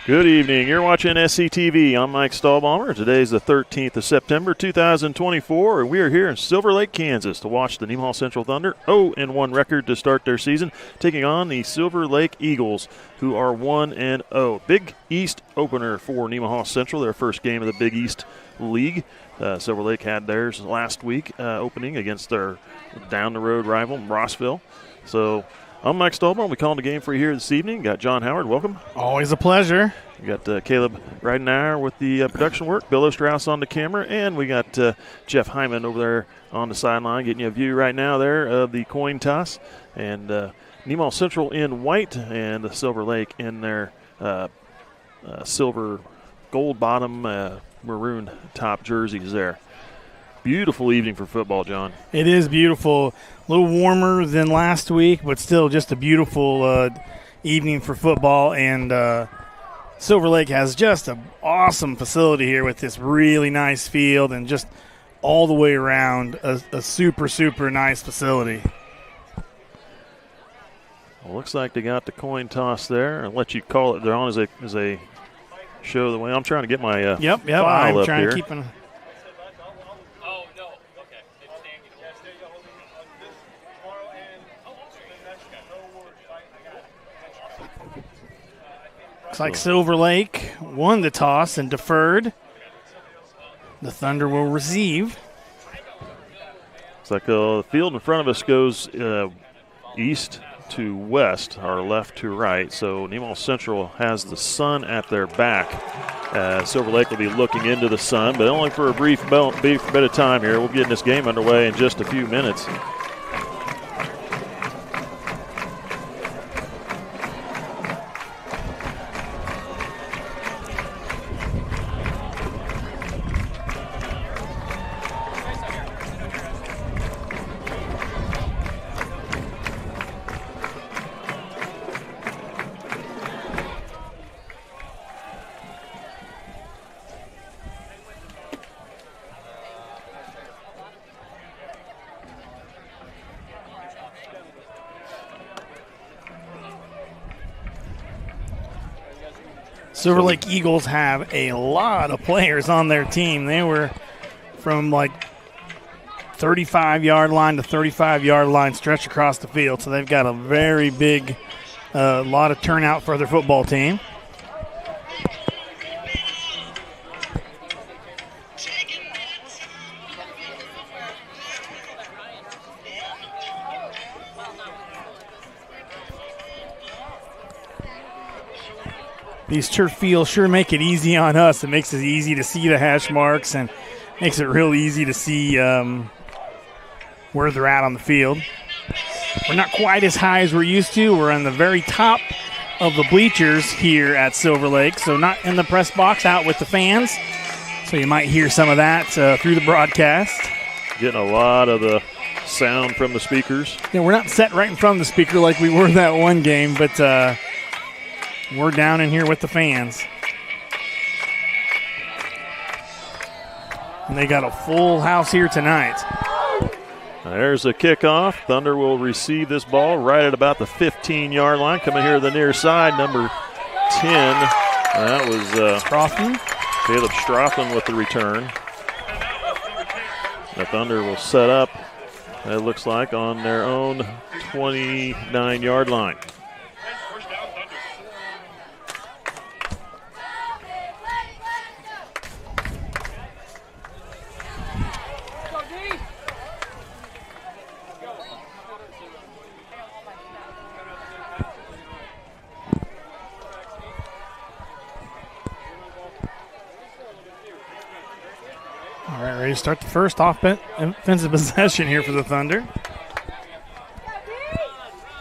Good evening. You're watching SCTV. I'm Mike Stahlbaumer. Today's the 13th of September, 2024, and we are here in Silver Lake, Kansas to watch the Nemaha Central Thunder 0-1 record to start their season, taking on the Silver Lake Eagles, who are 1-0. Big East opener for Nemaha Central, their first game of the Big East League. Silver Lake had theirs last week, opening against their down-the-road rival, Rossville. So I'm Mike Stahlbaum. We called the game for you here this evening. Got John Howard. Welcome. Always a pleasure. We got Caleb Ridenauer with the production work, Bill Ostrauss on the camera, and we got Jeff Hyman over there on the sideline getting you a view right now there of the coin toss. And Nemaha Central in white and the Silver Lake in their silver gold bottom, maroon top jerseys there. Beautiful evening for football, John. It is beautiful. A little warmer than last week, but still just a beautiful evening for football. And Silver Lake has just an awesome facility here with this really nice field and just all the way around a super, super nice facility. Well, looks like they got the coin toss there. I'll let you call it. They're on as a show the way. I'm trying to get my yep. file I'm up trying here. to keep an. Looks like Silver Lake won the toss and deferred. The Thunder will receive. It's like the field in front of us goes east to west, or left to right. So Nemaha Central has the sun at their back. Silver Lake will be looking into the sun, but only for a brief bit of time here. We'll get this game underway in just a few minutes. Silver Lake Eagles have a lot of players on their team. They were from like 35-yard line to 35-yard line stretch across the field. So they've got a very big lot of turnout for their football team. These turf fields sure make it easy on us. It makes it easy to see the hash marks and makes it real easy to see where they're at on the field. We're not quite as high as we're used to. We're on the very top of the bleachers here at Silver Lake, so not in the press box, out with the fans. So you might hear some of that through the broadcast. Getting a lot of the sound from the speakers. Yeah, we're not set right in front of the speaker like we were that one game, but we're down in here with the fans. And they got a full house here tonight. There's a kickoff. Thunder will receive this ball right at about the 15-yard line. Coming here to the near side, number 10. That was Stroughton. Caleb Stroughton with the return. The Thunder will set up, it looks like, on their own 29-yard line. All right, ready to start the first offensive possession here for the Thunder.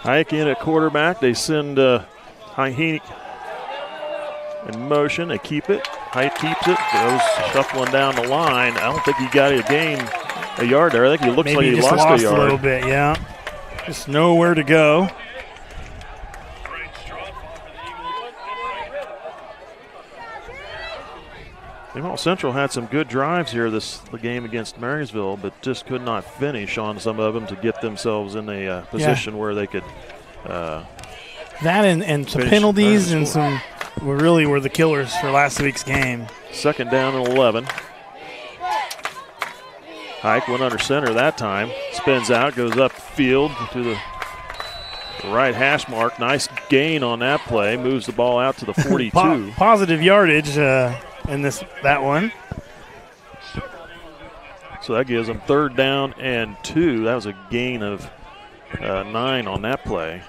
Hike in at quarterback. They send Hike in motion. They keep it. Hike keeps it. Goes shuffling down the line. I don't think he got a yard there. I think he looks Maybe like he just lost a yard. A little bit, yeah. Just nowhere to go. Nemaha Central had some good drives here the game against Marysville, but just could not finish on some of them to get themselves in a position where they could that and some penalties and some really were the killers for last week's game. Second down and 11. Hike went under center that time. Spins out, goes upfield to the right hash mark. Nice gain on that play. Moves the ball out to the 42. Positive yardage in that one. So that gives them third down and 2. That was a gain of 9 on that play.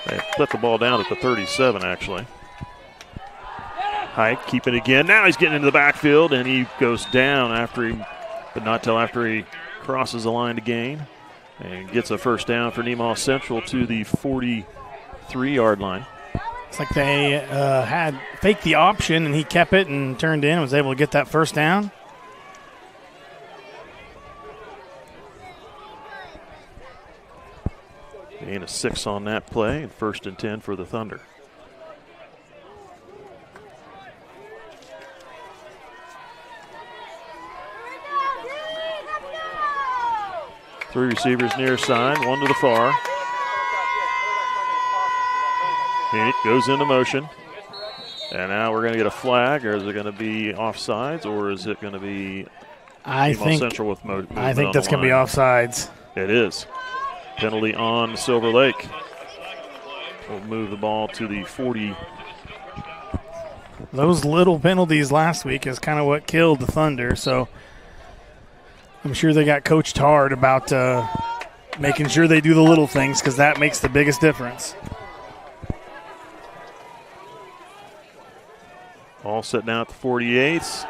They put the ball down at the 37, actually. Hike keeping it again. Now he's getting into the backfield, and he goes down but not till after he crosses the line to gain. And gets a first down for Nemaha Central to the 43-yard line. It's like they had faked the option, and he kept it and turned in and was able to get that first down. Gain of 6 on that play, and first and 10 for the Thunder. Three receivers near side, one to the far. It goes into motion. And now we're going to get a flag, or is it going to be offsides, or is it going to be Central with movement? I think that's going to be offsides. It is. Penalty on Silver Lake. We'll move the ball to the 40. Those little penalties last week is kind of what killed the Thunder, so I'm sure they got coached hard about making sure they do the little things because that makes the biggest difference. All set down at the 48th.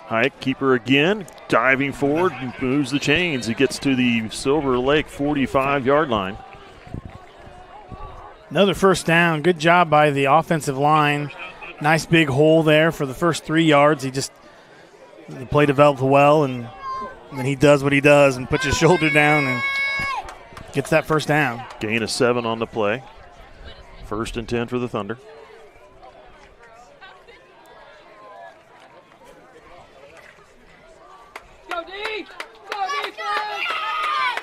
Hike, keeper again, diving forward, moves the chains. He gets to the Silver Lake 45-yard line. Another first down. Good job by the offensive line. Nice big hole there for the first 3 yards. The play developed well, and then he does what he does and puts his shoulder down and gets that first down. Gain of 7 on the play. First and 10 for the Thunder.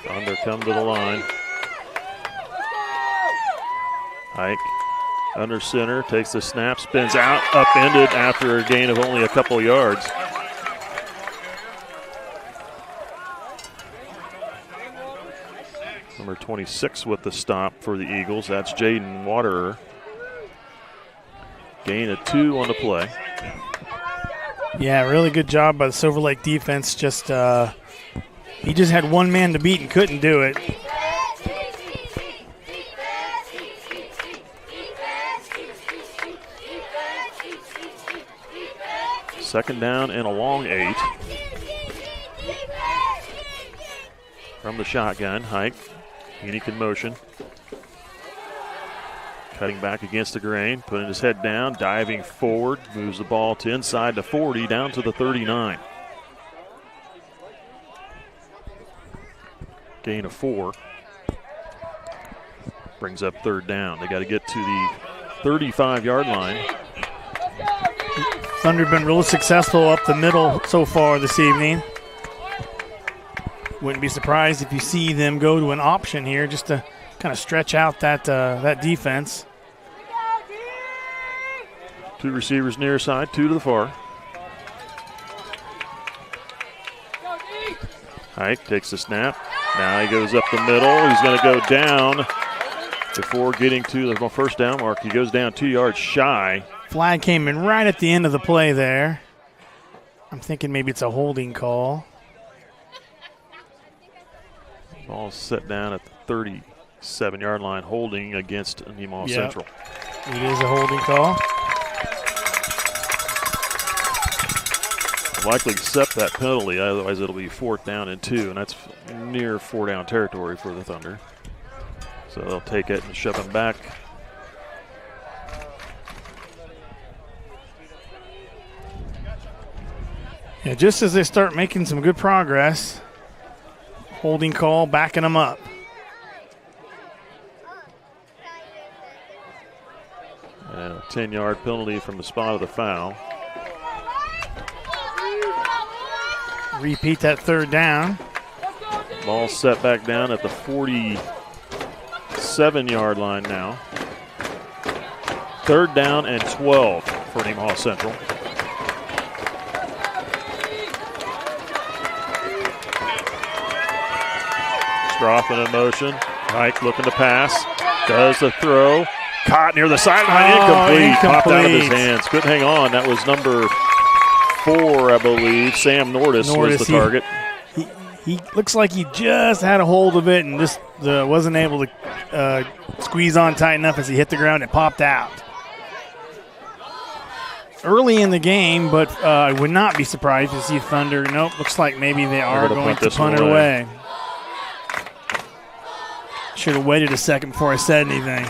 Thunder come to the line. Hike under center, takes the snap, spins out, upended after a gain of only a couple yards. Number 26 with the stop for the Eagles. That's Jaden Waterer. Gain of 2 on the play. Yeah, really good job by the Silver Lake defense. He just had one man to beat and couldn't do it. Second down and a long 8. From the shotgun, Hike, unique in motion. Cutting back against the grain, putting his head down, diving forward, moves the ball to inside the 40, down to the 39. Gain of 4. Brings up third down. They got to get to the 35-yard line. Thunder been really successful up the middle so far this evening. Wouldn't be surprised if you see them go to an option here just to kind of stretch out that defense. 2 receivers near side, 2 to the far. Hike takes the snap. Now he goes up the middle. He's going to go down before getting to the first down mark. He goes down 2 yards shy. Flag came in right at the end of the play there. I'm thinking maybe it's a holding call. Ball set down at the 37-yard line, holding against Nemaha Central. It is a holding call. Likely accept that penalty, otherwise it'll be 4th down and 2, and that's near 4-down territory for the Thunder. So they'll take it and shove him back. Yeah, just as they start making some good progress, holding call backing them up. 10-yard penalty from the spot of the foul. Repeat that third down. Ball set back down at the 47-yard line now. Third down and 12 for Nemaha Central. Strothman in motion. Hike looking to pass. Does the throw. Caught near the sideline. Incomplete. Popped out of his hands. Couldn't hang on. That was number 4, I believe. Sam Nordis was the target. He looks like he just had a hold of it and just wasn't able to squeeze on tight enough as he hit the ground and popped out. Early in the game, but I would not be surprised to see Thunder. Nope, looks like maybe they are going to punt it away. Should have waited a second before I said anything.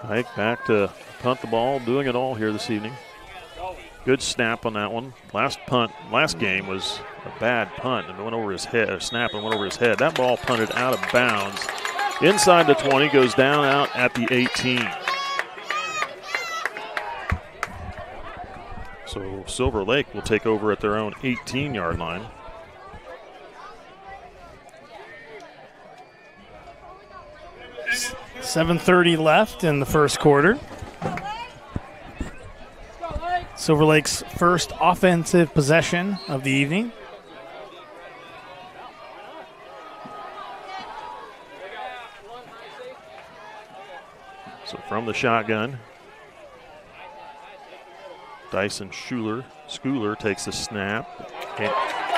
Hike back to punt the ball, doing it all here this evening. Good snap on that one. Last game was a bad punt and it went over his head, a snap and went over his head. That ball punted out of bounds. Inside the 20, goes down out at the 18. So Silver Lake will take over at their own 18-yard line. $7:30 left in the first quarter. Silver Lake's first offensive possession of the evening. So from the shotgun, Dyson Schooler takes the snap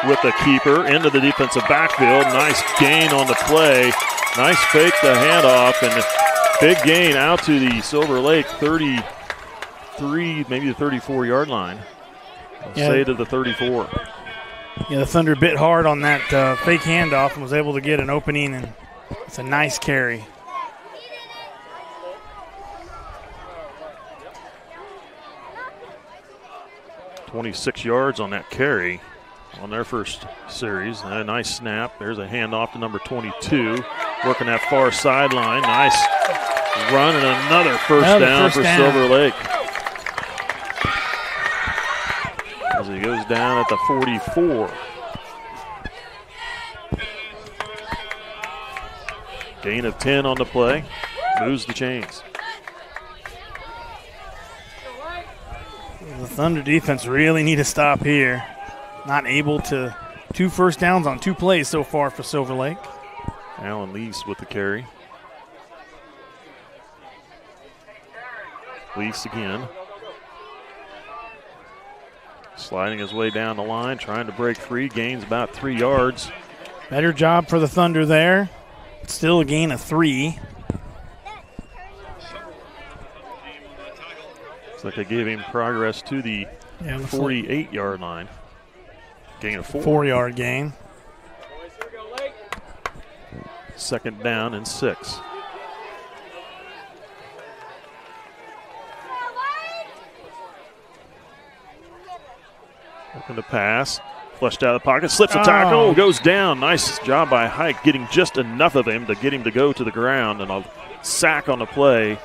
with the keeper into the defensive backfield. Nice gain on the play. Nice fake the handoff and big gain out to the Silver Lake 33, maybe the 34-yard line. I'll say to the 34. Yeah, the Thunder bit hard on that fake handoff and was able to get an opening, and it's a nice carry. .26 yards on that carry on their first series. A nice snap. There's a handoff to number 22. Working that far sideline. Nice run and another first down for Silver Lake. As he goes down at the 44. Gain of 10 on the play. Moves the chains. The Thunder defense really need to stop here. Not able to. 2 first downs on 2 plays so far for Silver Lake. Allen Lease with the carry. Lease again. Sliding his way down the line, trying to break free. Gains about 3 yards. Better job for the Thunder there. Still a gain of 3. Looks like they gave him progress to the 48-yard line. Gain of 4. 4-yard gain. Second down and 6. Looking to pass. Flushed out of the pocket. Slips a tackle. Goes down. Nice job by Hike getting just enough of him to get him to go to the ground. And a sack on the play.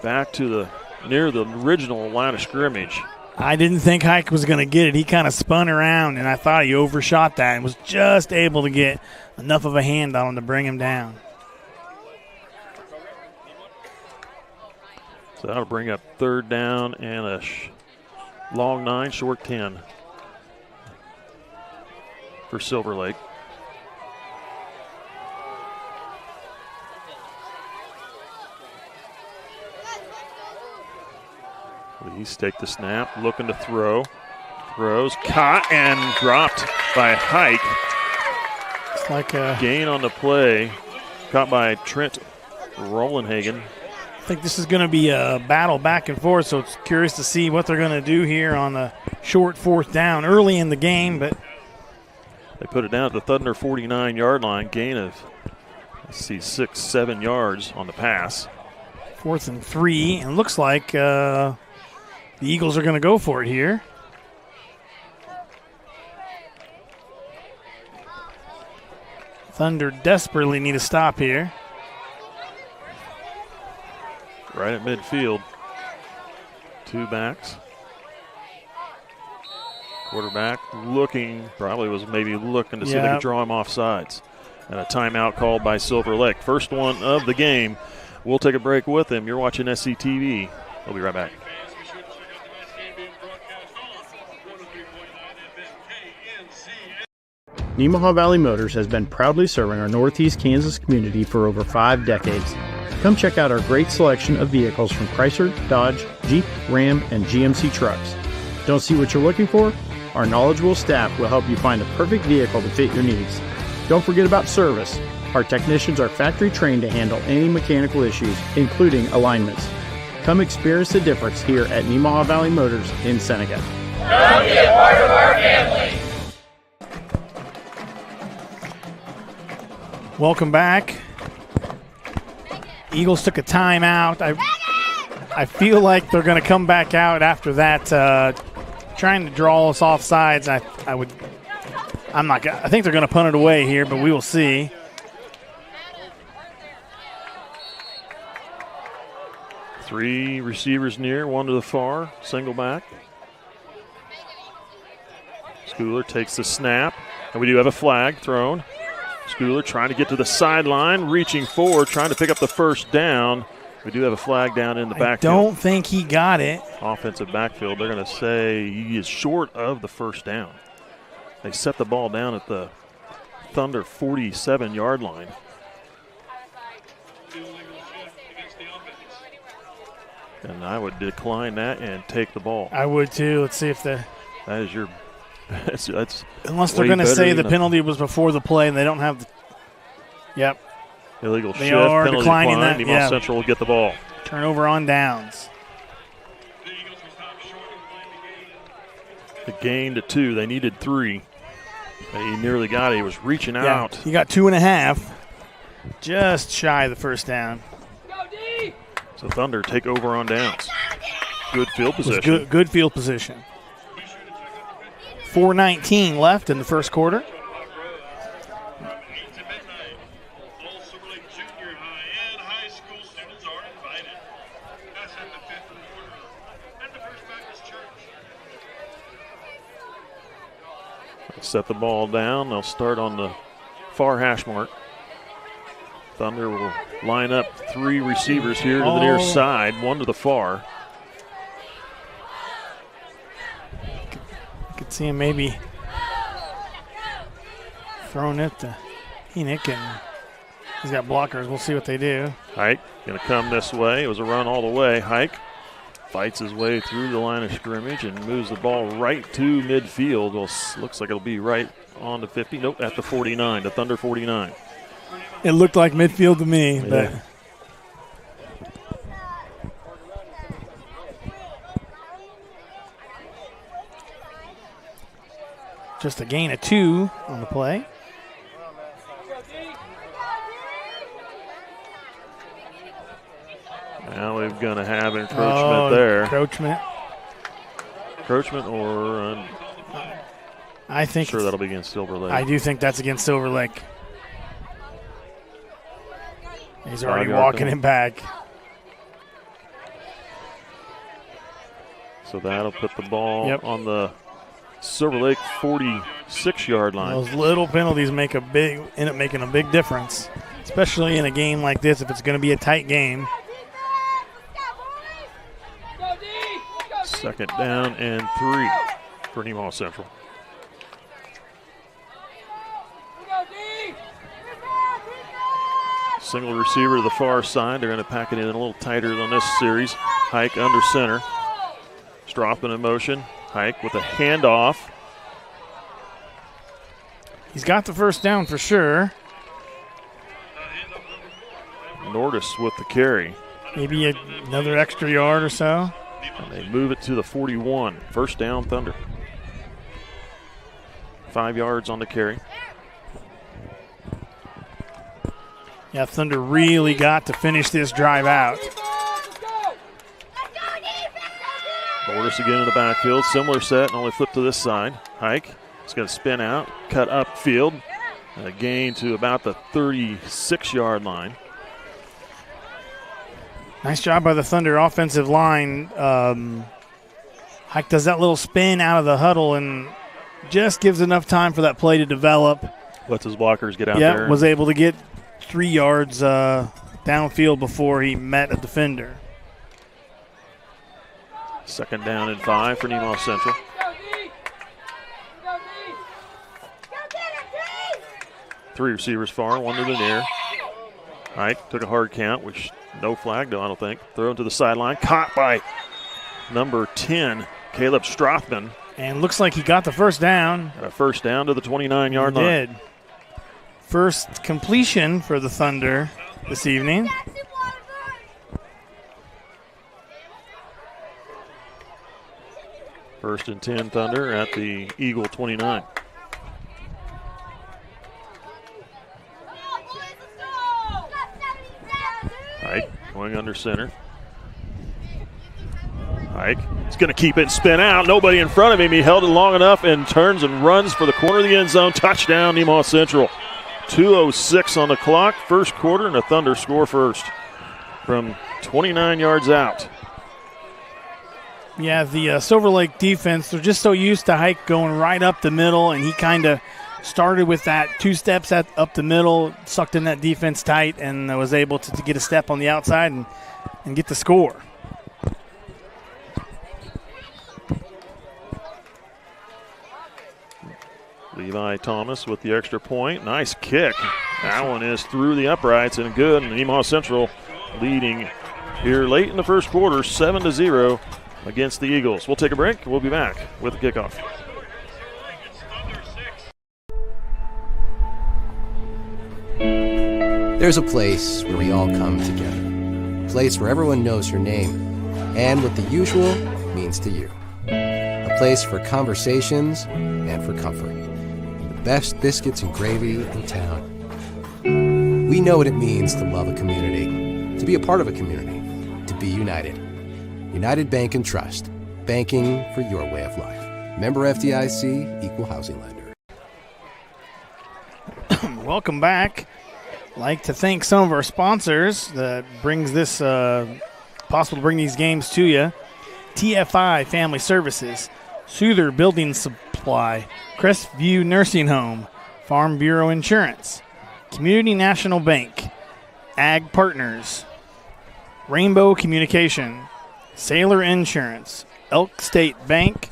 Back to near the original line of scrimmage. I didn't think Hike was going to get it. He kind of spun around, and I thought he overshot that and was just able to get enough of a hand on him to bring him down. So that'll bring up third down and a long 9, short 10 for Silver Lake. Lease take the snap, looking to throw. Throws, caught and dropped by Hike. It's like a gain on the play, caught by Trent Rollenhagen. I think this is going to be a battle back and forth, so it's curious to see what they're going to do here on the short 4th down early in the game. But they put it down at the Thunder 49-yard line, gain of, 6-7 yards on the pass. 4th and 3, and looks like the Eagles are going to go for it here. Thunder desperately need a stop here. Right at midfield. 2 backs. Quarterback maybe looking to see if they could draw him off sides. And a timeout called by Silver Lake. First one of the game. We'll take a break with him. You're watching SCTV. We'll be right back. Nemaha Valley Motors has been proudly serving our Northeast Kansas community for over 5 decades. Come check out our great selection of vehicles from Chrysler, Dodge, Jeep, Ram, and GMC trucks. Don't see what you're looking for? Our knowledgeable staff will help you find the perfect vehicle to fit your needs. Don't forget about service. Our technicians are factory trained to handle any mechanical issues, including alignments. Come experience the difference here at Nemaha Valley Motors in Seneca. Come be a part of our family. Welcome back. Eagles took a timeout. I feel like they're going to come back out after that, trying to draw us off sides. I think they're going to punt it away here, but we will see. Three receivers near, one to the far, single back. Schooler takes the snap, and we do have a flag thrown. Schooler trying to get to the sideline, reaching forward, trying to pick up the first down. We do have a flag down in the backfield. I don't think he got it. Offensive backfield. They're going to say he is short of the first down. They set the ball down at the Thunder 47-yard line. And I would decline that and take the ball. I would too. Let's see if that is your. That's unless they're going to say the penalty was before the play and they don't have the. Yep. Illegal they shift. Are penalty declining decline. that. Nemaha Central will get the ball. Turnover on downs. The gain to 2. They needed 3. He nearly got it. He was reaching out. He got 2.5. Just shy of the first down. So Thunder take over on downs. Good field position. Good field position. 4:19 left in the first quarter. Set the ball down. They'll start on the far hash mark. Thunder will line up 3 receivers here to the near side, 1 to the far. You could see him maybe throwing it to Enoch, and he's got blockers. We'll see what they do. Hike going to come this way. It was a run all the way. Hike fights his way through the line of scrimmage and moves the ball right to midfield. Well, looks like it'll be right on the 50. Nope, at the 49, the Thunder 49. It looked like midfield to me. But just a gain of 2 on the play. Now we're going to have encroachment there. Encroachment. Encroachment or I think sure that'll be against Silver Lake. I do think that's against Silver Lake. He's already walking him back. So that'll put the ball on the Silver Lake 46-yard line. Those little penalties end up making a big difference, especially in a game like this if it's going to be a tight game. Second down and 3 for Nemaha Central. Single receiver to the far side. They're going to pack it in a little tighter than this series. Hike under center. Strothman in motion. Hike with a handoff. He's got the first down for sure. Nordis with the carry. Maybe another extra yard or so. And they move it to the 41. First down, Thunder. 5 yards on the carry. Yeah, Thunder really got to finish this drive out. Nordis again in the backfield. Similar set, only flip to this side. Hike is going to spin out, cut upfield. A gain to about the 36-yard line. Nice job by the Thunder offensive line. Hike does that little spin out of the huddle and just gives enough time for that play to develop. Lets his blockers get out there. Yeah, was able to get 3 yards downfield before he met a defender. 2nd down and 5 for Nemaha Central. Three receivers far, one to the near. Hike took a hard count, which no flag, though, I don't think. Thrown to the sideline, caught by number 10, Caleb Strothman. And looks like he got the first down. Got a first down to the 29-yard line. Did. First completion for the Thunder this evening. First and 10 Thunder at the Eagle 29. Hike going under center. Hike is going to keep it and spin out. Nobody in front of him. He held it long enough and turns and runs for the corner of the end zone. Touchdown, Nemaha Central. 2:06 on the clock. First quarter, and the Thunder score first from 29 yards out. Yeah, the Silver Lake defense, they're just so used to Hike going right up the middle, and he kind of started with that 2 steps up the middle, sucked in that defense tight, and was able to get a step on the outside and get the score. Levi Thomas with the extra point. Nice kick. That one is through the uprights and good. And Nemaha Central leading here late in the first quarter, 7-0 against the Eagles. We'll take a break. We'll be back with the kickoff. There's a place where we all come together. A place where everyone knows your name and what the usual means to you. A place for conversations and for comfort. The best biscuits and gravy in town. We know what it means to love a community, to be a part of a community, to be united. United Bank and Trust. Banking for your way of life. Member FDIC, Equal Housing Lender. Welcome back. I'd like to thank some of our sponsors that brings this possible to bring these games to you. TFI Family Services, Souther Building Supply, Crestview Nursing Home, Farm Bureau Insurance, Community National Bank, Ag Partners, Rainbow Communication, Sailor Insurance, Elk State Bank,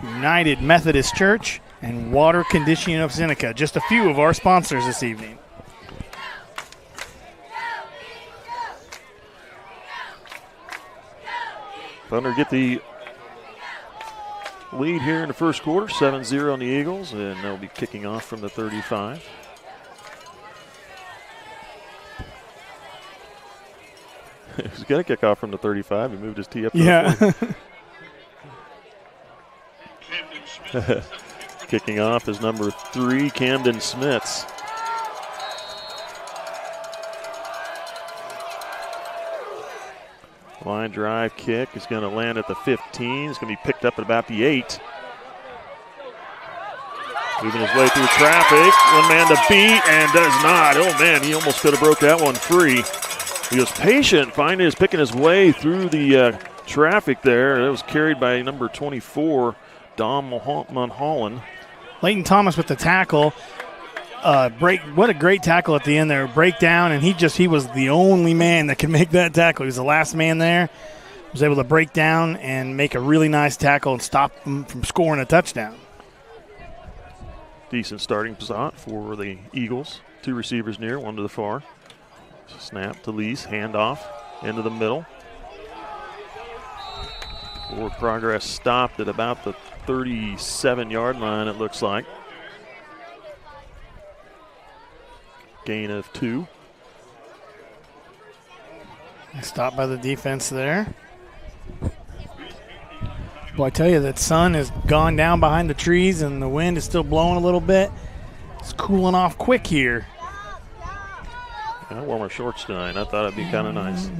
United Methodist Church, and Water Conditioning of Seneca. Just a few of our sponsors this evening. Thunder get the lead here in the first quarter, 7-0 on the Eagles, and they'll be kicking off from the 35. He's going to kick off from the 35. He moved his tee up to the 40. Kicking off is number 3, Camden Smits. Line drive kick is going to land at the 15. It's going to be picked up at about the 8. Moving his way through traffic. One man to beat and does not. Oh, man, he almost could have broke that one free. He was patient, picking his way through the traffic there. It was carried by number 24, Dom Mulholland. Leighton Thomas with the tackle. What a great tackle at the end there. Breakdown, and he was the only man that could make that tackle. He was the last man there. Was able to break down and make a really nice tackle and stop him from scoring a touchdown. Decent starting spot for the Eagles. 2 receivers near, one to the far. Snap to Lease, handoff into the middle. Forward progress stopped at about the 37-yard line, it looks like. Gain of 2. Stop by the defense there. Boy, I tell you, that sun has gone down behind the trees and the wind is still blowing a little bit. It's cooling off quick here. I wore my shorts tonight. I thought it'd be kind of nice.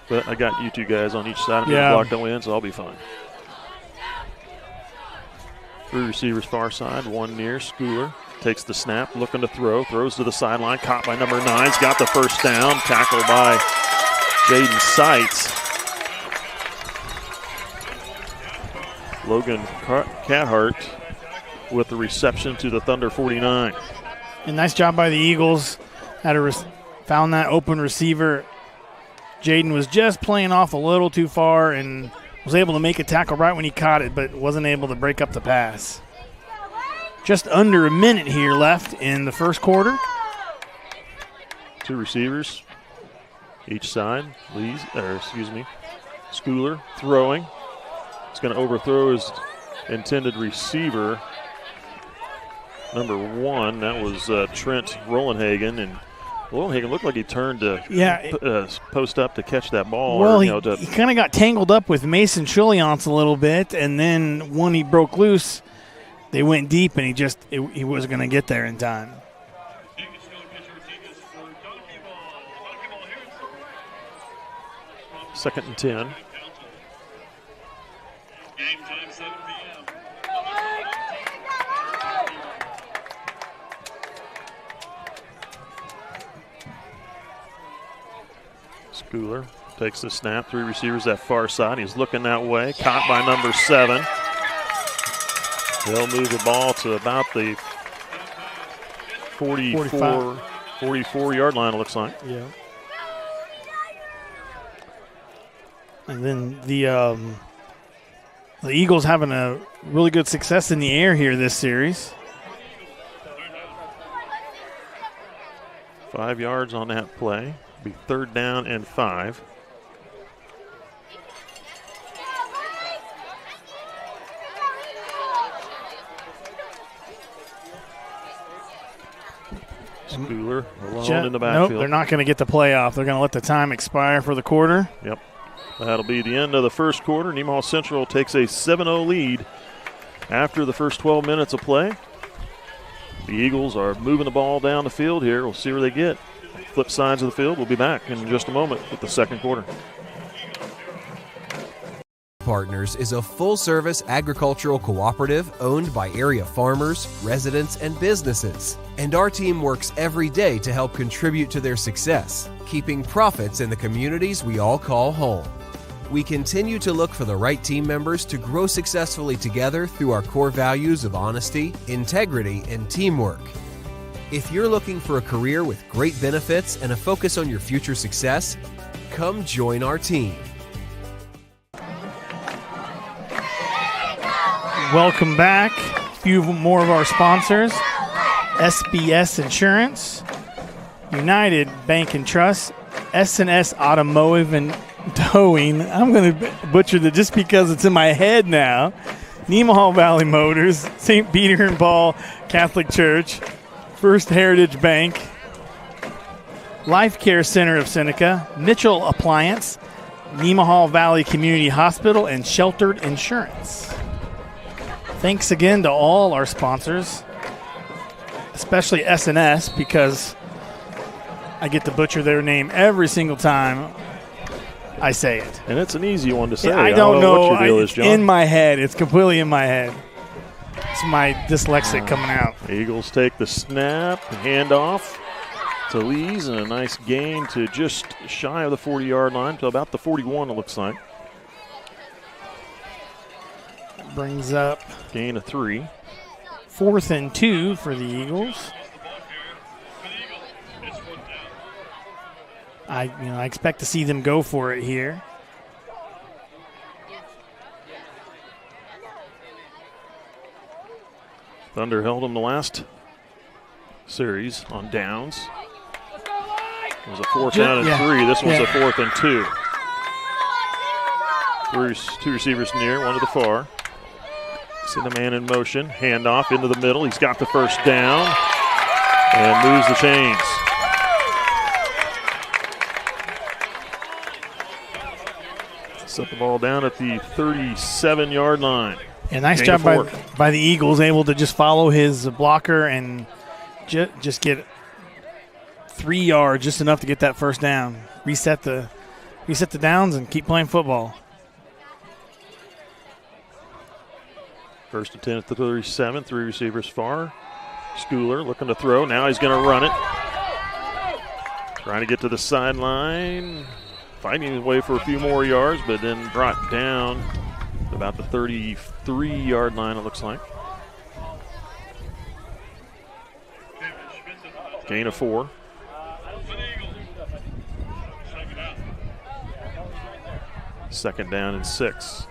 But I got you two guys on each side of me to block the wind, so I'll be fine. 3 receivers far side, 1 near, Schooler. takes the snap, looking to throw, throws to the sideline, caught by number 9. He's got the first down, tackled by Jaden Seitz. Logan Cathart with the reception to the Thunder 49. And nice job by the Eagles. Found that open receiver. Jaden was just playing off a little too far and was able to make a tackle right when he caught it, but wasn't able to break up the pass. Just under a minute here left in the first quarter. 2 receivers each side. Schooler throwing. He's going to overthrow his intended receiver, number 1. That was Trent Rollenhagen, and Rollenhagen looked like he turned to post up to catch that ball. Well, he kind of got tangled up with Mason Chiliance a little bit, and then when he broke loose, they went deep, and he wasn't going to get there in time. Second and 10. Game time, 7 p.m. Schooler takes the snap. 3 receivers that far side. He's looking that way. Caught by number 7. They'll move the ball to about the 44-yard line, it looks like. Yeah. And then the Eagles having a really good success in the air here this series. 5 yards on that play. Be 3rd down and 5. Schooler alone in the backfield. Nope, they're not going to get the play off. They're going to let the time expire for the quarter. Yep. That'll be the end of the first quarter. Nemaha Central takes a 7-0 lead after the first 12 minutes of play. The Eagles are moving the ball down the field here. We'll see where they get. Flip sides of the field. We'll be back in just a moment with the second quarter. Partners is a full-service agricultural cooperative owned by area farmers, residents, and businesses. And our team works every day to help contribute to their success, keeping profits in the communities we all call home. We continue to look for the right team members to grow successfully together through our core values of honesty, integrity, and teamwork. If you're looking for a career with great benefits and a focus on your future success, come join our team. Welcome back. A few more of our sponsors. SBS Insurance, United Bank and Trust, S&S Automotive and Towing. I'm going to butcher that just because it's in my head now. Nemaha Valley Motors, St. Peter and Paul Catholic Church, First Heritage Bank, Life Care Center of Seneca, Mitchell Appliance, Nemaha Valley Community Hospital, and Sheltered Insurance. Thanks again to all our sponsors, especially S&S, because I get to butcher their name every single time I say it. And it's an easy one to say. I don't know what your deal is, John. In my head. It's completely in my head. It's my dyslexic coming out. Eagles take the snap, handoff to Lees, and a nice gain to just shy of the 40-yard line, to about the 41, it looks like. Brings up gain of 3. 4th and 2 for the Eagles. I expect to see them go for it here. Thunder held them the last series on downs. It was a 4th down and 3. This one's a 4th and 2. 2 receivers near, one to the far. See the man in motion. Handoff into the middle. He's got the first down and moves the chains. Set the ball down at the 37-yard line. Yeah, nice job by the Eagles, able to just follow his blocker and just get 3 yards, just enough to get that first down. Reset the downs and keep playing football. First and 10 at the 37, 3 receivers far. Schooler looking to throw. Now he's going to run it. Trying to get to the sideline. Fighting his way for a few more yards, but then brought down about the 33-yard line, it looks like. Gain of 4. Second down and 6.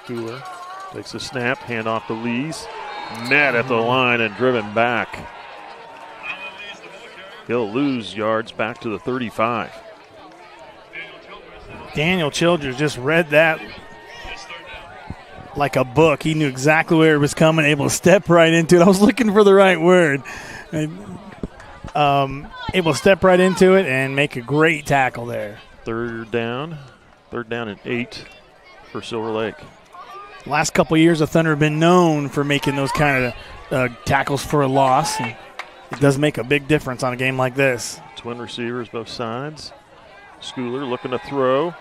Schooler takes a snap, hand off to Lees. Met at the line and driven back. He'll lose yards back to the 35. Daniel Childers just read that like a book. He knew exactly where it was coming, able to step right into it. I was looking for the right word. Able to step right into it and make a great tackle there. Third down and 8 for Silver Lake. Last couple of years, the Thunder have been known for making those kind of tackles for a loss. And it does make a big difference on a game like this. Twin receivers both sides. Schooler looking to throw.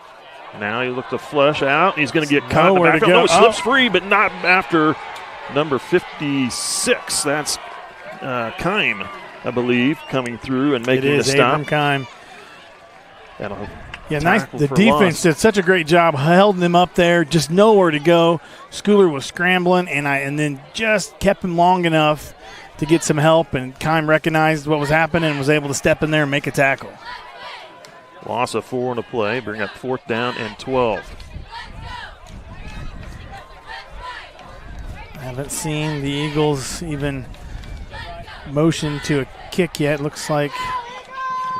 Now he looks to flush out. He's going to get caught in the backfield. No, it slips free, but not after number 56. That's Kime, I believe, coming through and making the stop. Abram Kime. That'll Yeah, nice. The defense did such a great job, held him up there, just nowhere to go. Schooler was scrambling, and then just kept him long enough to get some help, and Kime recognized what was happening and was able to step in there and make a tackle. Loss of 4 on the play, bring up 4th down and 12. I haven't seen the Eagles even motion to a kick yet. Looks like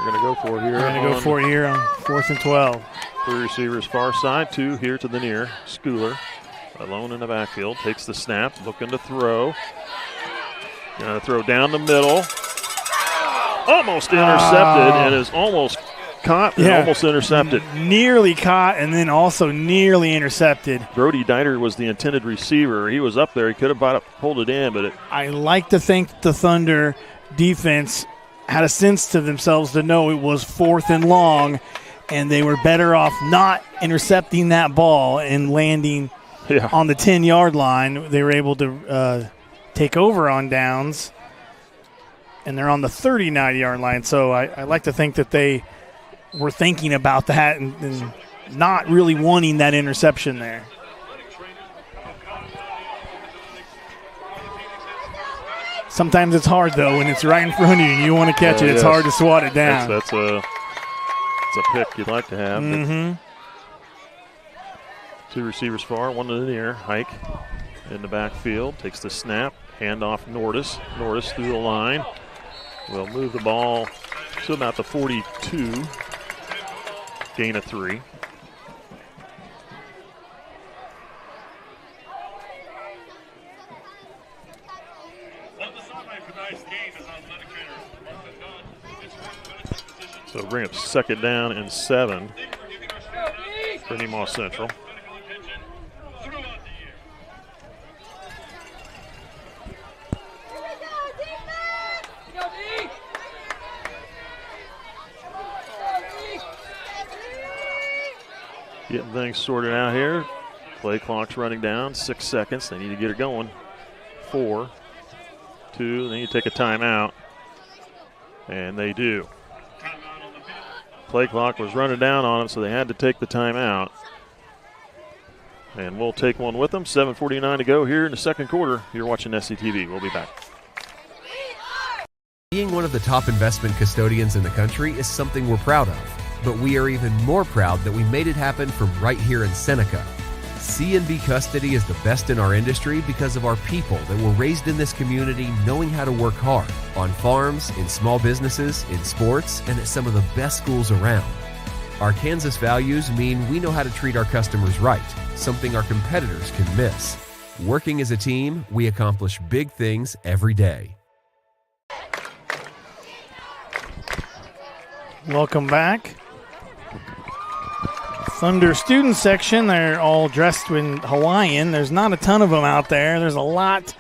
We're going to go for it here. We're going to go for it here on 4th and 12. 3 receivers far side, 2 here to the near. Schooler alone in the backfield, takes the snap, looking to throw. Going to throw down the middle. Almost intercepted and is almost caught and almost intercepted. Nearly caught and then also nearly intercepted. Brody Dieter was the intended receiver. He was up there. He could have pulled it in, but I like to think the Thunder defense had a sense to themselves to know it was 4th and long, and they were better off not intercepting that ball and landing on the 10-yard line. They were able to take over on downs, and they're on the 39-yard line. So I like to think that they were thinking about that and not really wanting that interception there. Sometimes it's hard, though, when it's right in front of you and you want to catch it. It's hard to swat it down. That's a pick you'd like to have. Mm-hmm. 2 receivers far, 1 to the near. Hike in the backfield, takes the snap, hand off Nordis. Nordis through the line. Will move the ball to about the 42. Gain of 3. So bring up 2nd down and 7 for Nemaha Central. Getting things sorted out here. Play clock's running down. 6 seconds. They need to get it going. 4, 2. They need to take a timeout. And they do. Play clock was running down on them, so they had to take the timeout. And we'll take one with them. 7:49 to go here in the second quarter. You're watching SCTV. We'll be back. Being one of the top investment custodians in the country is something we're proud of. But we are even more proud that we made it happen from right here in Seneca. C&B Custody is the best in our industry because of our people that were raised in this community knowing how to work hard, on farms, in small businesses, in sports, and at some of the best schools around. Our Kansas values mean we know how to treat our customers right, something our competitors can miss. Working as a team, we accomplish big things every day. Welcome back. Thunder student section, they're all dressed in Hawaiian. There's not a ton of them out there. There's a lot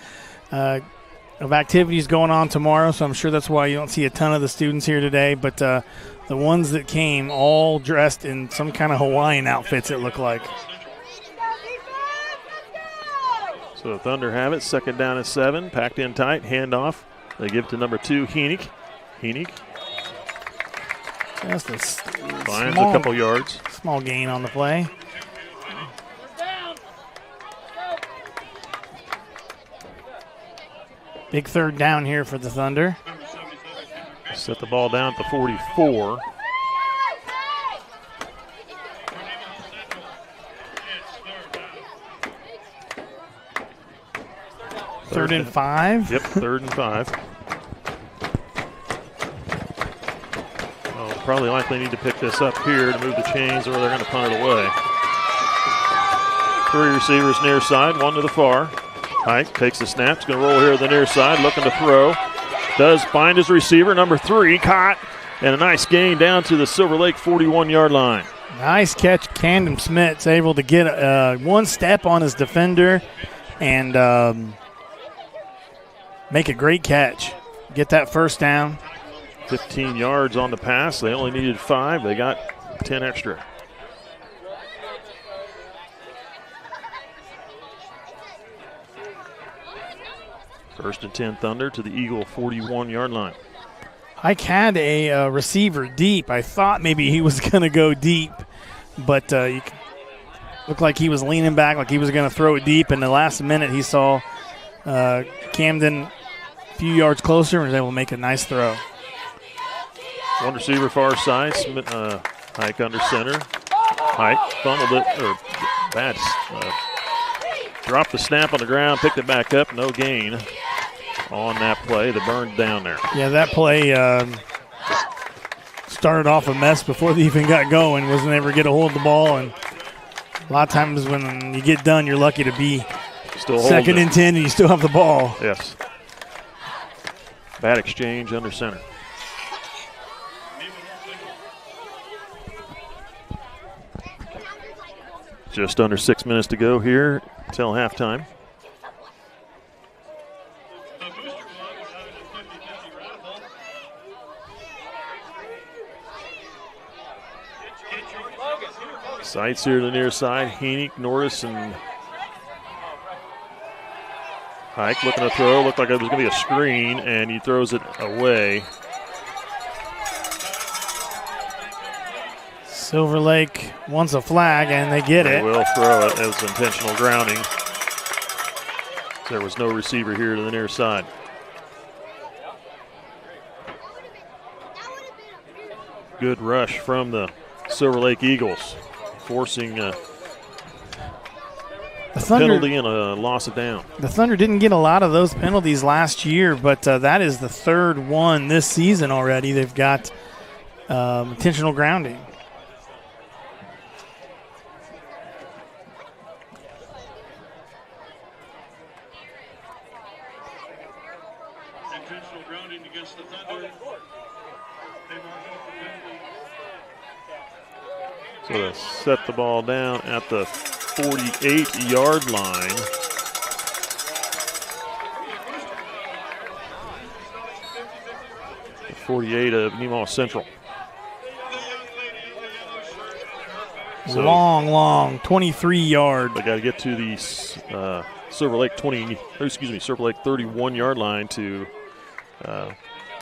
of activities going on tomorrow, so I'm sure that's why you don't see a ton of the students here today. But the ones that came all dressed in some kind of Hawaiian outfits, it looked like. So the Thunder have it. Second down and 7. Packed in tight. Handoff. They give it to number 2, Heenick. Heenick Just a finds a couple yards. Small gain on the play. Big third down here for the Thunder. Set the ball down at the 44. Third and 5. Yep, 3rd and 5. Well, probably likely need to pick this up here to move the chains, or they're going to punt it away. 3 receivers near side, 1 to the far. Hike takes the snap. He's going to roll here to the near side, looking to throw. Does find his receiver, number 3, caught. And a nice gain down to the Silver Lake 41-yard line. Nice catch. Camden Smith's able to get one step on his defender and make a great catch. Get that first down. 15 yards on the pass. They only needed 5. They got 10 extra. First and 10 Thunder to the Eagle 41-yard line. Ike had a receiver deep. I thought maybe he was going to go deep, but looked like he was leaning back like he was going to throw it deep. In the last minute, he saw Camden a few yards closer and was able to make a nice throw. One receiver far side, Hike under center. Hike fumbled it, or bad. Dropped the snap on the ground, picked it back up, no gain on that play. The burn down there. Yeah, that play started off a mess before they even got going. Wasn't able to get a hold of the ball, and a lot of times when you get done, you're lucky to be still second and 10 and you still have the ball. Yes. Bad exchange under center. Just under 6 minutes to go here till halftime. Sights here to the near side. Heenick, Norris, and Hike looking to throw. Looked like it was going to be a screen, and he throws it away. Silver Lake wants a flag, and they get They it. will throw it as intentional grounding. There was no receiver here to the near side. Good rush from the Silver Lake Eagles, forcing a penalty and a loss of down. The Thunder didn't get a lot of those penalties last year, but that is the third one this season already. They've got intentional grounding. Intentional grounding against the Thunder. So they set the ball down at the 48-yard line. The 48 of Nemaha Central. So long, 23-yard. they got to get to the Silver Lake 31-yard line to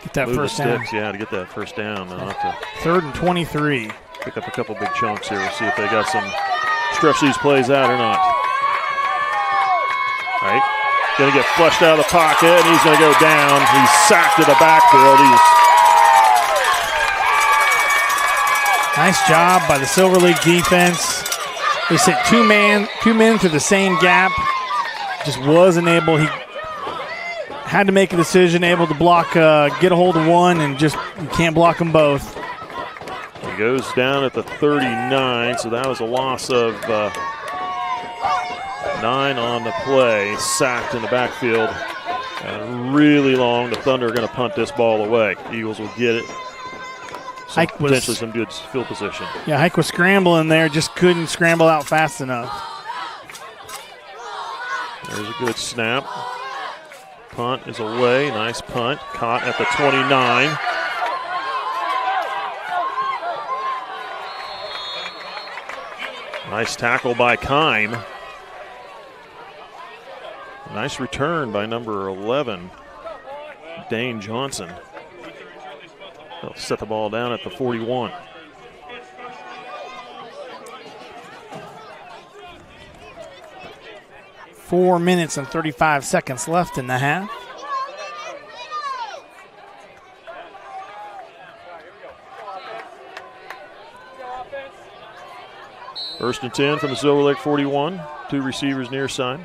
Get that move first the down. sticks. Yeah, to get that first down. They'll have to Third and 23. pick up a couple big chunks here. See if they got some stretch these plays out or not. All right, going to get flushed out of the pocket, and he's going to go down. He's sacked in the backfield. Nice job by the Silver Lake defense. They sent two men to the same gap. Just wasn't able. He had to make a decision, able to block, get a hold of one, and just you can't block them both. He goes down at the 39, so that was a loss of 9 on the play. Sacked in the backfield. Really long. The Thunder are going to punt this ball away. Eagles will get it. Potentially some good field position. Yeah, Hike was scrambling there, just couldn't scramble out fast enough. There's a good snap. Punt is away. Nice punt. Caught at the 29. Nice tackle by Kime. Nice return by number 11, Dane Johnson. They'll set the ball down at the 41. Four minutes and 35 seconds left in the half. First and 10 from the Silver Lake 41. Two receivers near side.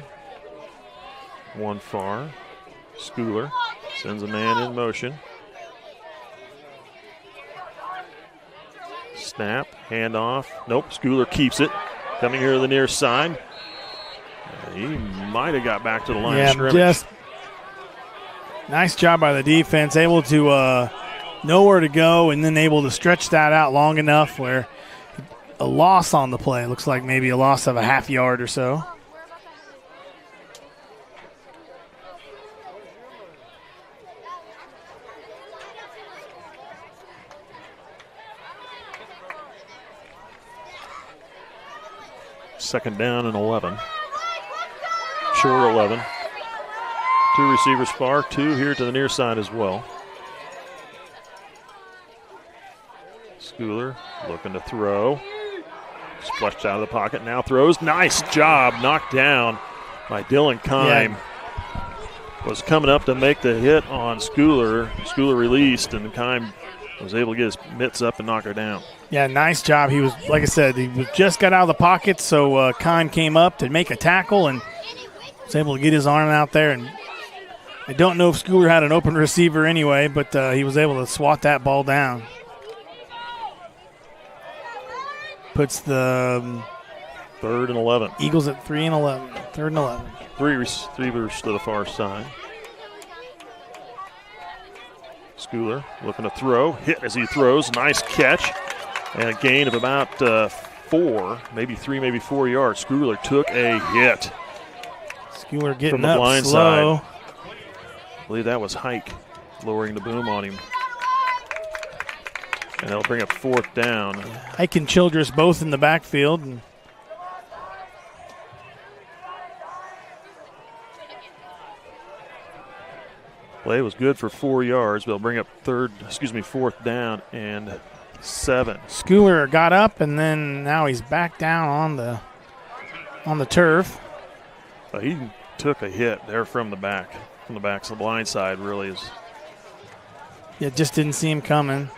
One far. Schooler sends a man in motion. Snap, handoff. Nope, Schooler keeps it. Coming here to the near side. He might have got back to the line of scrimmage. Just nice job by the defense, able to know where to go and then able to stretch that out long enough where a loss on the play. Looks like maybe a loss of a half yard or so. Second down and 11. Short 11. Two receivers far, two here to the near side as well. Schooler looking to throw. Splashed out of the pocket, now throws. Nice job, knocked down by Dylan Kime. Yeah. Was coming up to make the hit on Schooler. Schooler released, and Kime was able to get his mitts up and knock her down. Yeah, nice job. He was, like I said, he was just got out of the pocket, so Kime came up to make a tackle and was able to get his arm out there. And I don't know if Schooler had an open receiver anyway, but he was able to swat that ball down. Puts the third and 11. Eagles at 3 and 11. Third and 11. Three receivers to the far side. Schooler looking to throw. Hit as he throws. Nice catch. And a gain of about 4, maybe 3, maybe 4 yards. Schooler took a hit. Schooler getting from the up blind slow. side. I believe that was Hike lowering the boom on him. And that'll bring up fourth down. Hike and Childress both in the backfield. And play was good for 4 yards. They'll bring up fourth down and 7. Schooler got up, and then now he's back down on the turf. He took a hit there from the back. From the back, so the blind side really is. Yeah, just didn't see him coming.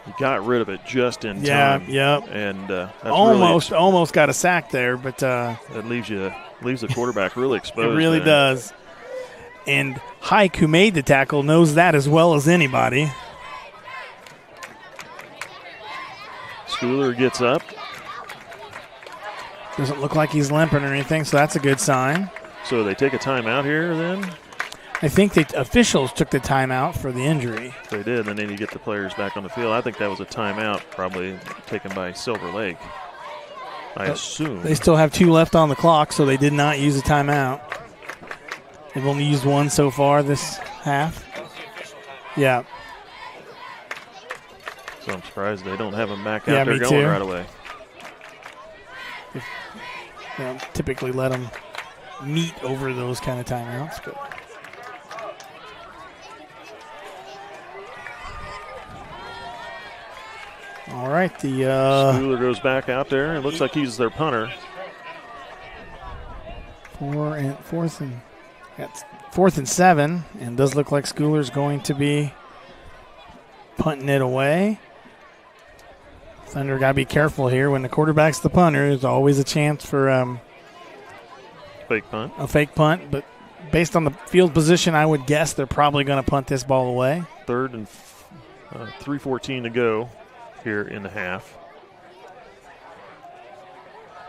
He got rid of it just in time. Yeah. And that's almost got a sack there, but that leaves the quarterback really exposed. It really does. And Hike, who made the tackle, knows that as well as anybody. Schooler gets up. Doesn't look like he's limping or anything, so that's a good sign. So they take a timeout here then? I think the officials took the timeout for the injury. They did, and then you get the players back on the field. I think that was a timeout probably taken by Silver Lake, I assume. They still have 2 left on the clock, so they did not use a timeout. They've only used 1 so far this half. Yeah. So I'm surprised they don't have him back out there going too. right away. They don't typically let them meet over those kind of timeouts. But all right, the Schooler goes back out there. It looks like he's their punter. Fourth and 7, and does look like Schooler's going to be punting it away. Thunder got to be careful here. When the quarterback's the punter, there's always a chance for fake punt. A fake punt, but based on the field position, I would guess they're probably going to punt this ball away. Third and 3:14 to go here in the half.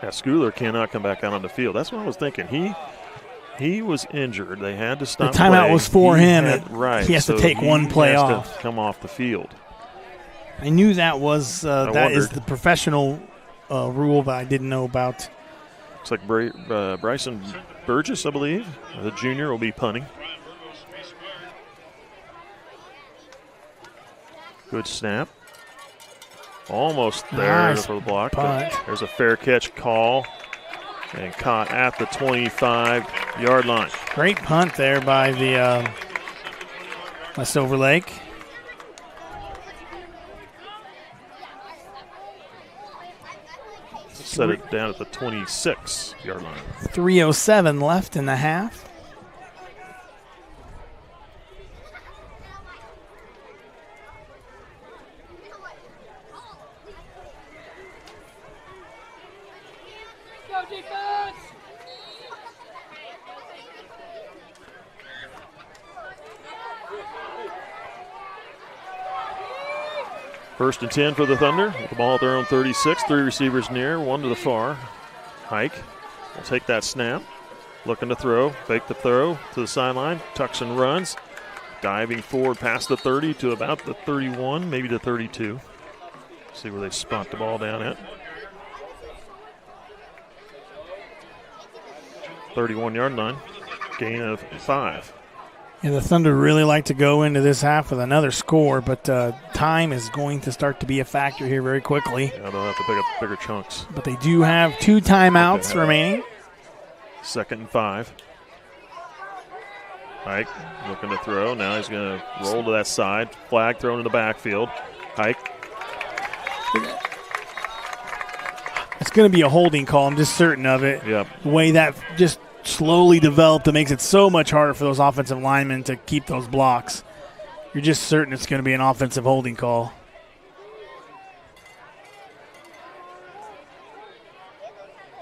Yeah, Schooler cannot come back out on the field. That's what I was thinking. He was injured. They had to stop. The timeout play. was for him. Right. He has to take one play off. To come off the field. I knew that was that is the professional rule, but I didn't know about. Looks like Bryson Burgess, I believe, the junior, will be punting. Good snap. Almost there Nice for the block. punt. There's a fair catch call and caught at the 25-yard line. Great punt there by the Silver Lake. Set it down at the 26-yard line. 3:07 left in the half. Go defense! First and 10 for the Thunder. With the ball at their own 36. 3 receivers near, 1 to the far. Hike will take that snap. Looking to throw. Fake the throw to the sideline. Tucks and runs. Diving forward past the 30 to about the 31, maybe the 32. See where they spot the ball down at. 31-yard line. Gain of 5. Yeah, the Thunder really like to go into this half with another score, but time is going to start to be a factor here very quickly. Yeah, they'll have to pick up bigger chunks. But they do have 2 timeouts remaining. 2nd and 5. Hike looking to throw. Now he's going to roll to that side. Flag thrown in the backfield. Hike. It's going to be a holding call. I'm just certain of it. Yep. The way that just slowly developed, it makes it so much harder for those offensive linemen to keep those blocks. You're just certain it's going to be an offensive holding call.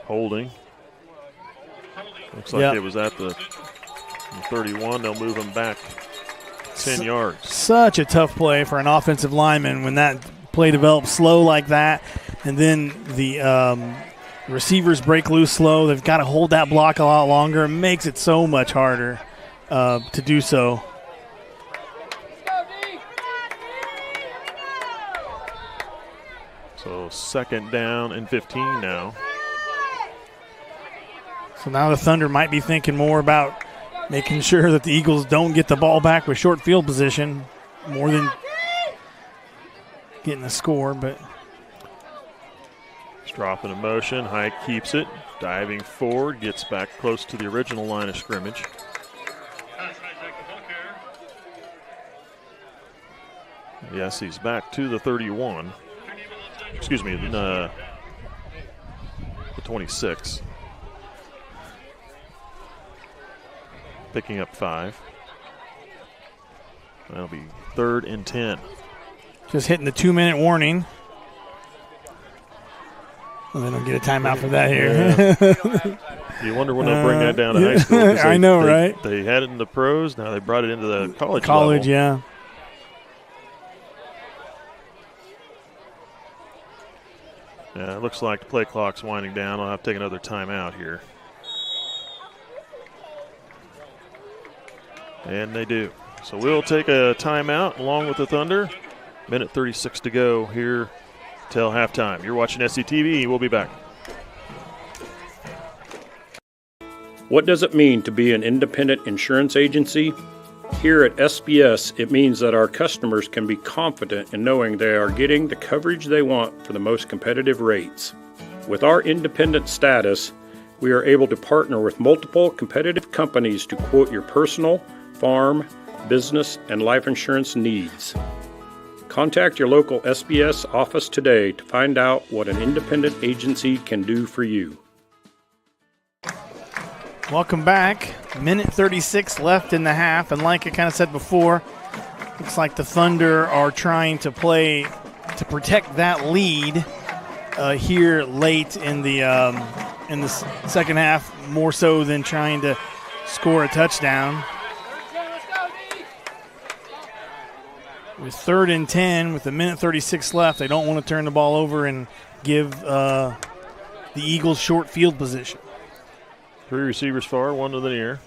Holding. Looks like it was at the 31. They'll move him back 10 yards. Such a tough play for an offensive lineman when that play develops slow like that, and then the receivers break loose slow. They've got to hold that block a lot longer. It makes it so much harder to do so. So 2nd down and 15 now. So now the Thunder might be thinking more about making sure that the Eagles don't get the ball back with short field position more than getting a score. But He's dropping in motion. Hike keeps it. Diving forward. Gets back close to the original line of scrimmage. Yes, he's back to the 31. Excuse me, the 26. Picking up 5. That'll be 3rd and 10. just hitting the 2-minute warning. Well, they don't get a timeout for that here. Yeah. You wonder when they'll bring that down to high school. I know, right? They had it in the pros. Now they brought it into the college College, level. yeah. Yeah, it looks like the play clock's winding down. I'll have to take another timeout here. And they do. So we'll take a timeout along with the Thunder. Minute 36 to go here till halftime. You're watching SCTV. We'll be back. What does it mean to be an independent insurance agency? Here at SBS, it means that our customers can be confident in knowing they are getting the coverage they want for the most competitive rates. With our independent status, we are able to partner with multiple competitive companies to quote your personal, farm, business, and life insurance needs. Contact your local SBS office today to find out what an independent agency can do for you. Welcome back. Minute 36 left in the half, and like I kind of said before, looks like the Thunder are trying to play to protect that lead here late in the second half, more so than trying to score a touchdown. With 3rd and 10, with a minute 36 left, they don't want to turn the ball over and give the Eagles short field position. 3 receivers far, 1 to the near.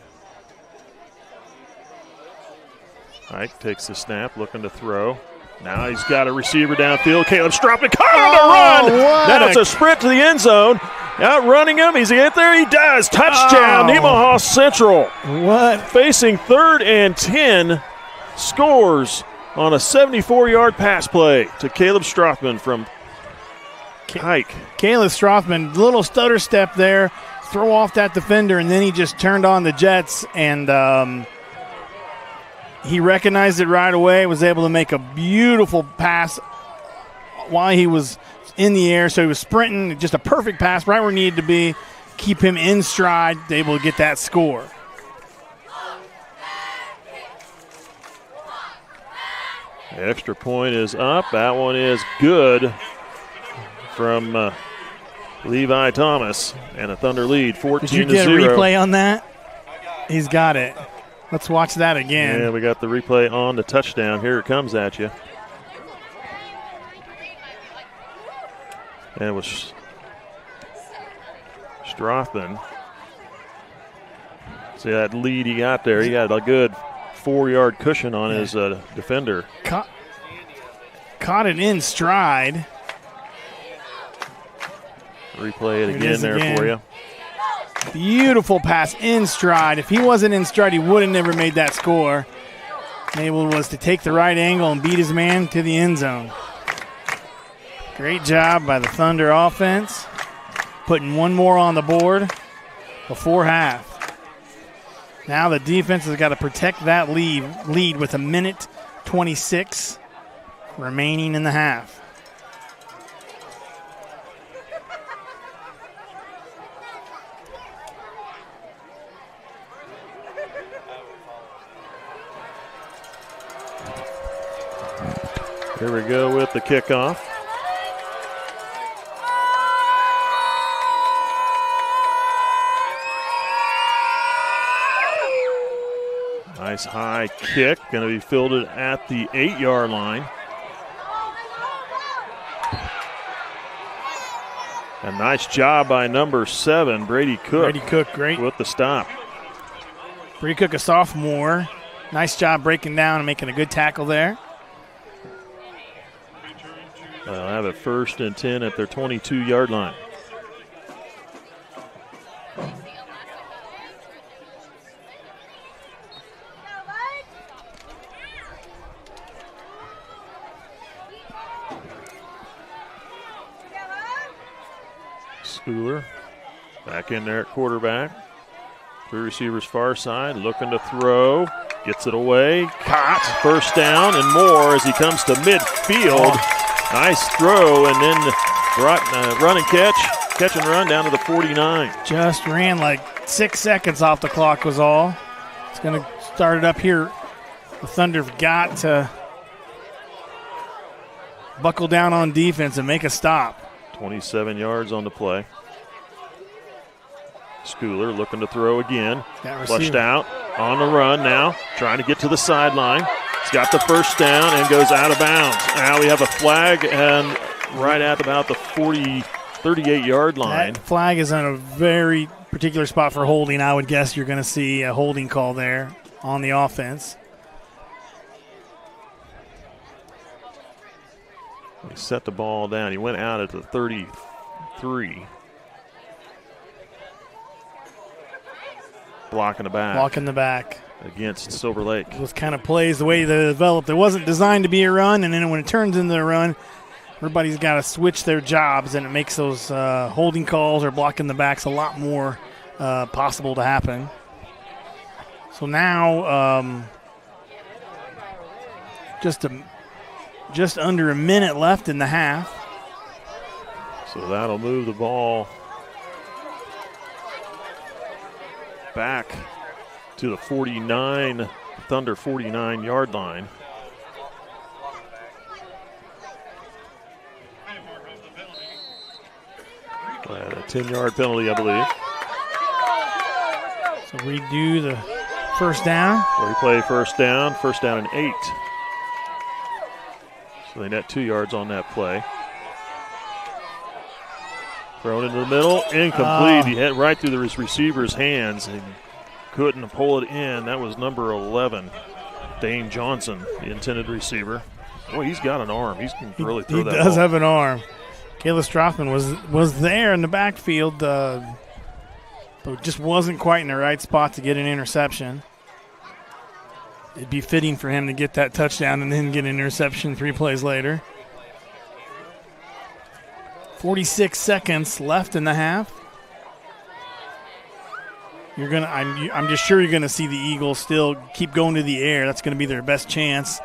Ike takes the snap, looking to throw. Now he's got a receiver downfield. Caleb Stropnik on the run. That's a sprint to the end zone. Outrunning him. He's get there. He does. Touchdown, Nemaha Central. What? Facing 3rd and 10. Scores on a 74-yard pass play to Caleb Strothman from Hike. Caleb Strothman, little stutter step there, throw off that defender, and then he just turned on the jets, and he recognized it right away, was able to make a beautiful pass while he was in the air. So he was sprinting, just a perfect pass right where it needed to be, keep him in stride, able to get that score. The extra point is up. That one is good from Levi Thomas, and a Thunder lead, 14-0. Did you get a replay on that? He's got it. Let's watch that again. Yeah, we got the replay on the touchdown. Here it comes at you. And it was Strothman. See that lead he got there. He got a good 4-yard cushion on his defender. Caught it in stride. Replay it again there for you. Beautiful pass in stride. If he wasn't in stride, he would have never made that score. Able was to take the right angle and beat his man to the end zone. Great job by the Thunder offense, putting one more on the board before half. Now the defense has got to protect that lead with 1:26 remaining in the half. Here we go with the kickoff. Nice high kick, going to be fielded at the 8-yard line. A nice job by number 7, Brady Cook. Brady Cook, great. With the stop. Brady Cook, a sophomore. Nice job breaking down and making a good tackle there. They'll have it 1st and 10 at their 22-yard line. Schooler back in there at quarterback. 3 receivers far side, looking to throw. Gets it away. Caught. First down and more as he comes to midfield. Nice throw, and then run and catch and run down to the 49. Just ran like 6 seconds off the clock was all. It's going to start it up here. The Thunder have got to buckle down on defense and make a stop. 27 yards on the play. Schooler looking to throw again. Flushed out on the run now, trying to get to the sideline. He's got the first down and goes out of bounds. Now we have a flag and right at about the 38-yard line. That flag is on a very particular spot for holding. I would guess you're going to see a holding call there on the offense. He set the ball down. He went out at the 33. Blocking the back. Blocking the back. Against Silver Lake. Those kind of plays, the way they developed, it wasn't designed to be a run, and then when it turns into a run, everybody's got to switch their jobs, and it makes those holding calls or blocking the backs a lot more possible to happen. So now just under a minute left in the half. So that'll move the ball back to the Thunder 49-yard line. A 10-yard penalty, I believe. So redo the first down. Replay first down and 8. So they net 2 yards on that play. Thrown into the middle, incomplete. He hit right through his receiver's hands and couldn't pull it in. That was number 11, Dane Johnson, the intended receiver. Boy, he's got an arm. He can really throw that ball. He does have an arm. Caleb Strothman was there in the backfield, but just wasn't quite in the right spot to get an interception. it'd be fitting for him to get that touchdown and then get an interception 3 plays later. 46 seconds left in the half. I'm just sure you're gonna see the Eagles still keep going to the air. That's gonna be their best chance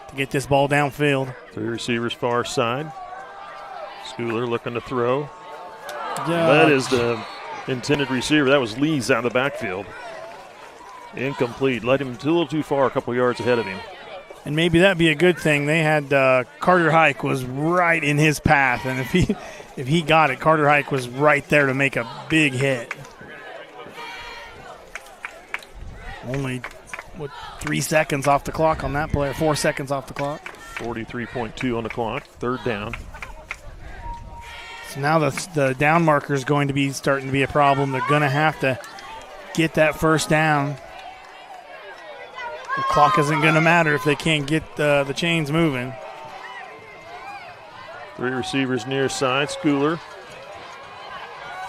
to get this ball downfield. 3 receivers far side. Schooler looking to throw. Yeah. That is the intended receiver. That was Lee's out of the backfield. Incomplete. Led him a little too far, a couple yards ahead of him. And maybe that'd be a good thing. They had Carter Hike was right in his path, and if he got it, Carter Hike was right there to make a big hit. Only 3 seconds off the clock on that play, 4 seconds off the clock. 43.2 on the clock. 3rd down. So now the down marker is going to be starting to be a problem. They're going to have to get that first down. The clock isn't going to matter if they can't get the chains moving. 3 receivers near side. Schooler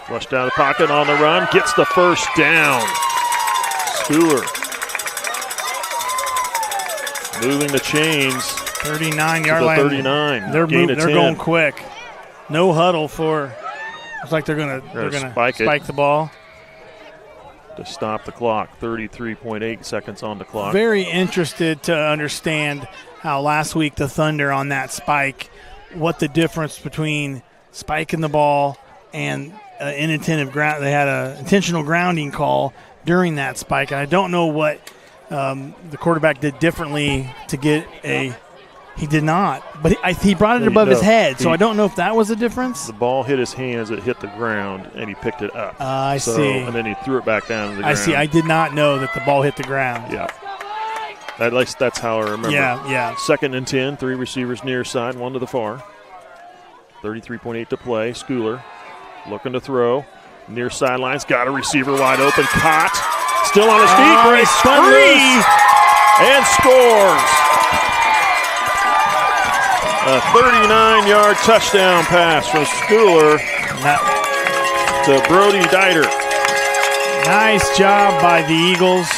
flushed out of the pocket on the run. Gets the first down. Schooler moving the chains. 39-yard line. 39. They're going quick. No huddle for. Looks like they're gonna spike the ball to stop the clock. 33.8 seconds on the clock. Very interested to understand how last week the Thunder on that spike, what the difference between spiking the ball and inattentive ground. They had an intentional grounding call during that spike, and I don't know what the quarterback did differently to get a. He did not, but he brought it above his head, so I don't know if that was a difference. The ball hit his hand as it hit the ground, and he picked it up. I see. And then he threw it back down to the ground. I see. I did not know that the ball hit the ground. Yeah. At least that's how I remember. Yeah. 2nd and 10, 3 receivers near side, 1 to the far. 33.8 to play. Schooler looking to throw. Near sidelines, got a receiver wide open. Caught. Still on his feet. Breaks free and scores. A 39-yard touchdown pass from Schooler to Brody Dieter. Nice job by the Eagles.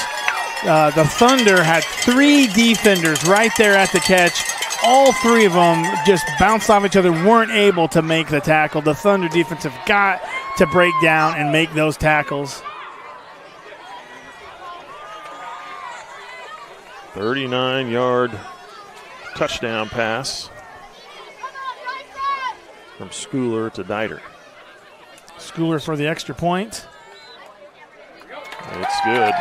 The Thunder had 3 defenders right there at the catch. All 3 of them just bounced off each other, weren't able to make the tackle. The Thunder defense have got to break down and make those tackles. 39-yard touchdown pass from Schooler to Dieter. Schooler for the extra point. It's good.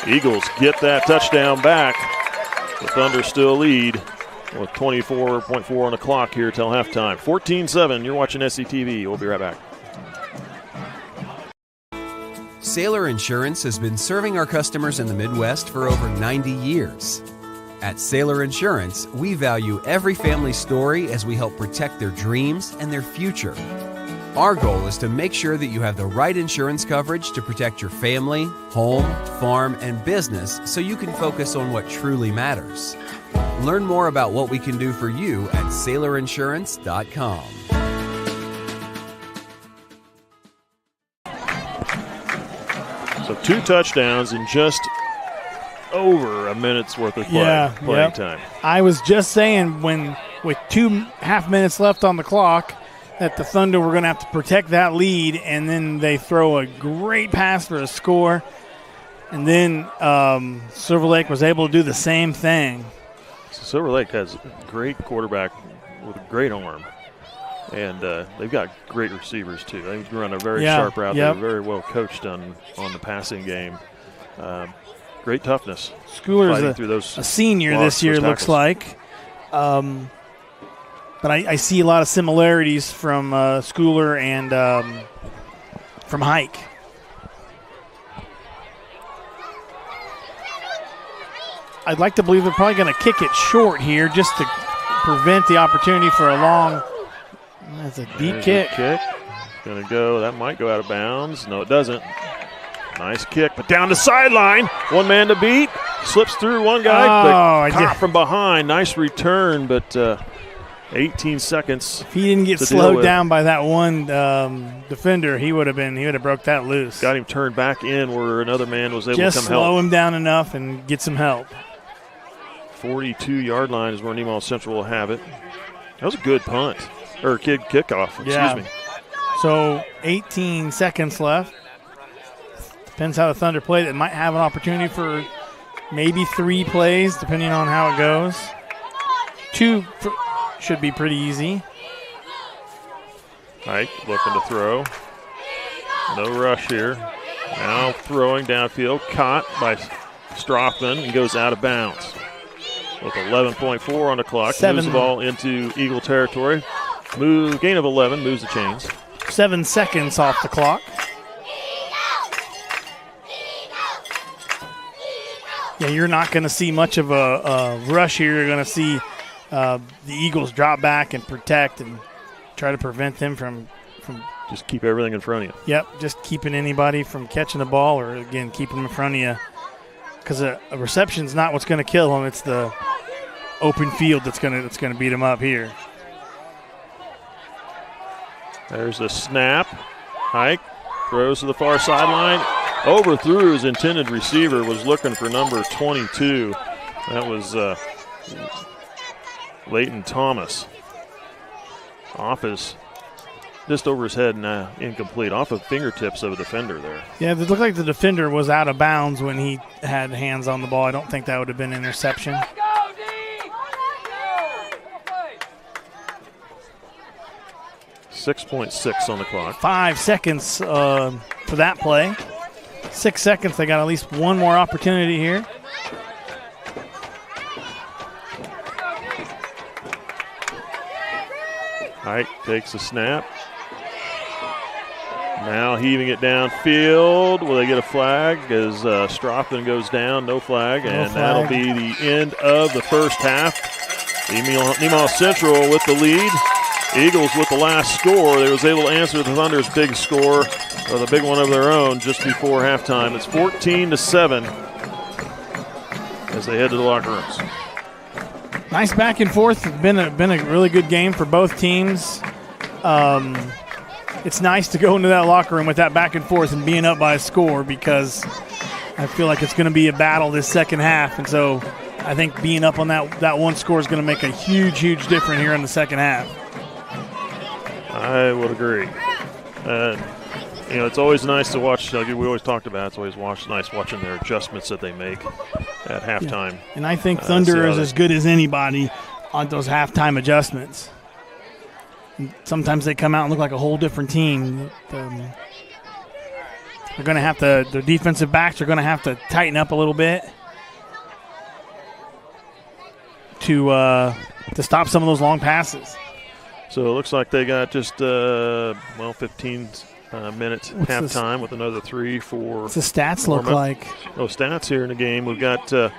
Eagles get that touchdown back. The Thunder still lead with 24.4 on the clock here till halftime. 14-7, you're watching SCTV. We'll be right back. Sailor Insurance has been serving our customers in the Midwest for over 90 years. At Sailor Insurance, we value every family story as we help protect their dreams and their future. Our goal is to make sure that you have the right insurance coverage to protect your family, home, farm, and business so you can focus on what truly matters. Learn more about what we can do for you at SailorInsurance.com. So 2 touchdowns in just over a minute's worth of playing time. I was just saying with 2.5 minutes left on the clock that the Thunder were going to have to protect that lead, and then they throw a great pass for a score. And then Silver Lake was able to do the same thing. So Silver Lake has a great quarterback with a great arm. And they've got great receivers, too. They run a very sharp route. They're very well coached on the passing game. Great toughness. Schooler's a senior this year, looks like. But I see a lot of similarities from Schooler and from Hike. I'd like to believe they're probably going to kick it short here just to prevent the opportunity for a long. That's a deep kick. Going to go. That might go out of bounds. No, it doesn't. Nice kick, but down the sideline. One man to beat. Slips through one guy. Caught from behind. Nice return, but 18 seconds. If he didn't get to deal slowed with. down by that one defender, he would have broke that loose. Got him turned back in where another man was able Just to come slow help. him down enough and get some help. 42-yard line is where Nemaha Central will have it. That was a good punt, or kickoff, excuse me. So 18 seconds left. Depends how the Thunder play. They might have an opportunity for maybe 3 plays, depending on how it goes. 2 should be pretty easy. Ike looking to throw. No rush here. Now throwing downfield, caught by Strothman and goes out of bounds. With 11.4 on the clock, moves the ball into Eagle territory. Gain of 11, moves the chains. 7 seconds off the clock. Yeah, you're not going to see much of a rush here. You're going to see the Eagles drop back and protect and try to prevent them from just keep everything in front of you. Yep, just keeping anybody from catching the ball or, again, keeping them in front of you. Because a reception's not what's going to kill them. It's the open field that's going to beat them up here. There's the snap. Hike throws to the far sideline. Overthrew his intended receiver, was looking for number 22. That was Leighton Thomas. Just over his head and incomplete. Off of fingertips of a defender there. Yeah, it looked like the defender was out of bounds when he had hands on the ball. I don't think that would have been an interception. 6.6 on the clock. 5 seconds for that play. 6 seconds. They got at least one more opportunity here. Hike takes a snap. Now heaving it downfield. Will they get a flag as Strothman goes down? No flag, and that'll be the end of the first half. Nemaha Central with the lead. Eagles with the last score. They was able to answer the Thunder's big score, or the big one of their own, just before halftime. It's 14-7 as they head to the locker rooms. Nice back and forth. Been a really good game for both teams. It's nice to go into that locker room with that back and forth and being up by a score, because I feel like it's going to be a battle this second half. And so I think being up on that one score is going to make a huge, huge difference here in the second half. I would agree. It's always nice to watch. Like we always talked about, it's always nice watching their adjustments that they make at halftime. Yeah. And I think Thunder is as good as anybody on those halftime adjustments. And sometimes they come out and look like a whole different team. They're going to have to. Their defensive backs are going to have to tighten up a little bit to stop some of those long passes. So it looks like they got just 15 minutes halftime with another 3 for. What's the stats look like? Oh, stats here in the game. We've got at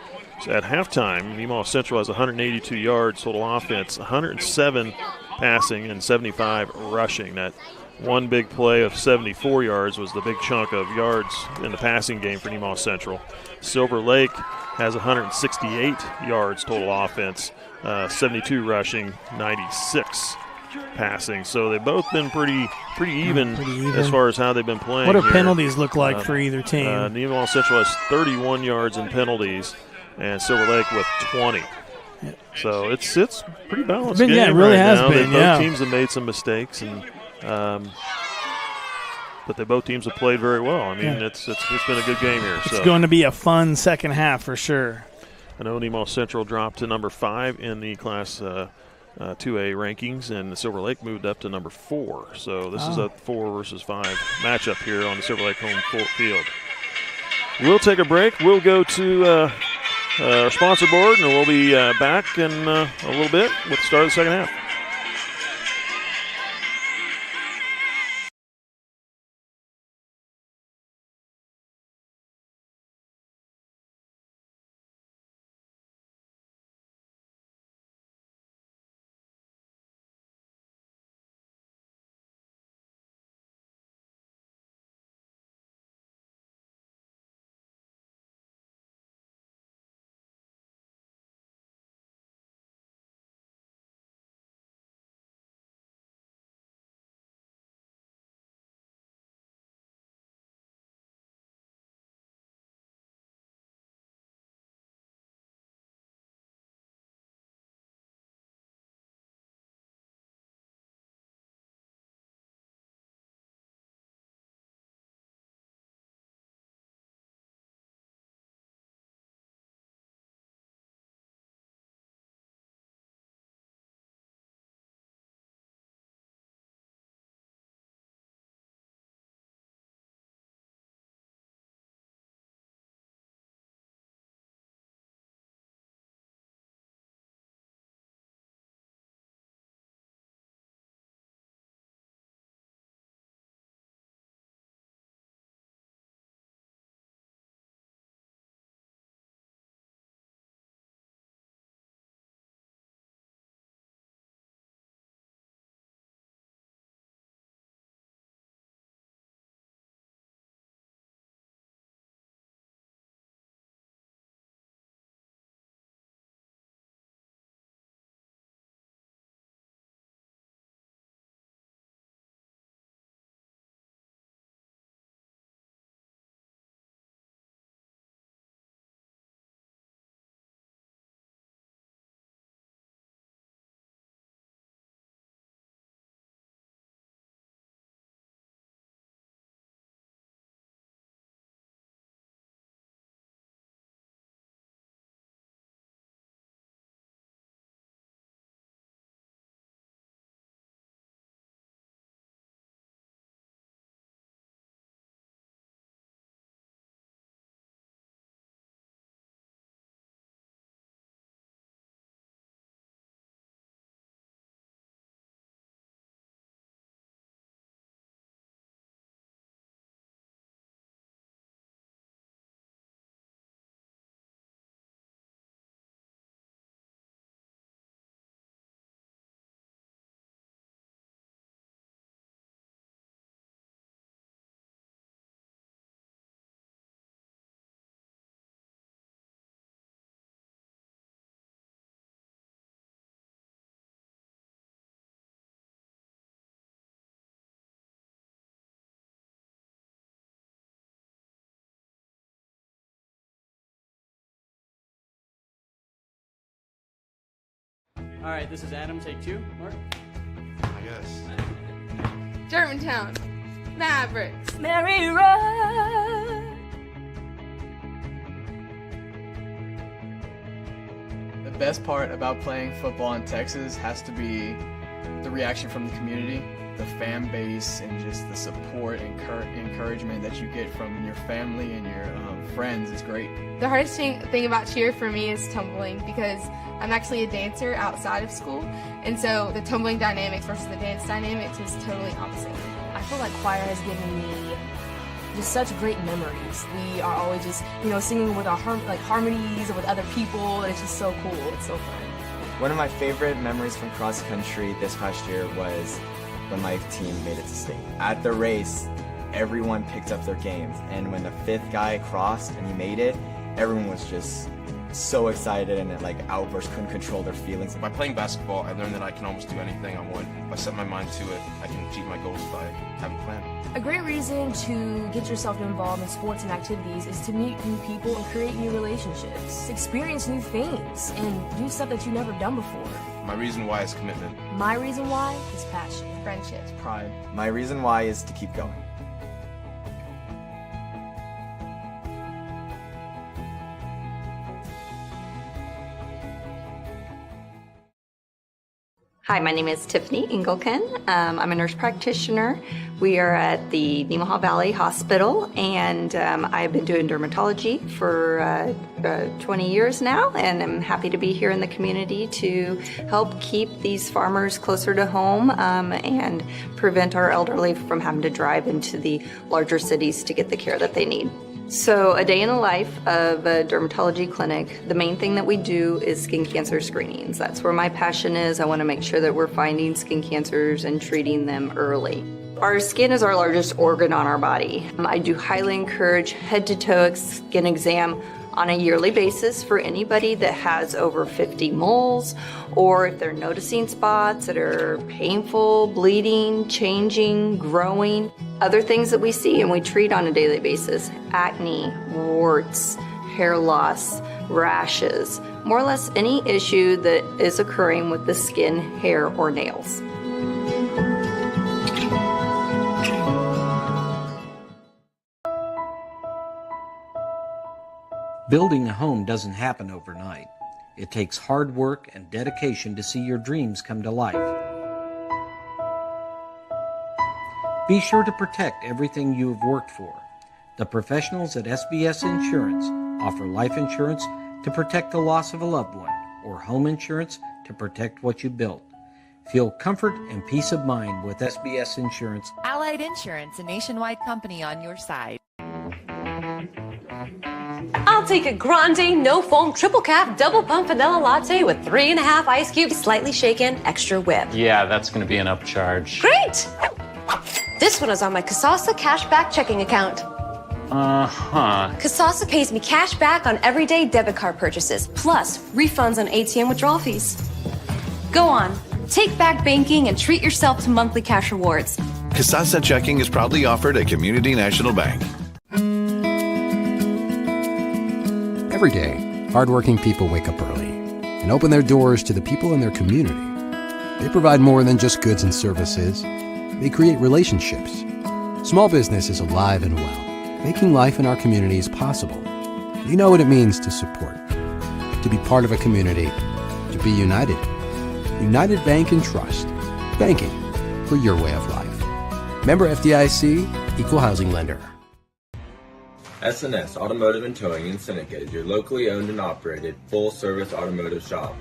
halftime, Nemaha Central has 182 yards total offense, 107 passing and 75 rushing. That one big play of 74 yards was the big chunk of yards in the passing game for Nemaha Central. Silver Lake has 168 yards total offense, 72 rushing, 96 passing. So they've both been pretty even as far as how they've been playing. What do here. Penalties look like for either team? Nemaha Central has 31 yards in penalties, and Silver Lake with 20. Yeah. So it's pretty balanced It game really right has now. been. Both teams have made some mistakes, and but both teams have played very well. I mean, it's been a good game here. It's going to be a fun second half for sure. I know Nemaha Central dropped to number 5 in the Class 2A rankings, and the Silver Lake moved up to number 4. So this is a 4 versus 5 matchup here on the Silver Lake home field. We'll take a break. We'll go to our sponsor board, and we'll be back in a little bit with the start of the second half. All right, this is Adam. Take 2. Mark. I guess. Germantown. Mavericks. Mary Road. The best part about playing football in Texas has to be the reaction from the community, the fan base, and just the support and encouragement that you get from your family and your friends is great. The hardest thing about cheer for me is tumbling, because I'm actually a dancer outside of school, and so the tumbling dynamics versus the dance dynamics is totally opposite. I feel like choir has given me just such great memories. We are always just, singing with our harmonies and with other people, and it's just so cool. It's so fun. One of my favorite memories from cross country this past year was when my team made it to state. At the race, everyone picked up their games, and when the 5th guy crossed and he made it, everyone was just so excited and outbursts, couldn't control their feelings. By playing basketball, I learned that I can almost do anything I want. If I set my mind to it, I can achieve my goals if I have a plan. A great reason to get yourself involved in sports and activities is to meet new people and create new relationships, experience new things, and do stuff that you've never done before. My reason why is commitment. My reason why is passion, Friendships. Pride. My reason why is to keep going. Hi, my name is Tiffany Engelken. I'm a nurse practitioner. We are at the Nemaha Valley Hospital, and I've been doing dermatology for 20 years now, and I'm happy to be here in the community to help keep these farmers closer to home and prevent our elderly from having to drive into the larger cities to get the care that they need. So a day in the life of a dermatology clinic, the main thing that we do is skin cancer screenings. That's where my passion is. I want to make sure that we're finding skin cancers and treating them early. Our skin is our largest organ on our body. I do highly encourage head-to-toe skin exam on a yearly basis for anybody that has over 50 moles, or if they're noticing spots that are painful, bleeding, changing, growing. Other things that we see and we treat on a daily basis: acne, warts, hair loss, rashes, more or less any issue that is occurring with the skin, hair, or nails. Building a home doesn't happen overnight. It takes hard work and dedication to see your dreams come to life. Be sure to protect everything you have worked for. The professionals at SBS Insurance offer life insurance to protect the loss of a loved one, or home insurance to protect what you built. Feel comfort and peace of mind with SBS Insurance. Allied Insurance, a nationwide company on your side. I'll take a grande, no foam, triple cap, double pump vanilla latte with 3.5 ice cubes, slightly shaken, extra whip. Yeah, that's going to be an upcharge. Great! This one is on my Kasasa cashback checking account. Kasasa pays me cash back on everyday debit card purchases, plus refunds on ATM withdrawal fees. Go on, take back banking and treat yourself to monthly cash rewards. Kasasa checking is proudly offered at Community National Bank. Every day, hardworking people wake up early and open their doors to the people in their community. They provide more than just goods and services. They create relationships. Small business is alive and well, making life in our communities possible. You know what it means to support, to be part of a community, to be united. United Bank and Trust. Banking for your way of life. Member FDIC, Equal Housing Lender. S&S Automotive and Towing in Seneca is your locally owned and operated full-service automotive shop.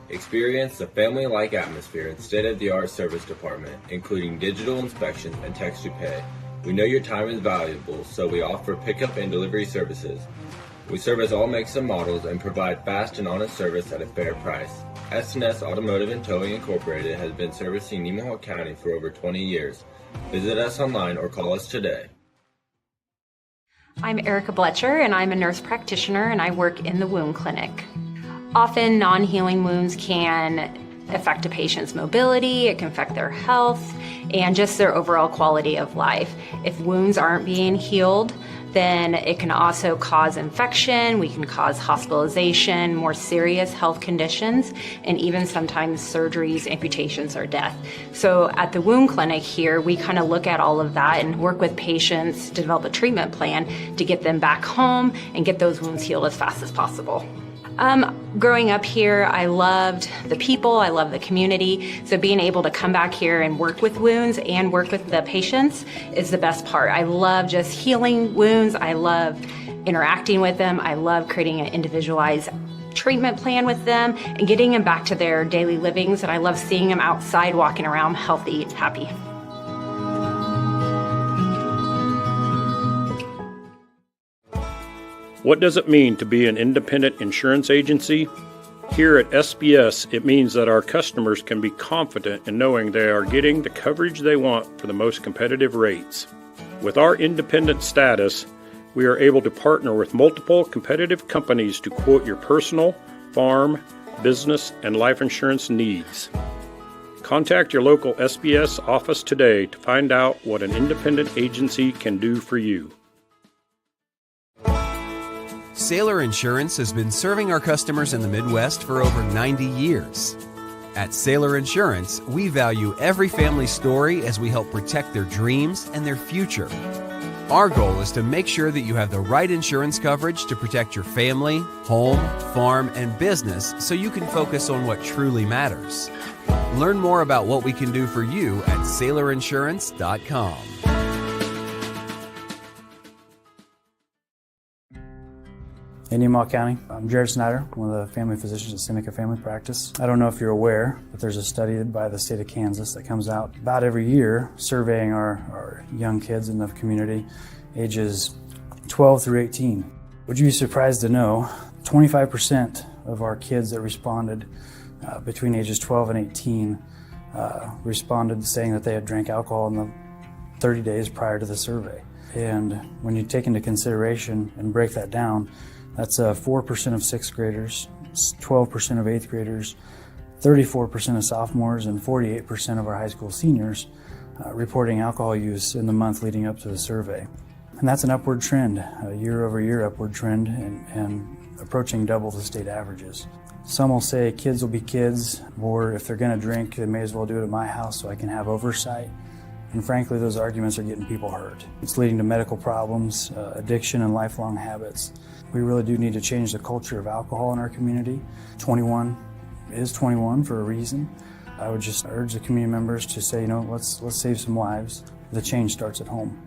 Experience a family-like atmosphere and state-of-the-art service department, including digital inspections and text-to-pay. We know your time is valuable, so we offer pickup and delivery services. We service all makes and models and provide fast and honest service at a fair price. S&S Automotive and Towing Incorporated has been servicing Nemaha County for over 20 years. Visit us online or call us today. I'm Erica Bletcher, and I'm a nurse practitioner, and I work in the wound clinic. Often, non-healing wounds can affect a patient's mobility, it can affect their health, and just their overall quality of life. If wounds aren't being healed, then it can also cause infection, we can cause hospitalization, more serious health conditions, and even sometimes surgeries, amputations, or death. So at the wound clinic here, we kind of look at all of that and work with patients to develop a treatment plan to get them back home and get those wounds healed as fast as possible. Growing up here, I loved the people, I love the community. So being able to come back here and work with wounds and work with the patients is the best part. I love just healing wounds. I love interacting with them. I love creating an individualized treatment plan with them and getting them back to their daily livings. And I love seeing them outside walking around healthy and happy. What does it mean to be an independent insurance agency? Here at SBS, it means that our customers can be confident in knowing they are getting the coverage they want for the most competitive rates. With our independent status, we are able to partner with multiple competitive companies to quote your personal, farm, business, and life insurance needs. Contact your local SBS office today to find out what an independent agency can do for you. Sailor Insurance has been serving our customers in the Midwest for over 90 years. At Sailor Insurance, we value every family story as we help protect their dreams and their future. Our goal is to make sure that you have the right insurance coverage to protect your family, home, farm, and business so you can focus on what truly matters. Learn more about what we can do for you at SailorInsurance.com. In Nemaha County, I'm Jared Snyder, one of the family physicians at Seneca Family Practice. I don't know if you're aware, but there's a study by the state of Kansas that comes out about every year surveying our young kids in the community, ages 12 through 18. Would you be surprised to know 25% of our kids that responded between ages 12 and 18 responded saying that they had drank alcohol in the 30 days prior to the survey. And when you take into consideration and break that down, that's 4% of sixth graders, 12% of eighth graders, 34% of sophomores, and 48% of our high school seniors reporting alcohol use in the month leading up to the survey. And that's an upward trend, a year-over-year upward trend, and approaching double the state averages. Some will say kids will be kids, or if they're going to drink, they may as well do it at my house so I can have oversight. And frankly, those arguments are getting people hurt. It's leading to medical problems, addiction, and lifelong habits. We really do need to change the culture of alcohol in our community. 21 is 21 for a reason. I would just urge the community members to say, let's save some lives. The change starts at home.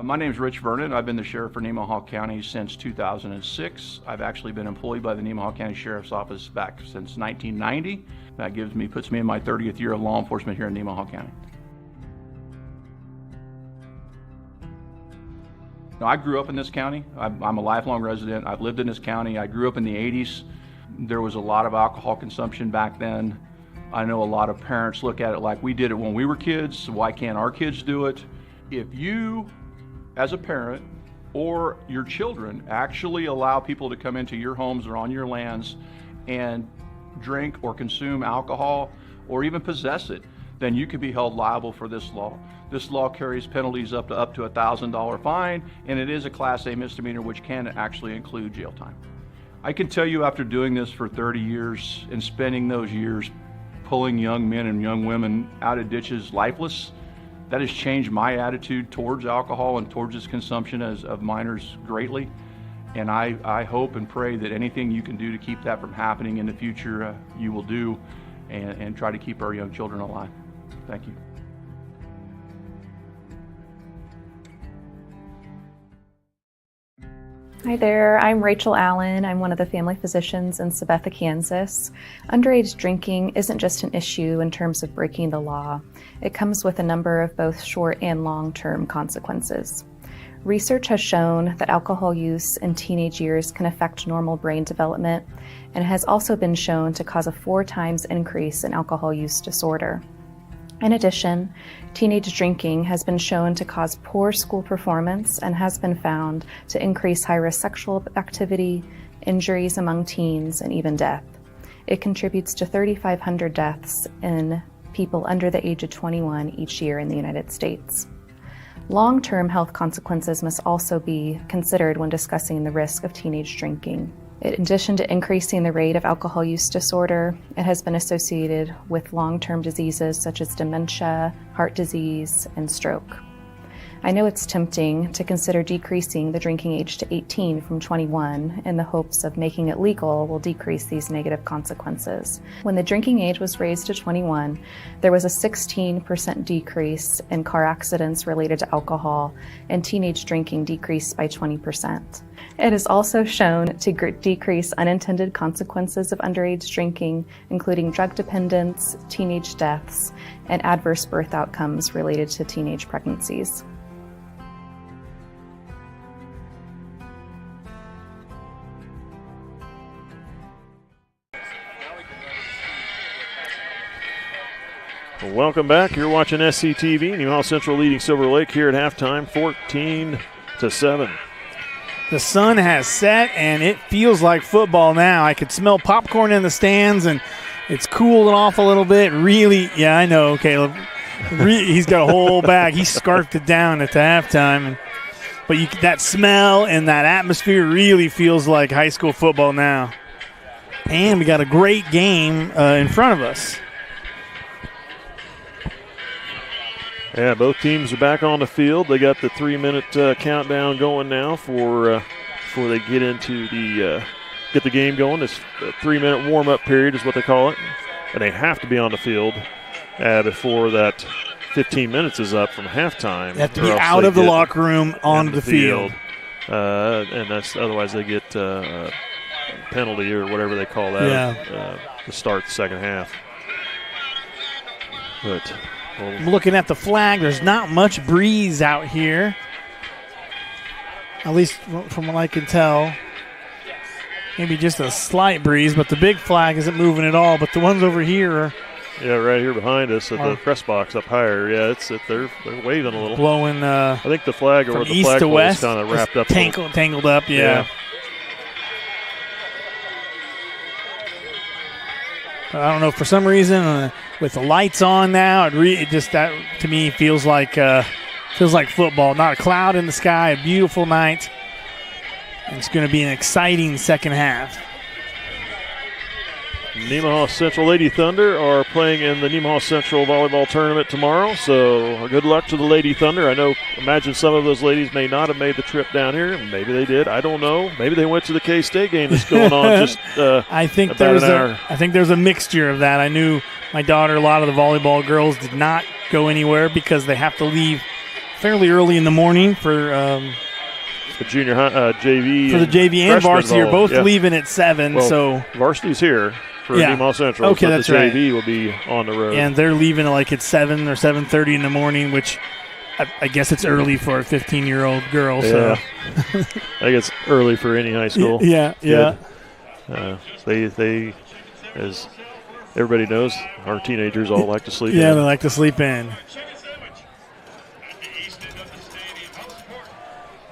My name is Rich Vernon. I've been the sheriff for Nemaha County since 2006. I've actually been employed by the Nemaha County Sheriff's Office back since 1990. That puts me in my 30th year of law enforcement here in Nemaha County. Now, I grew up in this county. I'm a lifelong resident. I've lived in this county. I grew up in the 80s. There was a lot of alcohol consumption back then. I know a lot of parents look at it like we did it when we were kids, so why can't our kids do it? If you, as a parent, or your children actually allow people to come into your homes or on your lands and drink or consume alcohol or even possess it, then you can be held liable for this law. This law carries penalties up to a $1,000 fine, and it is a Class A misdemeanor, which can actually include jail time. I can tell you, after doing this for 30 years and spending those years pulling young men and young women out of ditches lifeless, that has changed my attitude towards alcohol and towards its consumption of minors greatly. And I hope and pray that anything you can do to keep that from happening in the future, you will do, and try to keep our young children alive. Thank you. Hi there, I'm Rachel Allen. I'm one of the family physicians in Sabetha, Kansas. Underage drinking isn't just an issue in terms of breaking the law. It comes with a number of both short and long-term consequences. Research has shown that alcohol use in teenage years can affect normal brain development, and has also been shown to cause a 4 times increase in alcohol use disorder. In addition, teenage drinking has been shown to cause poor school performance and has been found to increase high-risk sexual activity, injuries among teens, and even death. It contributes to 3,500 deaths in people under the age of 21 each year in the United States. Long-term health consequences must also be considered when discussing the risk of teenage drinking. In addition to increasing the rate of alcohol use disorder, it has been associated with long-term diseases such as dementia, heart disease, and stroke. I know it's tempting to consider decreasing the drinking age to 18 from 21 in the hopes of making it legal will decrease these negative consequences. When the drinking age was raised to 21, there was a 16% decrease in car accidents related to alcohol, and teenage drinking decreased by 20%. It is also shown to decrease unintended consequences of underage drinking, including drug dependence, teenage deaths, and adverse birth outcomes related to teenage pregnancies. Welcome back. You're watching SCTV. Nemaha Central leading Silver Lake here at halftime, 14-7. The sun has set, and it feels like football now. I could smell popcorn in the stands, and it's cooling off a little bit. Really, yeah, I know, Caleb. He's got a whole bag. He scarfed it down at the halftime. But that smell and that atmosphere really feels like high school football now. And we got a great game in front of us. Yeah, both teams are back on the field. They got the 3-minute countdown going now for before they get into get the game going. This 3-minute warm-up period is what they call it, and they have to be on the field before that 15 minutes is up from halftime. They have to be out of the locker room onto the field. And that's otherwise they get a penalty or whatever they call that to start the second half. But I'm looking at the flag. There's not much breeze out here, at least from what I can tell. Maybe just a slight breeze, but the big flag isn't moving at all. But the ones over here are right here behind us at the press box up higher. Yeah, they're waving a little, blowing. I think the flag or the east flag to west is kind of wrapped up, tangled up. Yeah. But I don't know, for some reason with the lights on now, it just that to me feels like football. Not a cloud in the sky, a beautiful night. And it's going to be an exciting second half. Nemaha Central Lady Thunder are playing in the Nemaha Central Volleyball Tournament tomorrow, so good luck to the Lady Thunder. Imagine some of those ladies may not have made the trip down here. Maybe they did. I don't know. Maybe they went to the K-State game that's going on just I think about an hour. I think there's a mixture of that. I knew my daughter, a lot of the volleyball girls did not go anywhere because they have to leave fairly early in the morning for the junior JV. For the JV and varsity are both leaving at 7. Well, so varsity's here for Nemaha Central. Okay, but that's the right. JV will be on the road. And they're leaving like at 7 or 7:30 in the morning, which I guess it's early for a 15-year-old girl. Yeah. So I think it's early for any high school. Yeah. They, as everybody knows, our teenagers all like to sleep in. Yeah, they like to sleep in.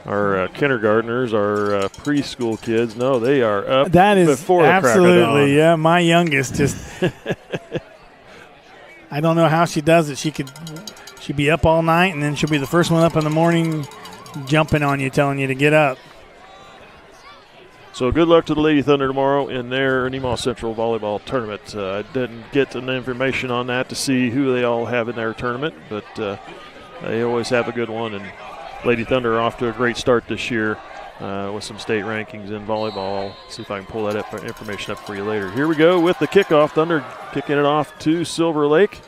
Our kindergartners, our preschool kids, no, they are up that is before the crack of dawn. Yeah, my youngest just I don't know how she does it. She'd be up all night, and then she'll be the first one up in the morning jumping on you, telling you to get up. So good luck to the Lady Thunder tomorrow in their Nemaha Central Volleyball Tournament. I didn't get any information on that to see who they all have in their tournament, but they always have a good one, and Lady Thunder are off to a great start this year with some state rankings in volleyball. I'll see if I can pull that information up for you later. Here we go with the kickoff. Thunder kicking it off to Silver Lake.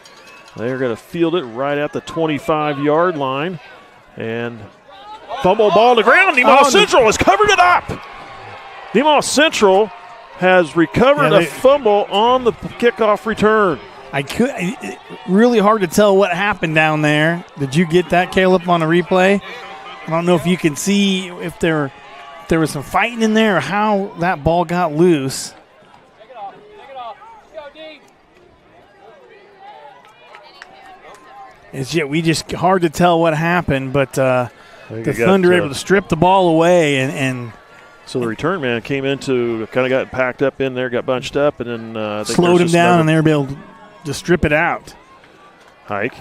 They're going to field it right at the 25-yard line. And fumble ball to the ground. Nemaha Central has covered it up. Nemaha Central has recovered a fumble on the kickoff return. Really hard to tell what happened down there. Did you get that, Caleb, on a replay? I don't know if you can see if there was some fighting in there or how that ball got loose. We just hard to tell what happened, but the Thunder able to strip the ball away and so the return man came into, kind of got packed up in there, got bunched up, and then slowed him down, and they were able to strip it out. Hike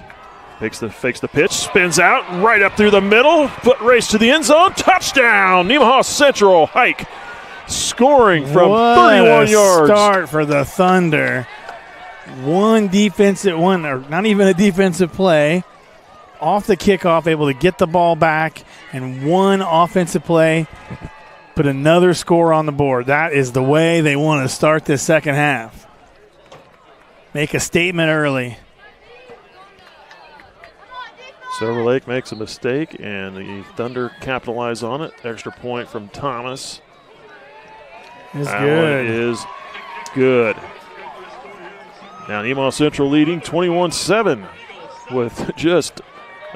fakes the pitch, spins out, right up through the middle, foot race to the end zone, touchdown! Nemaha Central. Hike scoring from 31 yards. Start for the Thunder. Or not even a defensive play. Off the kickoff, able to get the ball back, and one offensive play, put another score on the board. That is the way they want to start this second half. Make a statement early. Silver Lake makes a mistake, and the Thunder capitalize on it. Extra point from Thomas. It's that good. One is good. Now Nemaha Central leading 21-7 with just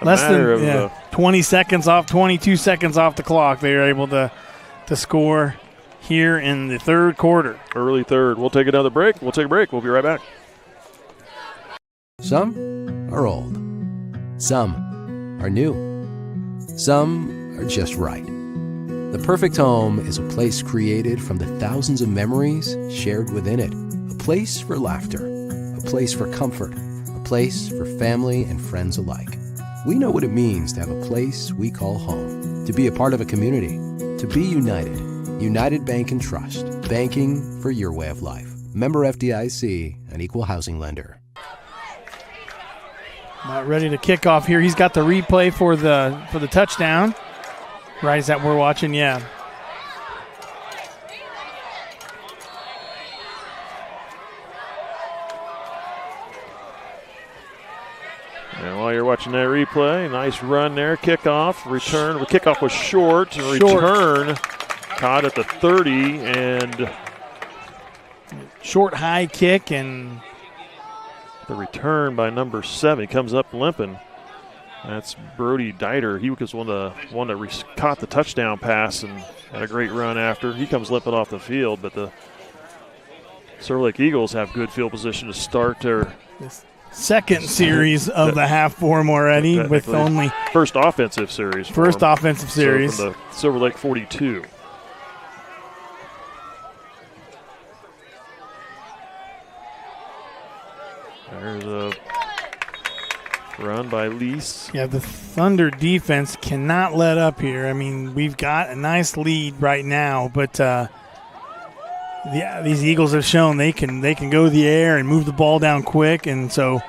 a less matter than of 22 seconds off the clock. They were able to score here in the third quarter. Early third. We'll take another break. We'll take a break. We'll be right back. Some are old. Some are new. Some are just right. The perfect home is a place created from the thousands of memories shared within it. A place for laughter. A place for comfort. A place for family and friends alike. We know what it means to have a place we call home. To be a part of a community. To be united. United Bank and Trust. Banking for your way of life. Member FDIC, an equal housing lender. About ready to kick off here. He's got the replay for the touchdown. Right as that we're watching, yeah. And while you're watching that replay, nice run there, kickoff, return. The kickoff was short. Return caught at the 30 and short high kick, and the return by number 7 comes up limping. That's Brody Dieter. He was one that caught the touchdown pass and had a great run after. He comes limping off the field, but the Silver Lake Eagles have good field position to start their second series of the half form already, with only first offensive series. First offensive series. So from the Silver Lake 42. There's a run by Lease. Yeah, the Thunder defense cannot let up here. I mean, we've got a nice lead right now, but these Eagles have shown they can go to the air and move the ball down quick, and so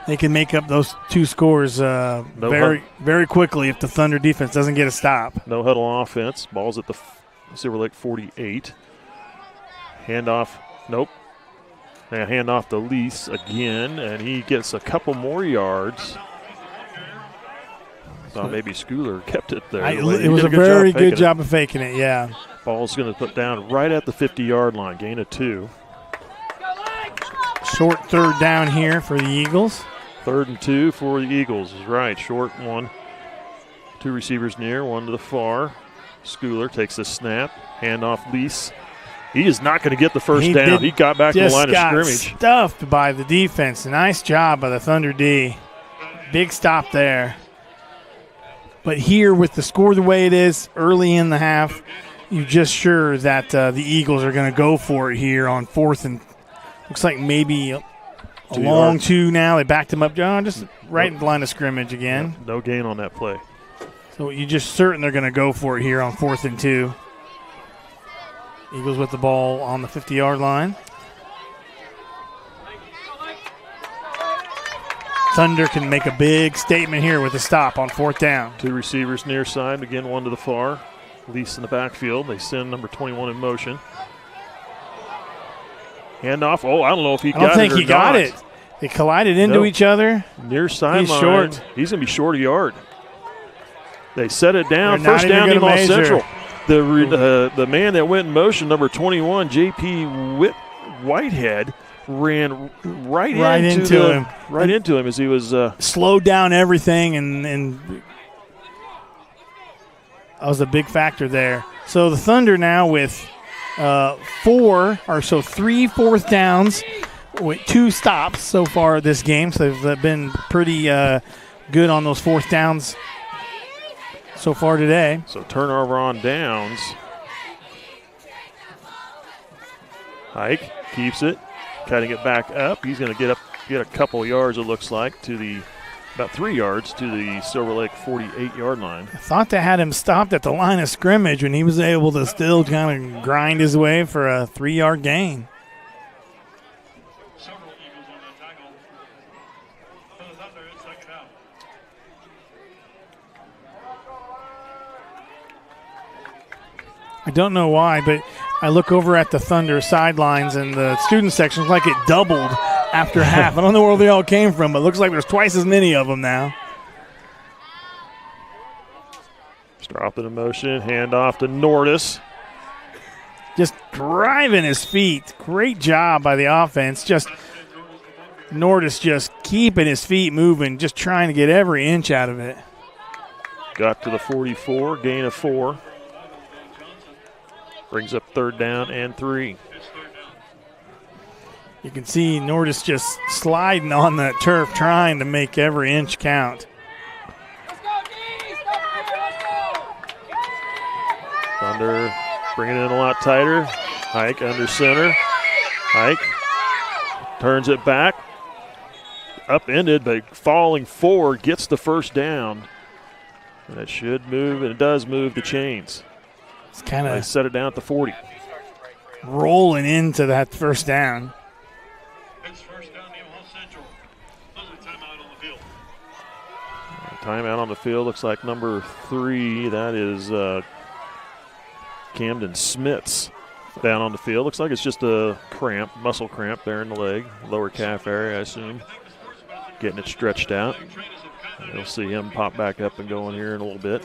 they can make up those two scores very quickly if the Thunder defense doesn't get a stop. No huddle offense. Ball's at the Silver Lake 48. Handoff. Nope. Now hand off to Lease again, and he gets a couple more yards. Thought maybe Schooler kept it there. It was a very good job of faking it, yeah. Ball's going to put down right at the 50-yard line, gain of 2. Short third down here for the Eagles. 3rd and 2 for the Eagles is right. Short one. 2 receivers near, one to the far. Schooler takes the snap, hand off Lease. He is not going to get the first down. He got back to the line of scrimmage. Stuffed by the defense. Nice job by the Thunder D. Big stop there. But here with the score the way it is early in the half, you're just sure that the Eagles are going to go for it here on 4th and looks like maybe a long 2 now. They backed him up, just right in the line of scrimmage again. No gain on that play. So you're just certain they're going to go for it here on 4th and 2. Eagles with the ball on the 50-yard line. Thunder can make a big statement here with a stop on 4th down. 2 receivers near side, again one to the far. Lease in the backfield. They send number 21 in motion. Handoff. I don't know if he got it or not. I don't think he got it. They collided into each other. Near sideline. He's short. He's going to be short a yard. They set it down. First down, Nemaha Central. The man that went in motion, number 21, J.P. Whitehead, ran right into him as he was slowed down everything, and that was a big factor there. So the Thunder now with 3 4th downs with 2 stops so far this game. So they've been pretty good on those 4th downs so far today. So turnover on downs. Hike keeps it, cutting it back up. He's going to get a couple yards, it looks like, to the about 3 yards to the Silver Lake 48-yard line. I thought they had him stopped at the line of scrimmage when he was able to still kind of grind his way for a 3-yard gain. I don't know why, but I look over at the Thunder sidelines and the student section looks like it doubled after half. I don't know where they all came from, but it looks like there's twice as many of them now. Dropping in motion, handoff to Nordis. Just driving his feet. Great job by the offense. Just Nordis just keeping his feet moving, just trying to get every inch out of it. Got to the 44, gain of 4. Brings up 3rd down and 3. You can see Nordis just sliding on that turf, trying to make every inch count. Thunder bringing it in a lot tighter. Hike under center. Hike turns it back. Upended, but falling forward, gets the first down. And it should move, and it does move the chains. It's kind They of set it down at the 40. rolling into that first down. Timeout on the field. Looks like number 3. That is Camden Smits down on the field. Looks like it's just a cramp, muscle cramp there in the leg, lower calf area, I assume. Getting it stretched out. You'll see him pop back up and go in here in a little bit.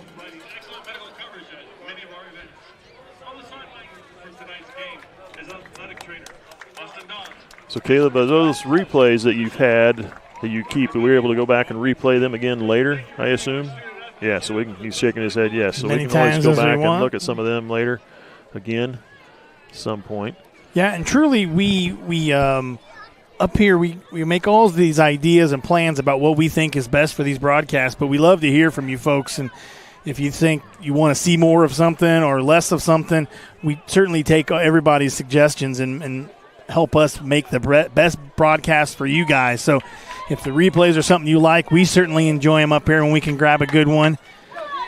So, Caleb, are those replays that you've had that you keep, we were able to go back and replay them again later, I assume? Yeah, so he's shaking his head, yes. So we can always go back and look at some of them later again at some point. Yeah, and truly we up here we make all of these ideas and plans about what we think is best for these broadcasts, but we love to hear from you folks. And if you think you want to see more of something or less of something, we certainly take everybody's suggestions and help us make the best broadcast for you guys. So if the replays are something you like, we certainly enjoy them up here when we can grab a good one.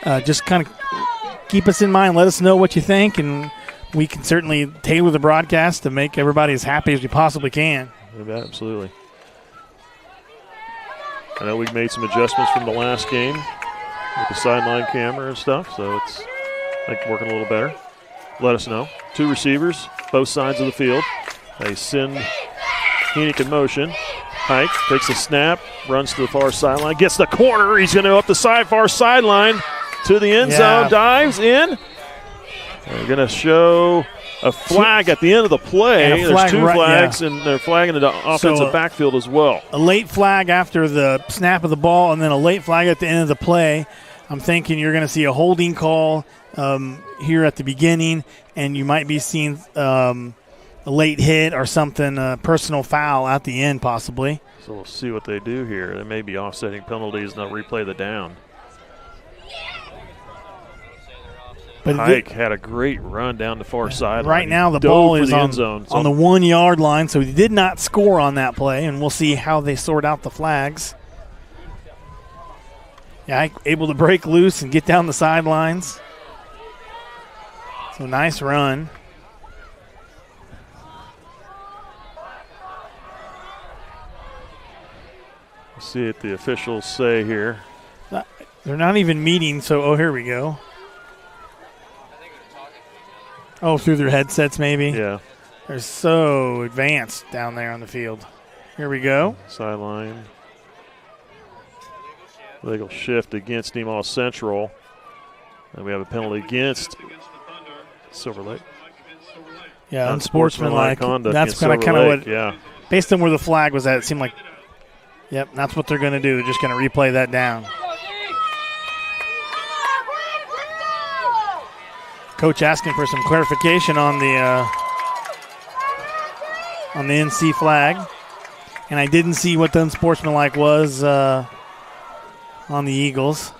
Just kind of keep us in mind. Let us know what you think, and we can certainly tailor the broadcast to make everybody as happy as we possibly can. Yeah, absolutely. I know we've made some adjustments from the last game with the sideline camera and stuff, so it's I think working a little better. Let us know. 2 receivers, both sides of the field. They send Heenick in motion. Hike takes a snap, runs to the far sideline, gets the corner. He's going to go up the far sideline to the end zone, dives in. They're going to show a flag at the end of the play. There's 2 flags, and they're flagging the offensive backfield as well. A late flag after the snap of the ball, and then a late flag at the end of the play. I'm thinking you're going to see a holding call here at the beginning, and you might be seeing a late hit or something, a personal foul at the end possibly. So we'll see what they do here. They may be offsetting penalties, and they'll replay the down. But Hike had a great run down the far sideline. Right now the Dove ball is the end zone. on the 1 yard line, so he did not score on that play, and we'll see how they sort out the flags. Yeah, able to break loose and get down the sidelines. So nice run. See what the officials say here. They're not even meeting, so here we go. Oh, through their headsets maybe? Yeah. They're so advanced down there on the field. Here we go. Sideline. Legal shift against Nemaha Central. And we have a penalty against Silver Lake. Yeah, unsportsmanlike conduct. That's kind of what, yeah. Based on where the flag was at, it seemed like, yep, that's what they're going to do. They're just going to replay that down. Coach asking for some clarification on the NC flag. And I didn't see what the unsportsmanlike was on the Eagles.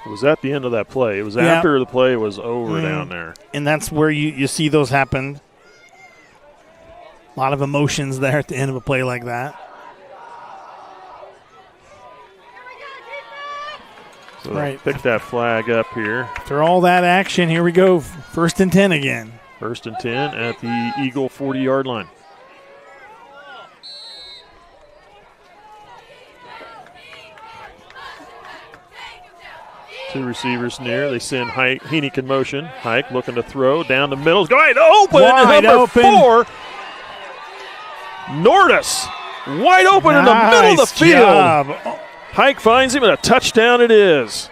It was at the end of that play. It was after the play was over down there. And that's where you see those happen. A lot of emotions there at the end of a play like that. So Right. pick that flag up here. After all that action, here we go. 1st and 10 again. 1st and 10 at the Eagle 40-yard line. Two receivers near. They send Heineck in motion. Hike looking to throw down the middle. Wide open. Wide number open. 4. Nordis. Wide open in the middle of the field. Job. Hike finds him and a touchdown it is.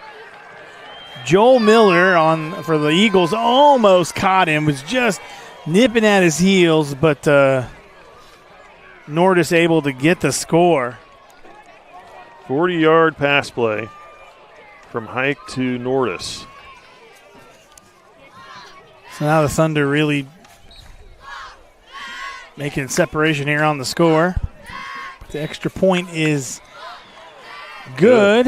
Joel Miller for the Eagles almost caught him. Was just nipping at his heels, but Nordis able to get the score. 40-yard pass play from Hike to Nordis. So now the Thunder really making separation here on the score. The extra point is good.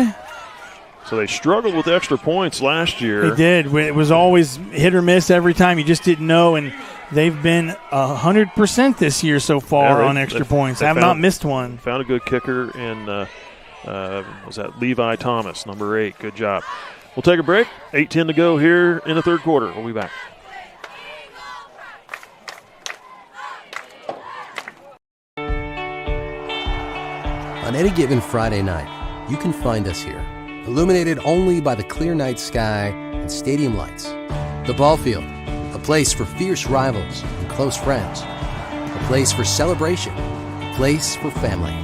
So they struggled with extra points last year. They did. It was always hit or miss every time. You just didn't know, and they've been 100% this year so far on extra points. They have not missed one. Found a good kicker in was that Levi Thomas, number 8. Good job. We'll take a break. 8:10 to go here in the third quarter. We'll be back. On any given Friday night, you can find us here, illuminated only by the clear night sky and stadium lights. The ball field, a place for fierce rivals and close friends. A place for celebration, a place for family.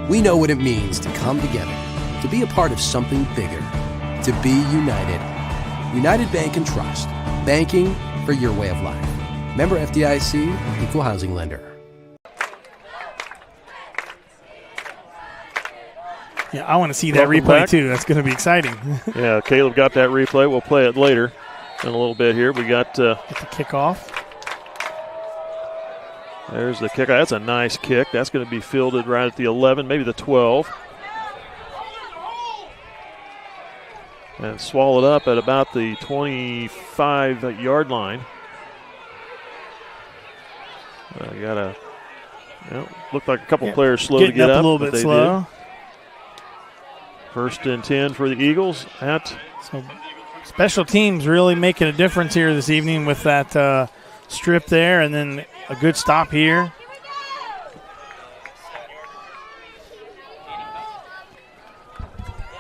We know what it means to come together, to be a part of something bigger, to be united. United Bank and Trust, banking for your way of life. Member FDIC, Equal Housing Lender. Yeah, I want to see that replay too. That's going to be exciting. Yeah, Caleb got that replay. We'll play it later in a little bit here. We got the kickoff. There's the kick. That's a nice kick. That's going to be fielded right at the 11, maybe the 12. And swallowed up at about the 25-yard line. Looked like a couple players slow to get up. A little bit slow. Did. 1st and 10 for the Eagles So special teams really making a difference here this evening with that strip there, and then a good stop here.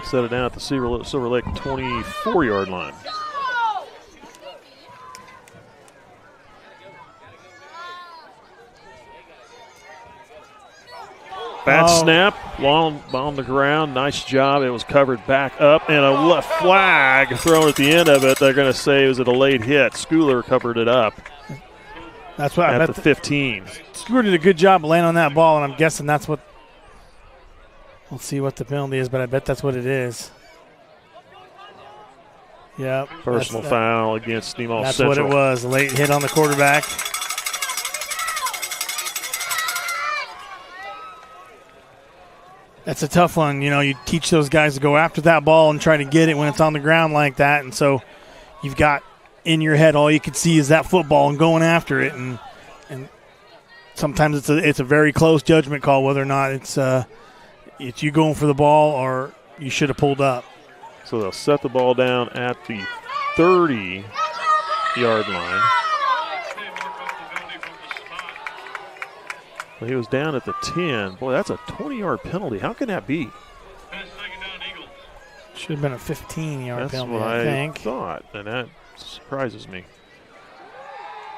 Set it down at the Silver Lake 24-yard line. Bad snap, long on the ground. Nice job. It was covered back up, and a left flag thrown at the end of it. They're going to say it was a delayed hit. Schooler covered it up. That's what at the 15. Schooler did a good job laying on that ball, and I'm guessing that's what. We'll see what the penalty is, but I bet that's what it is. Yep. Personal foul against Nemaha That's Central. what it was. A late hit on the quarterback. That's a tough one. You know, you teach those guys to go after that ball and try to get it when it's on the ground like that. And so you've got in your head all you can see is that football and going after it. And sometimes it's a very close judgment call whether or not it's you going for the ball or you should have pulled up. So they'll set the ball down at the 30-yard line. Well, he was down at the 10. Boy, that's a 20-yard penalty. How can that be? Should have been a 15-yard penalty, That's what I think. Thought, and that surprises me.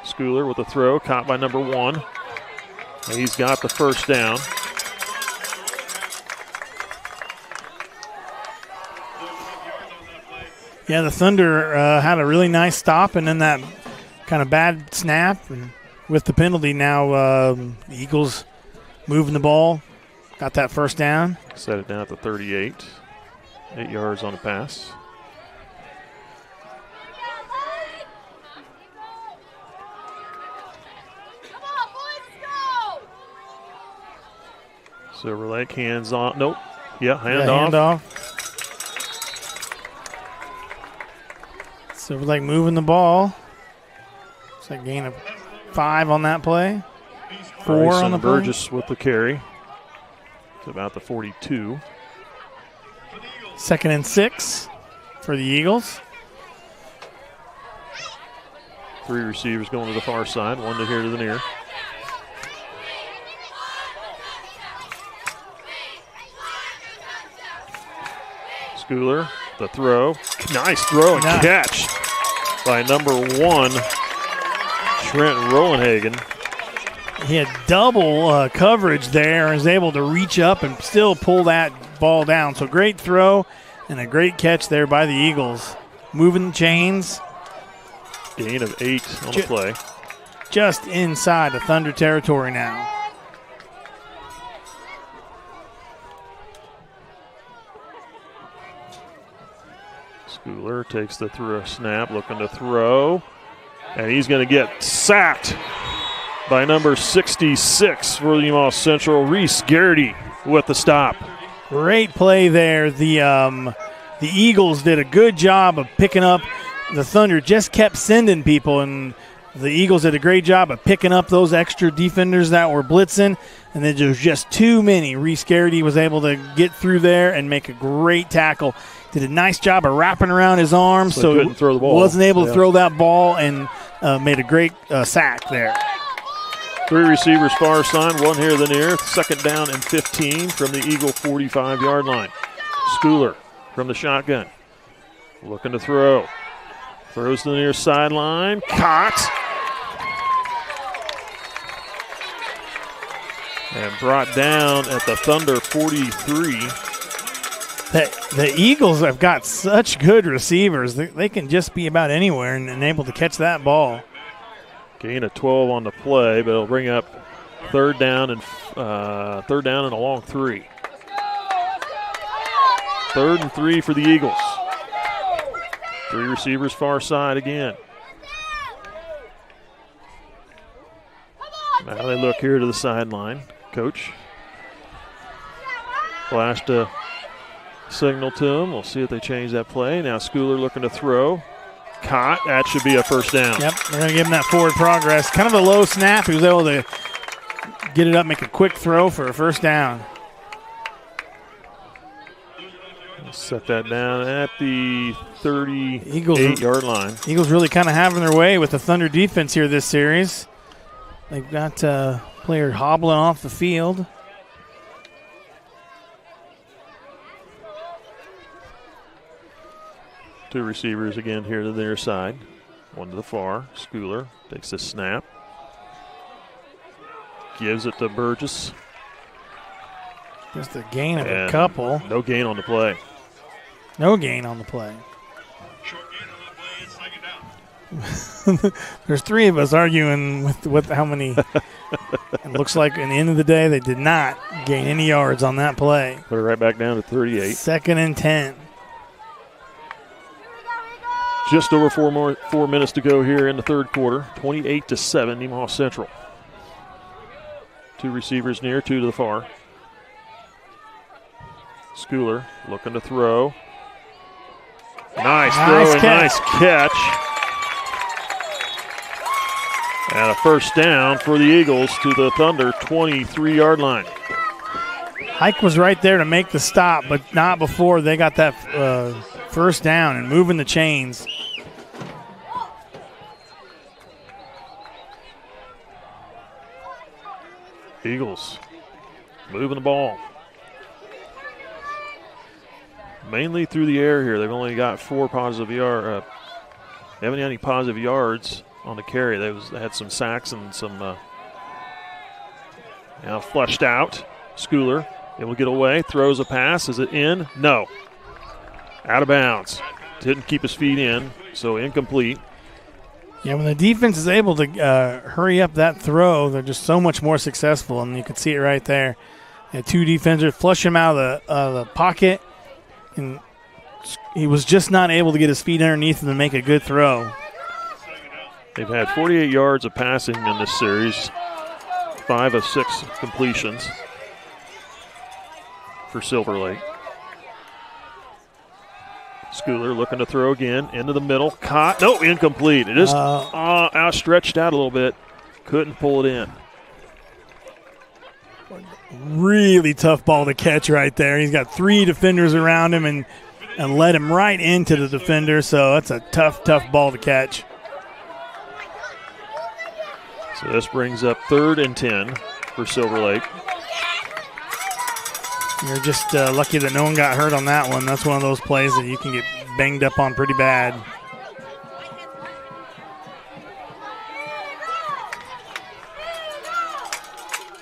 Schooler with the throw, caught by number 1. And he's got the first down. Yeah, the Thunder had a really nice stop, and then that kind of bad snap. And with the penalty now, the Eagles moving the ball, got that first down. Set it down at the 38. 8 yards on the pass. Silver Lake hands on. Nope. Yeah, hand off. Silver Lake moving the ball. It's a gain of 5 on that play. 4 on the play. Burgess with the carry. It's about the 42. 2nd and 6. for the Eagles. 3 receivers going to the far side, 1 to here to the near. Schooler, the throw. Nice throw and catch by number 1, Trent Rolenhagen. He had double coverage there and was able to reach up and still pull that ball down. So great throw and a great catch there by the Eagles. Moving the chains. Gain of 8 on the play. Just inside the Thunder territory now. Schooler takes the snap, looking to throw. And he's going to get sacked by number 66 for Nemaha Central, Reese Garrity with the stop. Great play there. The Eagles did a good job of picking up. The Thunder just kept sending people, and the Eagles did a great job of picking up those extra defenders that were blitzing, and then there was just too many. Reese Garrity was able to get through there and make a great tackle. Did a nice job of wrapping around his arms, so couldn't throw the ball. Wasn't able to throw that ball, and made a great sack there. 3 receivers far side, 1 here the near. 2nd down and 15 from the Eagle 45-yard line. Schooler from the shotgun. Looking to throw. Throws to the near sideline. Caught. And brought down at the Thunder 43. The Eagles have got such good receivers. They can just be about anywhere and able to catch that ball. Gain of 12 on the play, but it'll bring up 3rd down and a long 3. 3rd and 3 for the Eagles. 3 receivers far side again. Now they look here to the sideline. Coach flashed a signal to him. We'll see if they change that play. Now Schooler looking to throw. Caught. That should be a 1st down. Yep, they're going to give him that forward progress. Kind of a low snap. He was able to get it up, make a quick throw for a 1st down. Set that down at the 38-yard line. Eagles really kind of having their way with the Thunder defense here this series. They've got players hobbling off the field. Two receivers again here to the near side. 1 to the far. Schooler takes the snap. Gives it to Burgess. Just a gain of a couple. No gain on the play. No gain on the play. There's 3 of us arguing with how many. It looks like at the end of the day, they did not gain any yards on that play. Put it right back down to 38. 2nd and 10. Just over 4 minutes to go here in the 3rd quarter. 28-7, Nemaha Central. 2 receivers near, 2 to the far. Schooler looking to throw. Nice throw and nice catch. And a 1st down for the Eagles to the Thunder 23-yard line. Hike was right there to make the stop, but not before they got that 1st down and moving the chains. Eagles moving the ball. Mainly through the air here. They've only got 4 positive yards. They haven't had any positive yards on the carry. They had some sacks and some now flushed out. Schooler able to get away. Throws a pass. Is it in? No. Out of bounds. Didn't keep his feet in, so incomplete. Yeah, when the defense is able to hurry up that throw, they're just so much more successful, and you can see it right there. They had 2 defenders flush him out of the pocket, and he was just not able to get his feet underneath him to make a good throw. They've had 48 yards of passing in this series, 5 of 6 completions for Silver Lake. Schooler looking to throw again into the middle. Caught. No, incomplete. It is outstretched out a little bit. Couldn't pull it in. Really tough ball to catch right there. He's got 3 defenders around him, and and led him right into the defender, so that's a tough ball to catch. So this brings up 3rd and 10 for Silver Lake. You're just lucky that no one got hurt on that one. That's one of those plays that you can get banged up on pretty bad.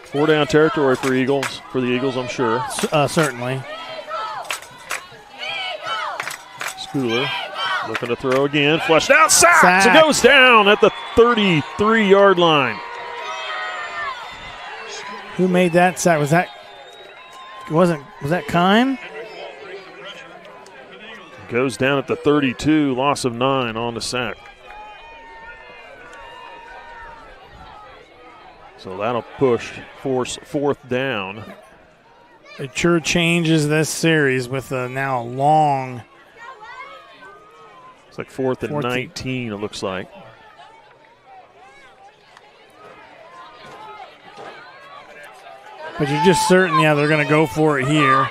Four down territory for the Eagles, I'm sure. Certainly. Schooler looking to throw again. Flushed out, sack. It goes down at the 33-yard line. Who made that sack? Was that Kime? Goes down at the 32, loss of 9 on the sack. So that'll force 4th down. It sure changes this series with now a long. It's like 4th and 19, it looks like. But you're just certain, they're going to go for it here.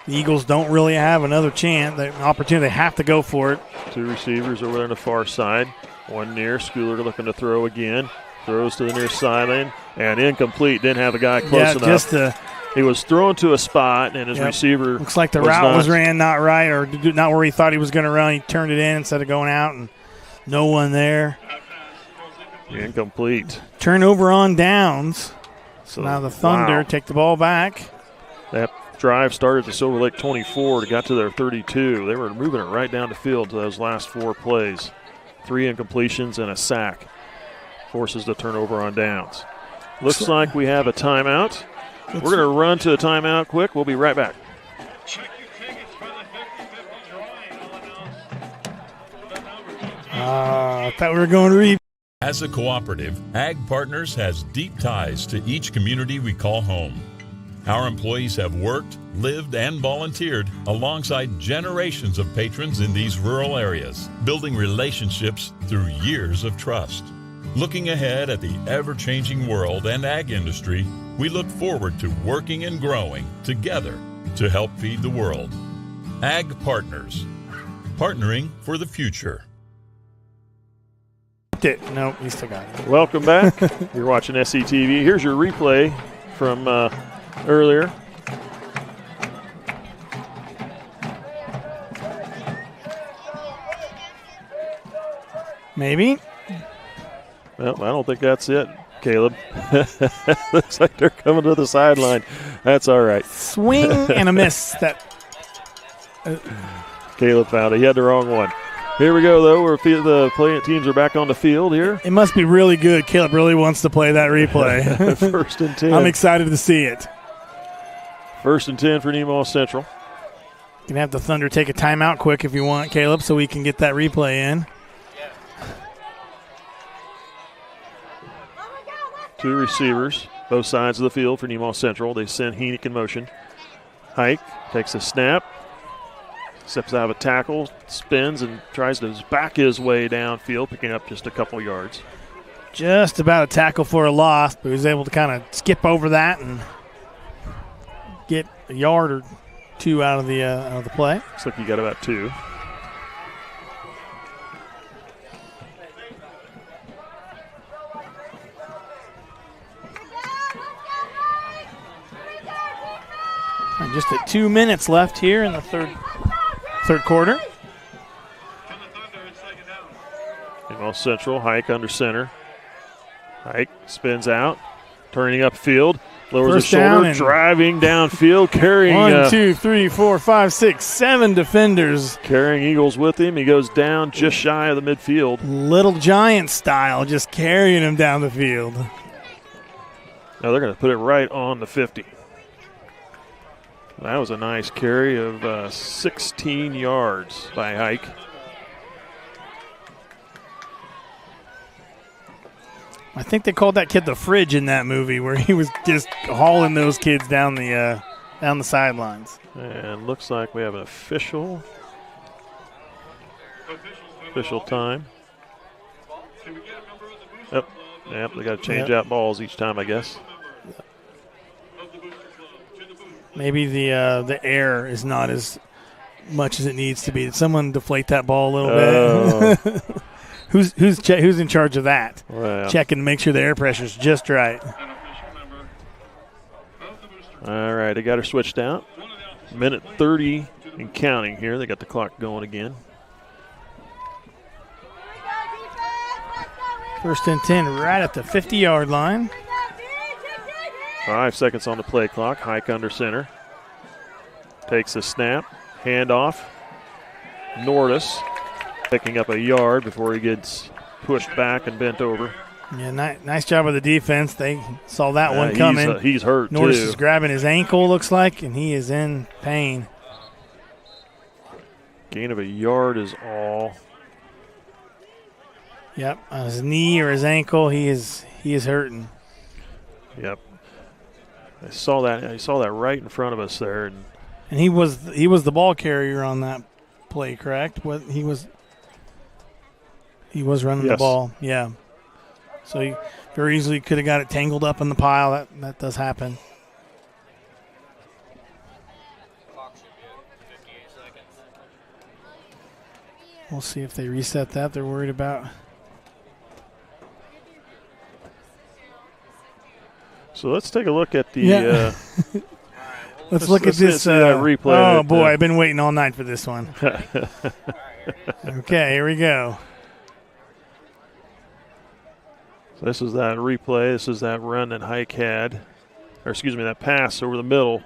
The Eagles don't really have another chance, an opportunity. They have to go for it. 2 receivers over there on the far side. One near. Schooler looking to throw again. Throws to the near sideline and incomplete. Didn't have the guy close enough. He was thrown to a spot, and his receiver looks like the route was ran not right or not where he thought he was going to run. He turned it in instead of going out, and no one there. Incomplete. Turnover on downs. So now the Thunder take the ball back. That drive started at the Silver Lake 24. It got to their 32. They were moving it right down the field to those last 4 plays. 3 incompletions and a sack. Forces the turnover on downs. Looks like we have a timeout. We're going to run to a timeout quick. We'll be right back. I thought we were going to read. As a cooperative, Ag Partners has deep ties to each community we call home. Our employees have worked, lived, and volunteered alongside generations of patrons in these rural areas, building relationships through years of trust. Looking ahead at the ever-changing world and ag industry, we look forward to working and growing together to help feed the world. Ag Partners, partnering for the future. No, he still got it. Welcome back. You're watching SCTV. Here's your replay from earlier. Maybe. Well, I don't think that's it, Caleb. Looks like they're coming to the sideline. That's all right. Swing and a miss. Caleb found it. He had the wrong one. Here we go, though. The playing teams are back on the field here. It must be really good. Caleb really wants to play that replay. 1st and 10. I'm excited to see it. 1st and 10 for Nemaha Central. You can have the Thunder take a timeout quick if you want, Caleb, so we can get that replay in. 2 receivers, both sides of the field for Nemaha Central. They send Heenick in motion. Hike takes a snap, steps out of a tackle, spins, and tries to back his way downfield, picking up just a couple yards. Just about a tackle for a loss, but he was able to kind of skip over that and get a yard or 2 out of the play. Looks like he got about 2. And just at 2 minutes left here in the third quarter. Nemaha Central, Hike under center. Hike spins out, turning upfield, lowers his shoulder, driving downfield, carrying 1, 2, 3, 4, 5, 6, 7 defenders. Carrying Eagles with him. He goes down just shy of the midfield. Little Giant style, just carrying him down the field. Now they're going to put it right on the 50. That was a nice carry of 16 yards by Hike. I think they called that kid the Fridge in that movie, where he was just hauling those kids down the sidelines. And looks like we have an official time. Yep, they got to change out balls each time, I guess. Maybe the air is not as much as it needs to be. Did someone deflate that ball a little bit? Who's in charge of that? Well, checking to make sure the air pressure's just right. All right, they got her switched out. Minute 30 and counting here. They got the clock going again. 1st and 10 right at the 50-yard line. 5 seconds on the play clock. Hike under center. Takes a snap. Handoff. Nordis picking up a yard before he gets pushed back and bent over. Yeah, nice job of the defense. They saw that one coming. He's hurt, Nordis too. is grabbing his ankle, looks like, and he is in pain. Gain of a yard is all. Yep, on his knee or his ankle, he is hurting. Yep. I saw that right in front of us there. And he was the ball carrier on that play, correct? He was running the ball. Yeah. So he very easily could have got it tangled up in the pile. That does happen. We'll see if they reset that. They're worried about. So let's take a look at the. Let's look at this replay. Oh boy, I've been waiting all night for this one. Okay, here we go. So this is that replay. This is that run that Hike had, that pass over the middle.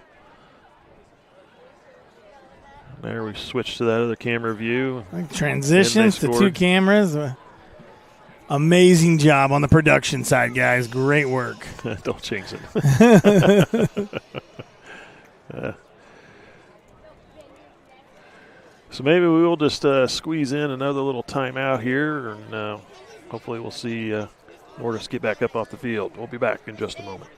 There we switch to that other camera view. Transitions to 2 cameras. Amazing job on the production side, guys. Great work. Don't jinx it. So maybe we will just squeeze in another little timeout here, and hopefully we'll see Nordis get back up off the field. We'll be back in just a moment.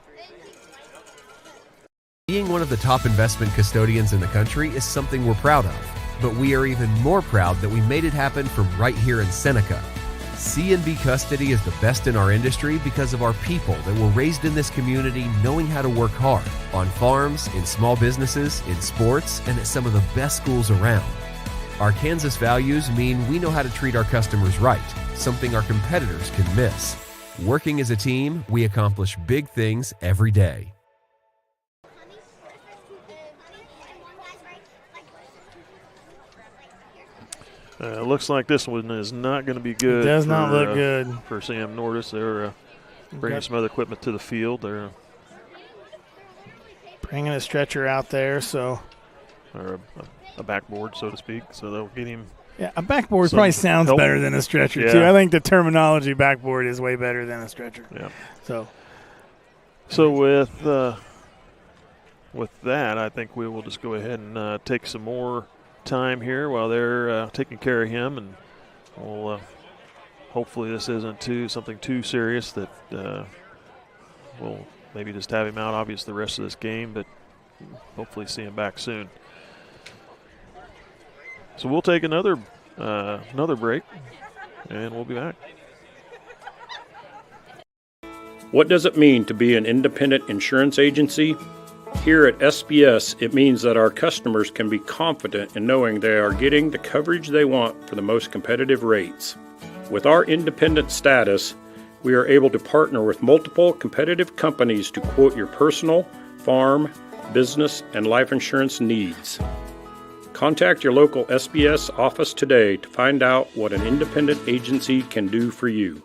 Being one of the top investment custodians in the country is something we're proud of, but we are even more proud that we made it happen from right here in Seneca. C&B Custody is the best in our industry because of our people that were raised in this community knowing how to work hard on farms, in small businesses, in sports, and at some of the best schools around. Our Kansas values mean we know how to treat our customers right, something our competitors can miss. Working as a team, we accomplish big things every day. Looks like this one is not going to be good. It does not look good for Sam Nordis. They're bringing some other equipment to the field. They're bringing a stretcher out there, or a backboard, so to speak. So they'll get him. Yeah, a backboard probably sounds better than a stretcher too. I think the terminology backboard is way better than a stretcher. Yeah. So with that, I think we will just go ahead and take some more time here while they're taking care of him, and we'll hopefully this isn't something too serious that we'll maybe just have him out obviously the rest of this game, but hopefully see him back soon. So we'll take another break, and we'll be back. What does it mean to be an independent insurance agency? Here at SBS, it means that our customers can be confident in knowing they are getting the coverage they want for the most competitive rates. With our independent status, we are able to partner with multiple competitive companies to quote your personal, farm, business, and life insurance needs. Contact your local SBS office today to find out what an independent agency can do for you.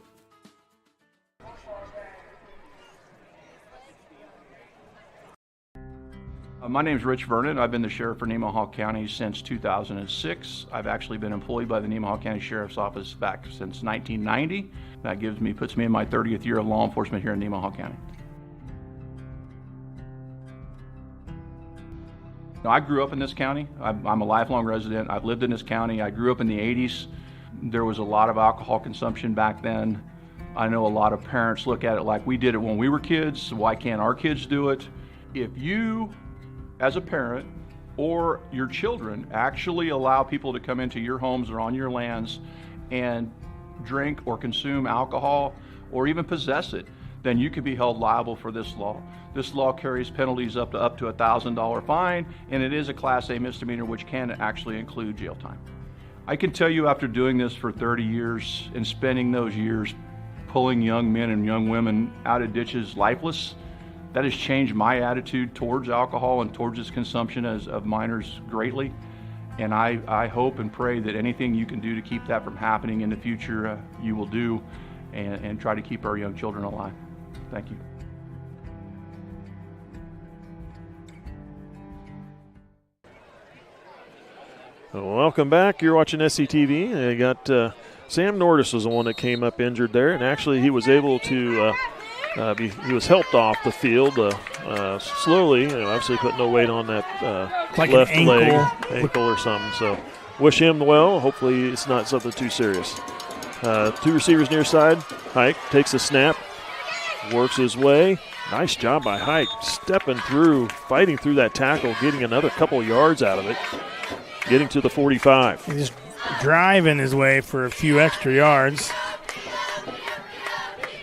My name is Rich Vernon. I've been the sheriff for Nemaha County since 2006. I've actually been employed by the Nemaha County Sheriff's Office back since 1990. That puts me in my 30th year of law enforcement here in Nemaha County. Now, I grew up in this county. I'm a lifelong resident. I've lived in this county. I grew up in the 80s. There was a lot of alcohol consumption back then. I know a lot of parents look at it like we did it when we were kids. Why can't our kids do it? If you, as a parent, or your children actually allow people to come into your homes or on your lands and drink or consume alcohol or even possess it, then you could be held liable for this law. This law carries penalties up to a $1,000 fine, and it is a Class A misdemeanor, which can actually include jail time. I can tell you, after doing this for 30 years and spending those years pulling young men and young women out of ditches lifeless, that has changed my attitude towards alcohol and towards its consumption of minors greatly. And I hope and pray that anything you can do to keep that from happening in the future, you will do, and try to keep our young children alive. Thank you. Welcome back. You're watching SCTV. They got Sam Nordis was the one that came up injured there, and actually he was able to he was helped off the field slowly. Obviously put no weight on that like left an ankle or something. So wish him well. Hopefully it's not something too serious. Two receivers near side. Hike takes a snap, works his way. Nice job by Hike, stepping through, fighting through that tackle, getting another couple yards out of it, getting to the 45. He's just driving his way for a few extra yards.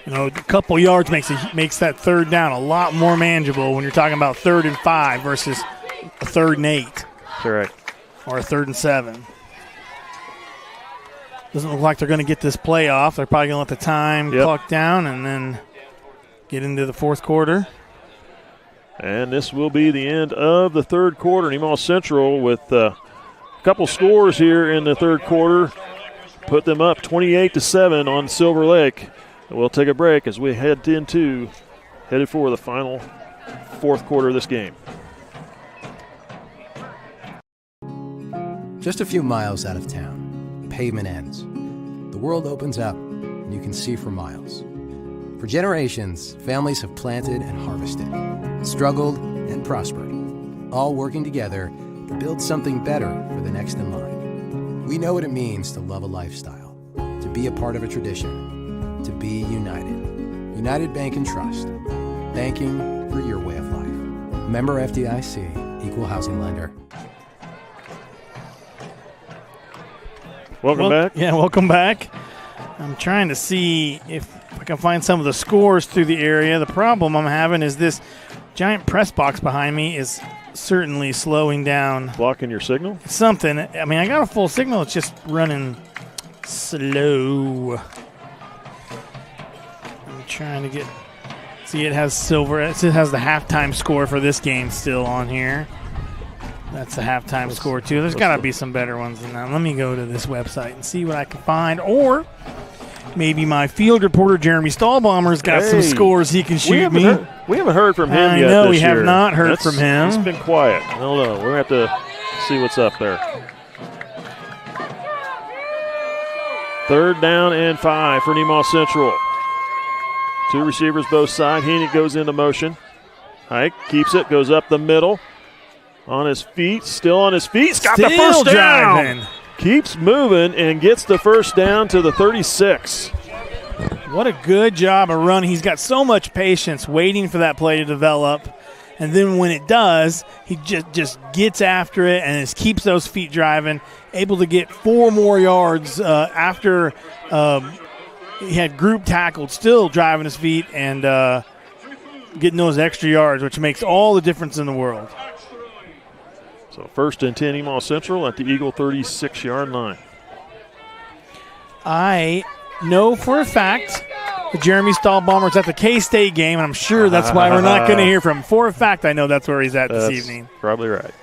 A couple yards makes that third down a lot more manageable when you're talking about 3rd and 5 versus a 3rd and 8. Correct. Or a 3rd and 7. Doesn't look like they're going to get this play off. They're probably going to let the time clock down and then get into the fourth quarter. And this will be the end of the third quarter. Nemaha Central with a couple scores here in the third quarter. Put them up 28-7 on Silver Lake. We'll take a break as we headed for the final fourth quarter of this game. Just a few miles out of town, pavement ends. The world opens up, and you can see for miles. For generations, families have planted and harvested, struggled and prospered, all working together to build something better for the next in line. We know what it means to love a lifestyle, to be a part of a tradition, to be united. United Bank and Trust, banking for your way of life. Member FDIC, Equal Housing Lender. Welcome back. Yeah, welcome back. I'm trying to see if I can find some of the scores through the area. The problem I'm having is this giant press box behind me is certainly slowing down. Blocking your signal? Something. I mean, I got a full signal. It's just running slow. I'm trying to get... See, it has silver. It has the halftime score for this game still on here. That's the halftime score, too. There's got to be some better ones than that. Let me go to this website and see what I can find. Or maybe my field reporter, Jeremy Stahlbaumer's got some scores he can shoot me. We haven't heard from him yet. I know, we this year. have not heard from him. He's been quiet. I don't know. We're going to have to see what's up there. 3rd down and 5 for Nemaha Central. 2 receivers both sides. Heaney goes into motion. Hike keeps it, goes up the middle. On his feet, still on his feet. He's got the first down. Driving. Keeps moving and gets the first down to the 36. What a good job of running. He's got so much patience waiting for that play to develop. And then when it does, he just gets after it and just keeps those feet driving, able to get 4 more yards after he had group tackled, still driving his feet and getting those extra yards, which makes all the difference in the world. So 1st and 10 Nemaha Central at the Eagle 36-yard line. I know for a fact that Jeremy Stahlbaumer's at the K-State game, and I'm sure that's why we're not going to hear from him. For a fact, I know that's where he's at this evening. Probably right.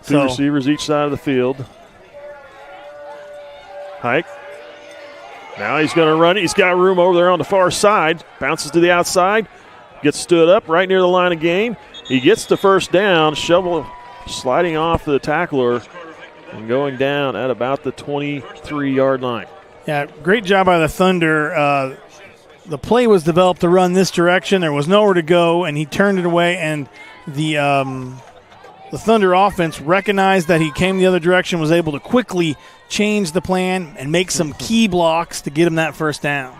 2 receivers each side of the field. Hike. Now he's going to run it. He's got room over there on the far side. Bounces to the outside. Gets stood up right near the line of game. He gets the first down. Shovel sliding off the tackler and going down at about the 23-yard line. Yeah, great job by the Thunder. The play was developed to run this direction. There was nowhere to go, and he turned it away, and the Thunder offense recognized that he came the other direction, was able to quickly change the plan and make some key blocks to get him that first down.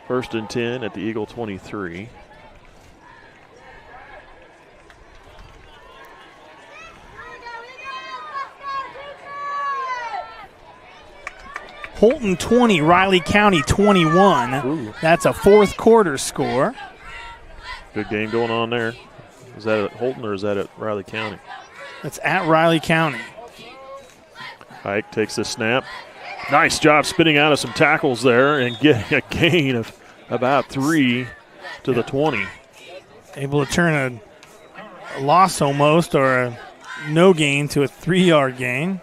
1st and 10 at the Eagle 23. Holton 20, Riley County 21. Ooh. That's a fourth quarter score. Good game going on there. Is that at Holton or is that at Riley County? That's at Riley County. Hike takes the snap. Nice job spinning out of some tackles there and getting a gain of about 3 to the 20. Able to turn a loss almost, or a no gain, to a 3-yard gain.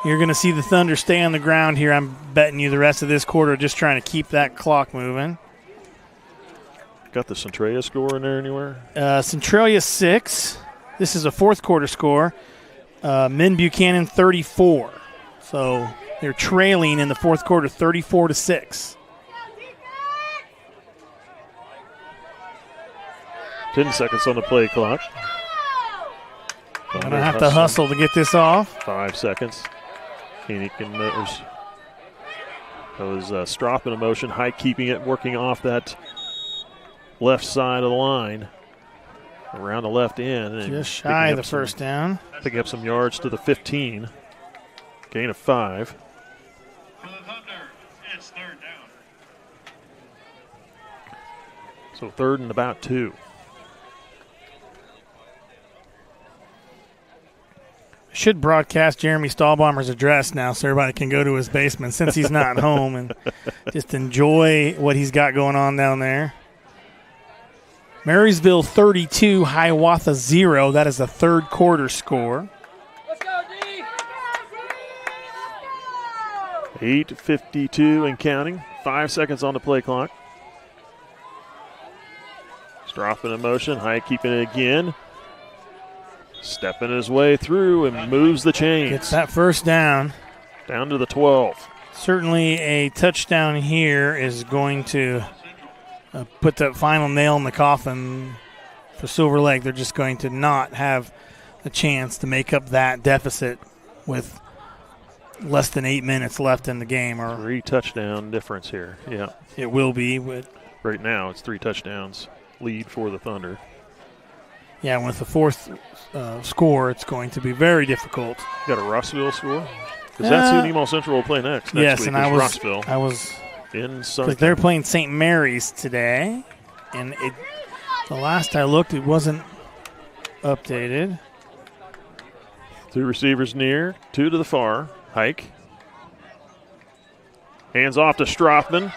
You're going to see the Thunder stay on the ground here. I'm betting you the rest of this quarter, just trying to keep that clock moving. Got the Centralia score in there anywhere? Centralia 6. This is a fourth quarter score. Min Buchanan 34. So they're trailing in the fourth quarter 34-6. 10 seconds on the play clock. I'm going to have to hustle to get this off. 5 seconds. That was Strothman in motion. Hike keeping it, working off that left side of the line. Around the left end. And just shy of the first down. Picking up some yards to the 15. Gain of 5. For the Thunder, it's third down. So 3rd and about 2. Should broadcast Jeremy Stahlbommer's address now so everybody can go to his basement since he's not home and just enjoy what he's got going on down there. Marysville 32, Hiawatha 0. That is the third quarter score. Let's go, D! 8:52 and counting. 5 seconds on the play clock. Strothman in motion. High keeping it again. Stepping his way through and moves the chains. Gets that first down. Down to the 12. Certainly a touchdown here is going to put that final nail in the coffin for Silver Lake. They're just going to not have a chance to make up that deficit with less than 8 minutes left in the game. Or 3 touchdown difference here. Yeah, it will be. But right now it's 3 touchdowns lead for the Thunder. Yeah, with the fourth score, it's going to be very difficult. You got a Rossville score? Because that's who Nemaha Central will play next yes, week. And Rossville. I was in Sunday. They're playing St. Mary's today, and the last I looked, it wasn't updated. 2 receivers near, 2 to the far. Hike. Hands off to Strothman,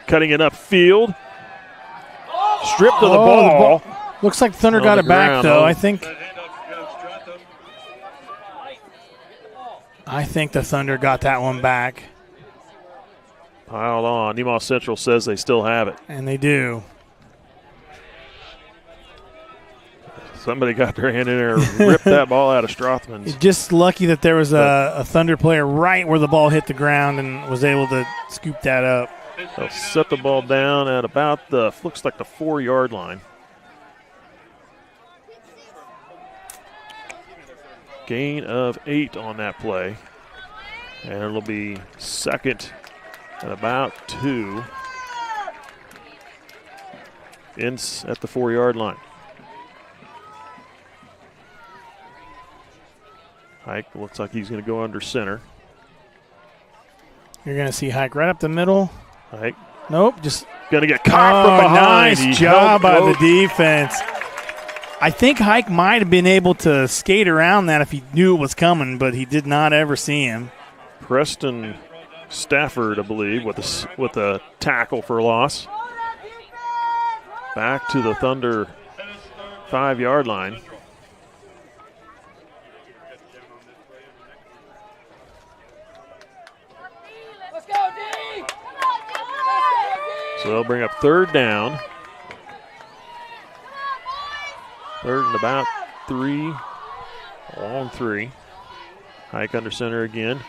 cutting it upfield. Stripped of the ball. Looks like Thunder got it back, though. I think the Thunder got that one back. Piled on. Nemaha Central says they still have it. And they do. Somebody got their hand in there and ripped that ball out of Strothman's. Just lucky that there was a Thunder player right where the ball hit the ground and was able to scoop that up. They'll set the ball down at about looks like the 4-yard line. Gain of 8 on that play. And it'll be second and about 2 at the 4-yard line. Hike looks like he's going to go under center. You're going to see Hike right up the middle. Hike. Nope, just going to get caught from behind. Nice job by the defense. I think Hike might have been able to skate around that if he knew it was coming, but he did not ever see him. Preston Stafford, I believe, with a tackle for loss. Back to the Thunder 5-yard line. So they'll bring up 3rd down. 3rd and about 3. Long 3. Hike under center again.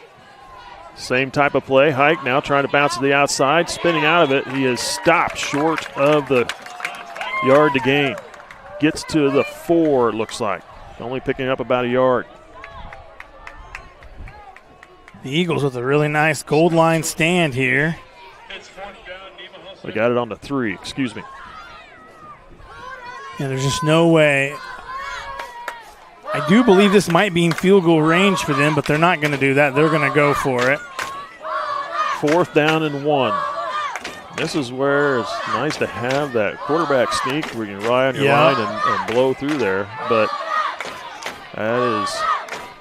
Same type of play. Hike now trying to bounce to the outside. Spinning out of it. He is stopped short of the yard to gain. Gets to the 4, it looks like. Only picking up about a yard. The Eagles with a really nice gold line stand here. They got it on the 3, excuse me. And there's just no way. I do believe this might be in field goal range for them, but they're not going to do that. They're going to go for it. 4th down and 1. This is where it's nice to have that quarterback sneak where you can rely on your line and blow through there. But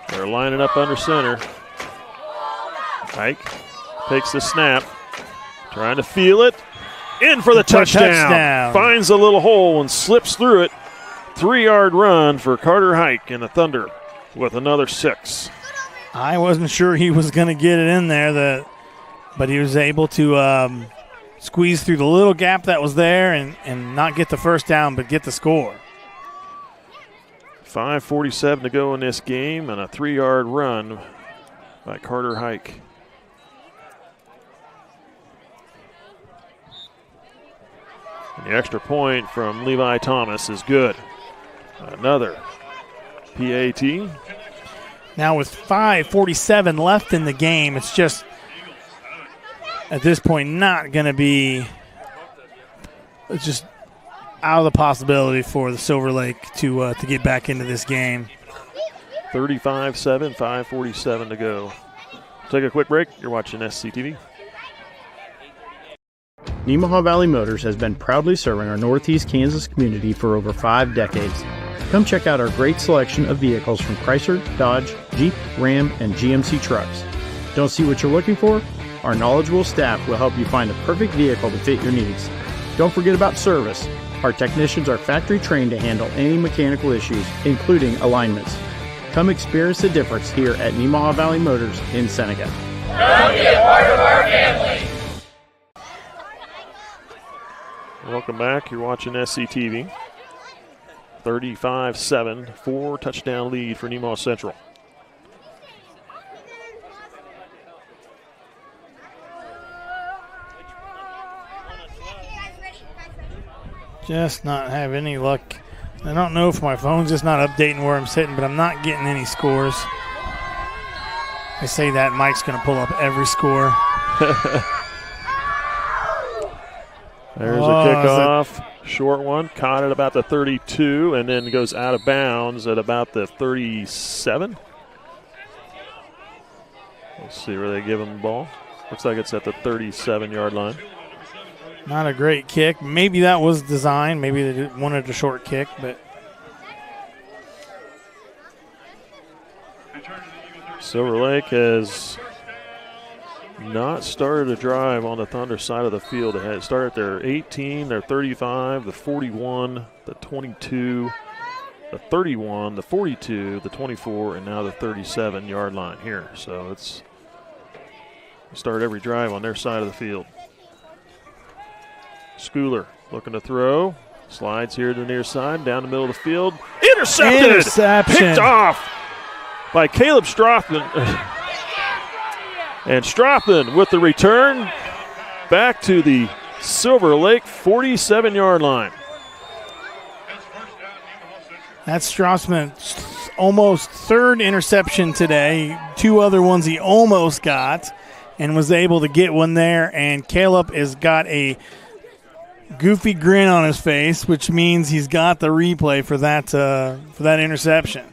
they're lining up under center. Hike takes the snap, trying to feel it. In for the touchdown. Finds a little hole and slips through it. 3-yard run for Carter Hike and the Thunder with another 6. I wasn't sure he was going to get it in there, but he was able to squeeze through the little gap that was there and not get the first down, but get the score. 5:47 to go in this game and a 3-yard run by Carter Hike. And the extra point from Levi Thomas is good. Another PAT. Now with 5:47 left in the game, it's just at this point not going to be just out of the possibility for the Silver Lake to get back into this game. 35-7, 5:47 to go. Take a quick break. You're watching SCTV. Nemaha Valley Motors has been proudly serving our Northeast Kansas community for over 5 decades. Come check out our great selection of vehicles from Chrysler, Dodge, Jeep, Ram, and GMC trucks. Don't see what you're looking for? Our knowledgeable staff will help you find the perfect vehicle to fit your needs. Don't forget about service. Our technicians are factory trained to handle any mechanical issues, including alignments. Come experience the difference here at Nemaha Valley Motors in Seneca. Come be a part of our family. Welcome back. You're watching SCTV. 35-7, 4-touchdown lead for Nemaha Central. Just not have any luck. I don't know if my phone's just not updating where I'm sitting, but I'm not getting any scores. I say that, Mike's going to pull up every score. There's a kickoff. Short one. Caught at about the 32 and then goes out of bounds at about the 37. Let's see where they give him the ball. Looks like it's at the 37-yard line. Not a great kick. Maybe that was designed. Maybe they wanted a short kick, but Silver Lake has not started a drive on the Thunder side of the field. They had started their 18, their 35, the 41, the 22, the 31, the 42, the 24, and now the 37-yard line here. So it's start every drive on their side of the field. Schooler looking to throw. Slides here to the near side, down the middle of the field. Interception. Picked off by Caleb Strothman. And Strothman with the return back to the Silver Lake 47-yard line. That's Strothman's almost 3rd interception today. 2 other ones he almost got and was able to get one there. And Caleb has got a goofy grin on his face, which means he's got the replay for that interception.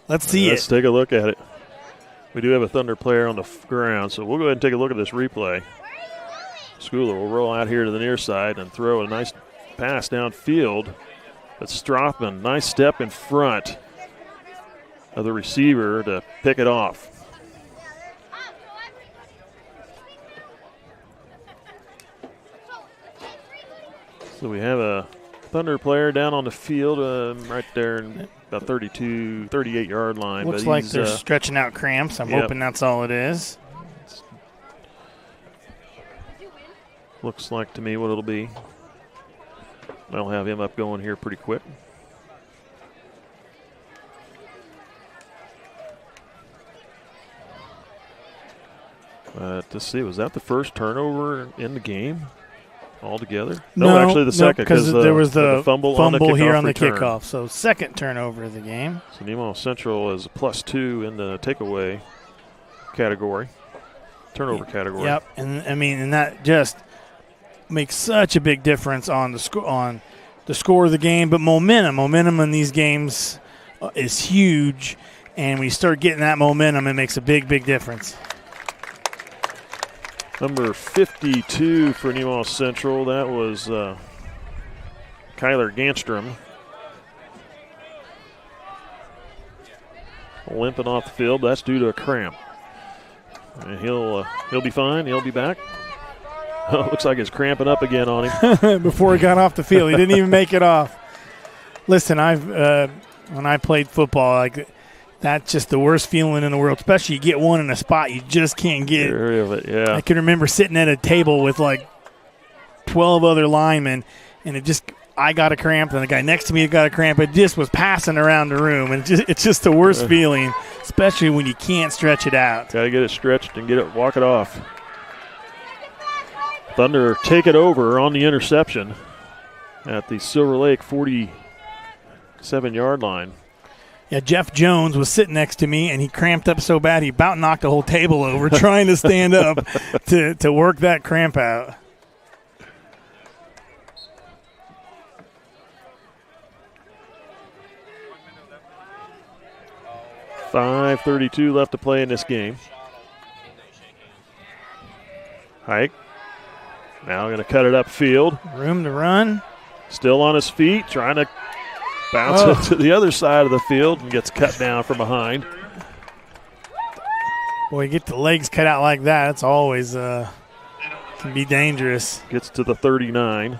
Let's see Let's take a look at it. We do have a Thunder player on the ground, so we'll go ahead and take a look at this replay. Schooler will roll out here to the near side and throw a nice pass downfield. But Strothman, nice step in front of the receiver to pick it off. So we have a Thunder player down on the field right there in about 32, 38-yard line. Looks like they're stretching out cramps. I'm hoping that's all it is. Looks like to me what it'll be. I'll have him up going here pretty quick. To see, was that the first turnover in the game altogether? No, actually the second, because there was the fumble here on the return. kickoff. So second turnover of the game. So Nemaha Central is +2 in the takeaway category, turnover category. Yep, and that just makes such a big difference on the score of the game. But momentum in these games is huge, and when you start getting that momentum, it makes a big, big difference. Number 52 for Nemaha Central, that was Kyler Ganstrom. Limping off the field, that's due to a cramp. And he'll be fine, he'll be back. Oh, looks like it's cramping up again on him. Before he got off the field, he didn't even make it off. Listen, when I played football, that's just the worst feeling in the world, especially you get one in a spot you just can't get. Rid of it, yeah. I can remember sitting at a table with 12 other linemen, and I got a cramp, and the guy next to me got a cramp. It just was passing around the room, and it's just the worst feeling, especially when you can't stretch it out. Got to get it stretched and walk it off. Thunder take it over on the interception at the Silver Lake 47-yard line. Yeah, Jeff Jones was sitting next to me, and he cramped up so bad he about knocked the whole table over trying to stand up to work that cramp out. .5:32 left to play in this game. Hike. Now going to cut it upfield. Room to run. Still on his feet, trying to bounce it to the other side of the field and gets cut down from behind. Boy, you get the legs cut out like that, it's always can be dangerous. Gets to the 39.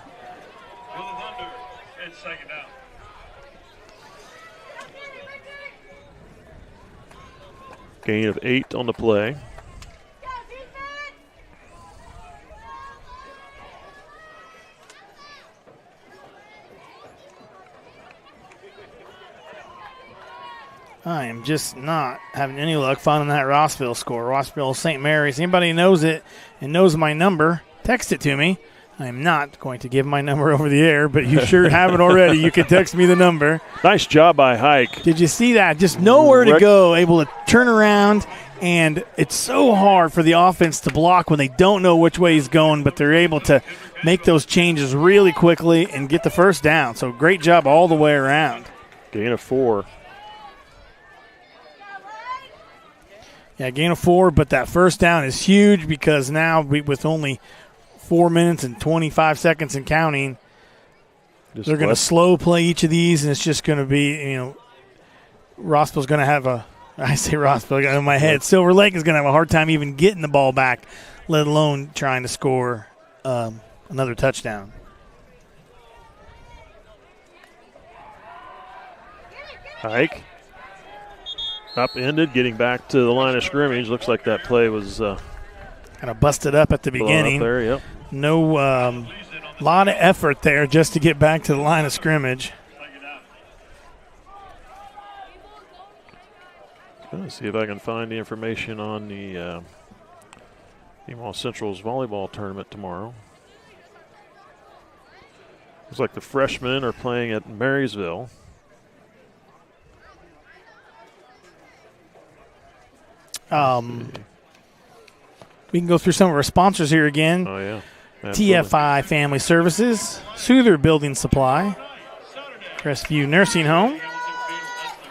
Gain of 8 on the play. I am just not having any luck finding that Rossville score. Rossville St. Mary's. Anybody knows it and knows my number, text it to me. I am not going to give my number over the air, but you sure have it already. You can text me the number. Nice job by Hike. Did you see that? Just nowhere to go, able to turn around, and it's so hard for the offense to block when they don't know which way he's going, but they're able to make those changes really quickly and get the first down. So great job all the way around. Gain of 4. Yeah, gain of 4, but that first down is huge because now with only 4 minutes and 25 seconds and counting, they're going to slow play each of these, and it's just going to be, Rossville's going to have I say Rossville, I got it in my head. Silver Lake is going to have a hard time even getting the ball back, let alone trying to score another touchdown. Hike. Upended, getting back to the line of scrimmage. Looks like that play was kind of busted up at the beginning. Up there, yep. No lot of effort there just to get back to the line of scrimmage. Let's see if I can find the information on the Nemaha Central's volleyball tournament tomorrow. Looks like the freshmen are playing at Marysville. We can go through some of our sponsors here again. Oh, yeah. Absolutely. TFI Family Services, Souther Building Supply, Crestview Nursing Home,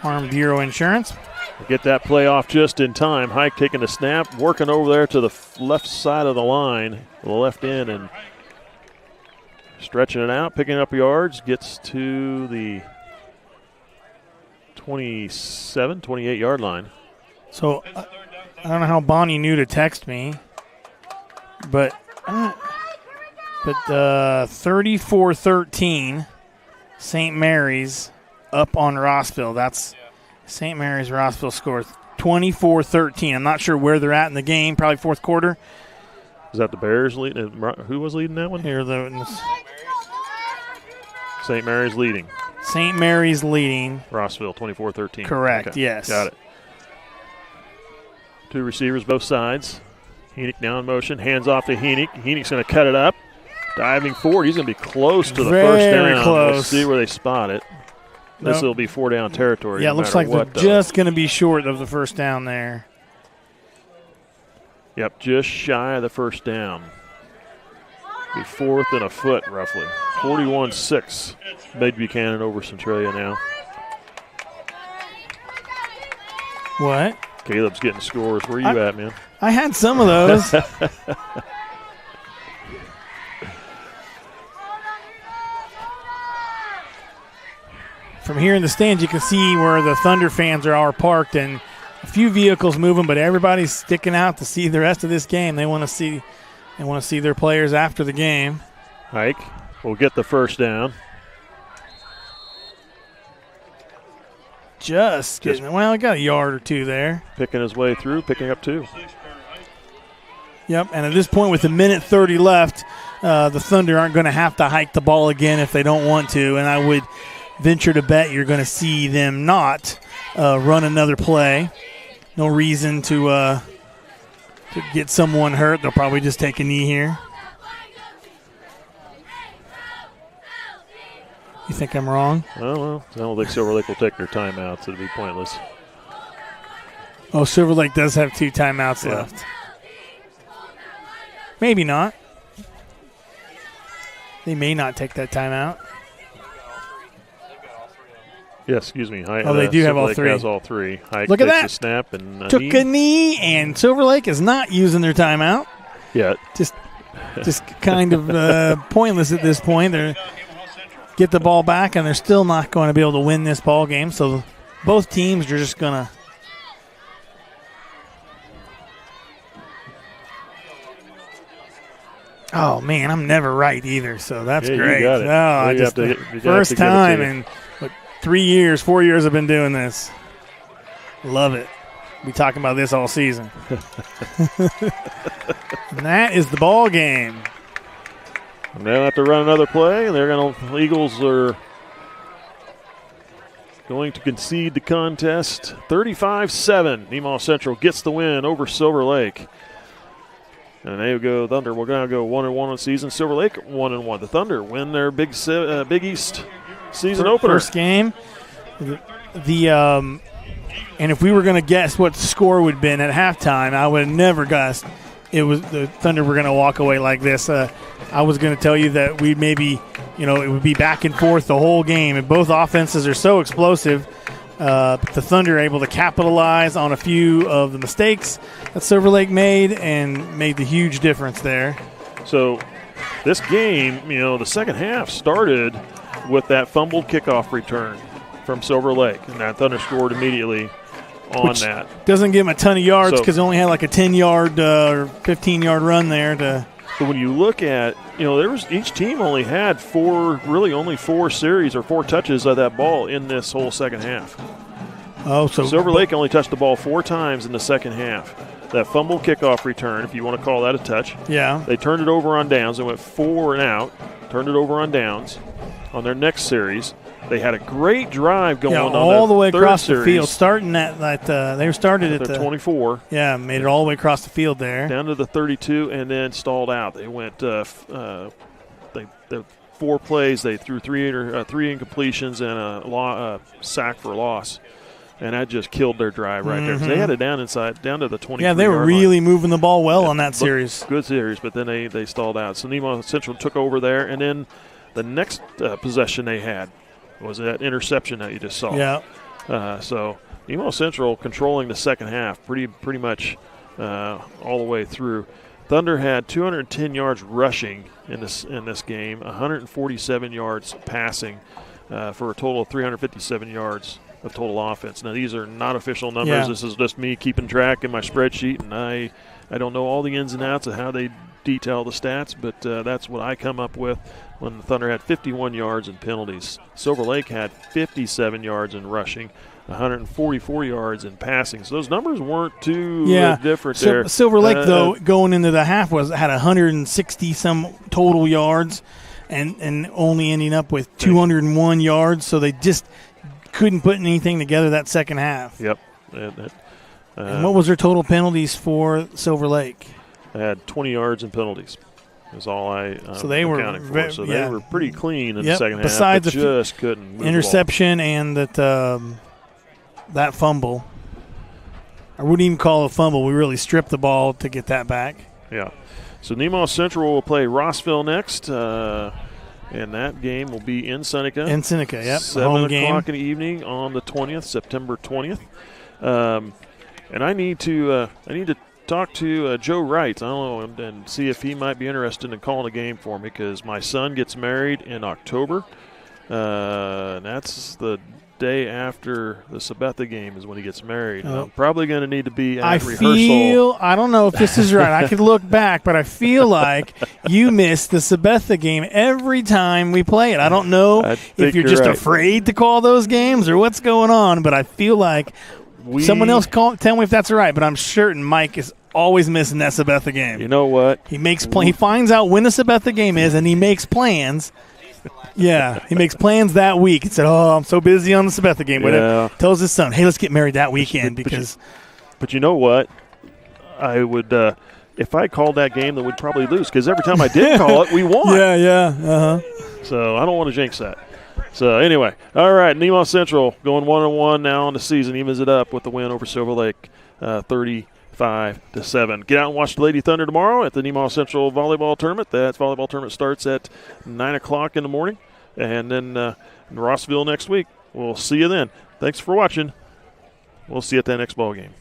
Farm Bureau Insurance. Get that play off just in time. Hike taking the snap, working over there to the left side of the line, the left end, and stretching it out, picking up yards, gets to the 27, 28-yard line. So I don't know how Bonnie knew to text me, but 34-13, St. Mary's up on Rossville. That's St. Mary's Rossville score 24-13. I'm not sure where they're at in the game. Probably fourth quarter. Is that the Bears leading? Who was leading that one? Here, St. Mary's leading. St. Mary's leading. Rossville 24-13. Correct. Okay. Yes. Got it. Two receivers, both sides. Heenick now in motion. Hands off to Heenick. Heenick's going to cut it up. Diving forward. He's going to be close to the first down. Very close. We'll see where they spot it. This will be 4-down territory. Yeah, it looks like they're just going to be short of the first down there. Yep, just shy of the first down. Be 4th and a foot, roughly. 41-6. Big Buchanan over Centralia now. What? Caleb's getting scores. Where you at, man? I had some of those. From here in the stands, you can see where the Thunder fans are all parked, and a few vehicles moving, but everybody's sticking out to see the rest of this game. They want to see their players after the game. Hike will get the first down. Just getting, well, got a yard or two there. Picking his way through, picking up 2. Yep, and at this point with a minute 30 left, the Thunder aren't going to have to hike the ball again if they don't want to, and I would venture to bet you're going to see them not run another play. No reason to get someone hurt. They'll probably just take a knee here. You think I'm wrong? Oh, well, I don't think Silver Lake will take their timeouts. It'll be pointless. Oh, Silver Lake does have 2 timeouts left. Maybe not. They may not take that timeout. Yes, excuse me. They do have all 3. Has all 3. Hike Look at takes that. A snap and took a knee, and Silver Lake is not using their timeout. Yeah. Just kind of pointless at this point. They get the ball back, and they're still not going to be able to win this ball game. So both teams are just going to. Oh man, I'm never right either. So that's great. You got it. I just first time in 3 years, 4 years I've been doing this. Love it. Be talking about this all season. And that is the ball game. And they'll have to run another play. The Eagles are going to concede the contest. 35-7. Nemaha Central gets the win over Silver Lake. And they go Thunder. We're going to go 1-1 on the season. Silver Lake 1-1. The Thunder win their Big East season opener. First game. And if we were going to guess what the score would have been at halftime, I would have never guessed it was the Thunder were going to walk away like this. I was going to tell you that we'd maybe, it would be back and forth the whole game. And both offenses are so explosive. But the Thunder are able to capitalize on a few of the mistakes that Silver Lake made and made the huge difference there. So this game, the second half started with that fumbled kickoff return from Silver Lake, and that Thunder scored immediately on that. Doesn't give them a ton of yards because they only had like a 10-yard or 15-yard run there. But when you look at, each team only had only 4 series or 4 touches of that ball in this whole second half. Oh, so Silver Lake only touched the ball 4 times in the second half. That fumble kickoff return, if you want to call that a touch. Yeah. They turned it over on downs. They went 4 and out, turned it over on downs on their next series. They had a great drive going on all the way across series. the field, starting at they started at the 24. Yeah, made it all the way across the field there. Down to the 32 and then stalled out. They went the 4 plays. They threw 3 incompletions and a sack for a loss. And that just killed their drive right there. They had it down to the 23. Yeah, they were really moving the ball well on that series. Good series, but then they stalled out. So Nemaha Central took over there, and then the next possession they had was that interception that you just saw. Yeah. So Nemaha Central controlling the second half pretty much all the way through. Thunder had 210 yards rushing in this game, 147 yards passing for a total of 357 yards of total offense. Now, these are not official numbers. Yeah. This is just me keeping track in my spreadsheet, and I don't know all the ins and outs of how they detail the stats, but that's what I come up with when the Thunder had 51 yards in penalties. Silver Lake had 57 yards in rushing, 144 yards in passing. So those numbers weren't too different there. Silver Lake, though, going into the half had 160-some total yards and only ending up with 201 yards, so they just couldn't put anything together that second half. Yep. And what was their total penalties for Silver Lake? They had 20 yards in penalties. Is all I so they were accounting for. So they were pretty clean in the second half. Besides just couldn't move interception and that fumble. I wouldn't even call it a fumble. We really stripped the ball to get that back. Yeah. So Nemaha Central will play Rossville next. And that game will be in Seneca. In Seneca, yep. 7 o'clock in the evening on the 20th, September 20th. And I need to talk to Joe Wright. I don't know, and see if he might be interested in calling a game for me, because my son gets married in October. And that's the day after the Sabetha game is when he gets married. I'm probably going to need to be at rehearsal. I don't know if this is right. I could look back, but I feel like you miss the Sabetha game every time we play it. I don't know if you're just afraid to call those games or what's going on, but I feel like someone else tell me if that's right, but I'm certain Mike is always missing that Sabetha game. You know what? He finds out when the Sabetha game is, and he makes plans. Yeah, he makes plans that week. He said, I'm so busy on the Sabetha game. Yeah. Tells his son, hey, let's get married that weekend. But you know what? I would, if I called that game, then we'd probably lose, because every time I did call it, we won. Yeah. So I don't want to jinx that. So anyway, all right, Nemaha Central going 1-1 now in the season, evens it up with the win over Silver Lake, 35-7. Get out and watch the Lady Thunder tomorrow at the Nemaha Central volleyball tournament. That volleyball tournament starts at 9 o'clock in the morning, and then in Rossville next week. We'll see you then. Thanks for watching. We'll see you at that next ball game.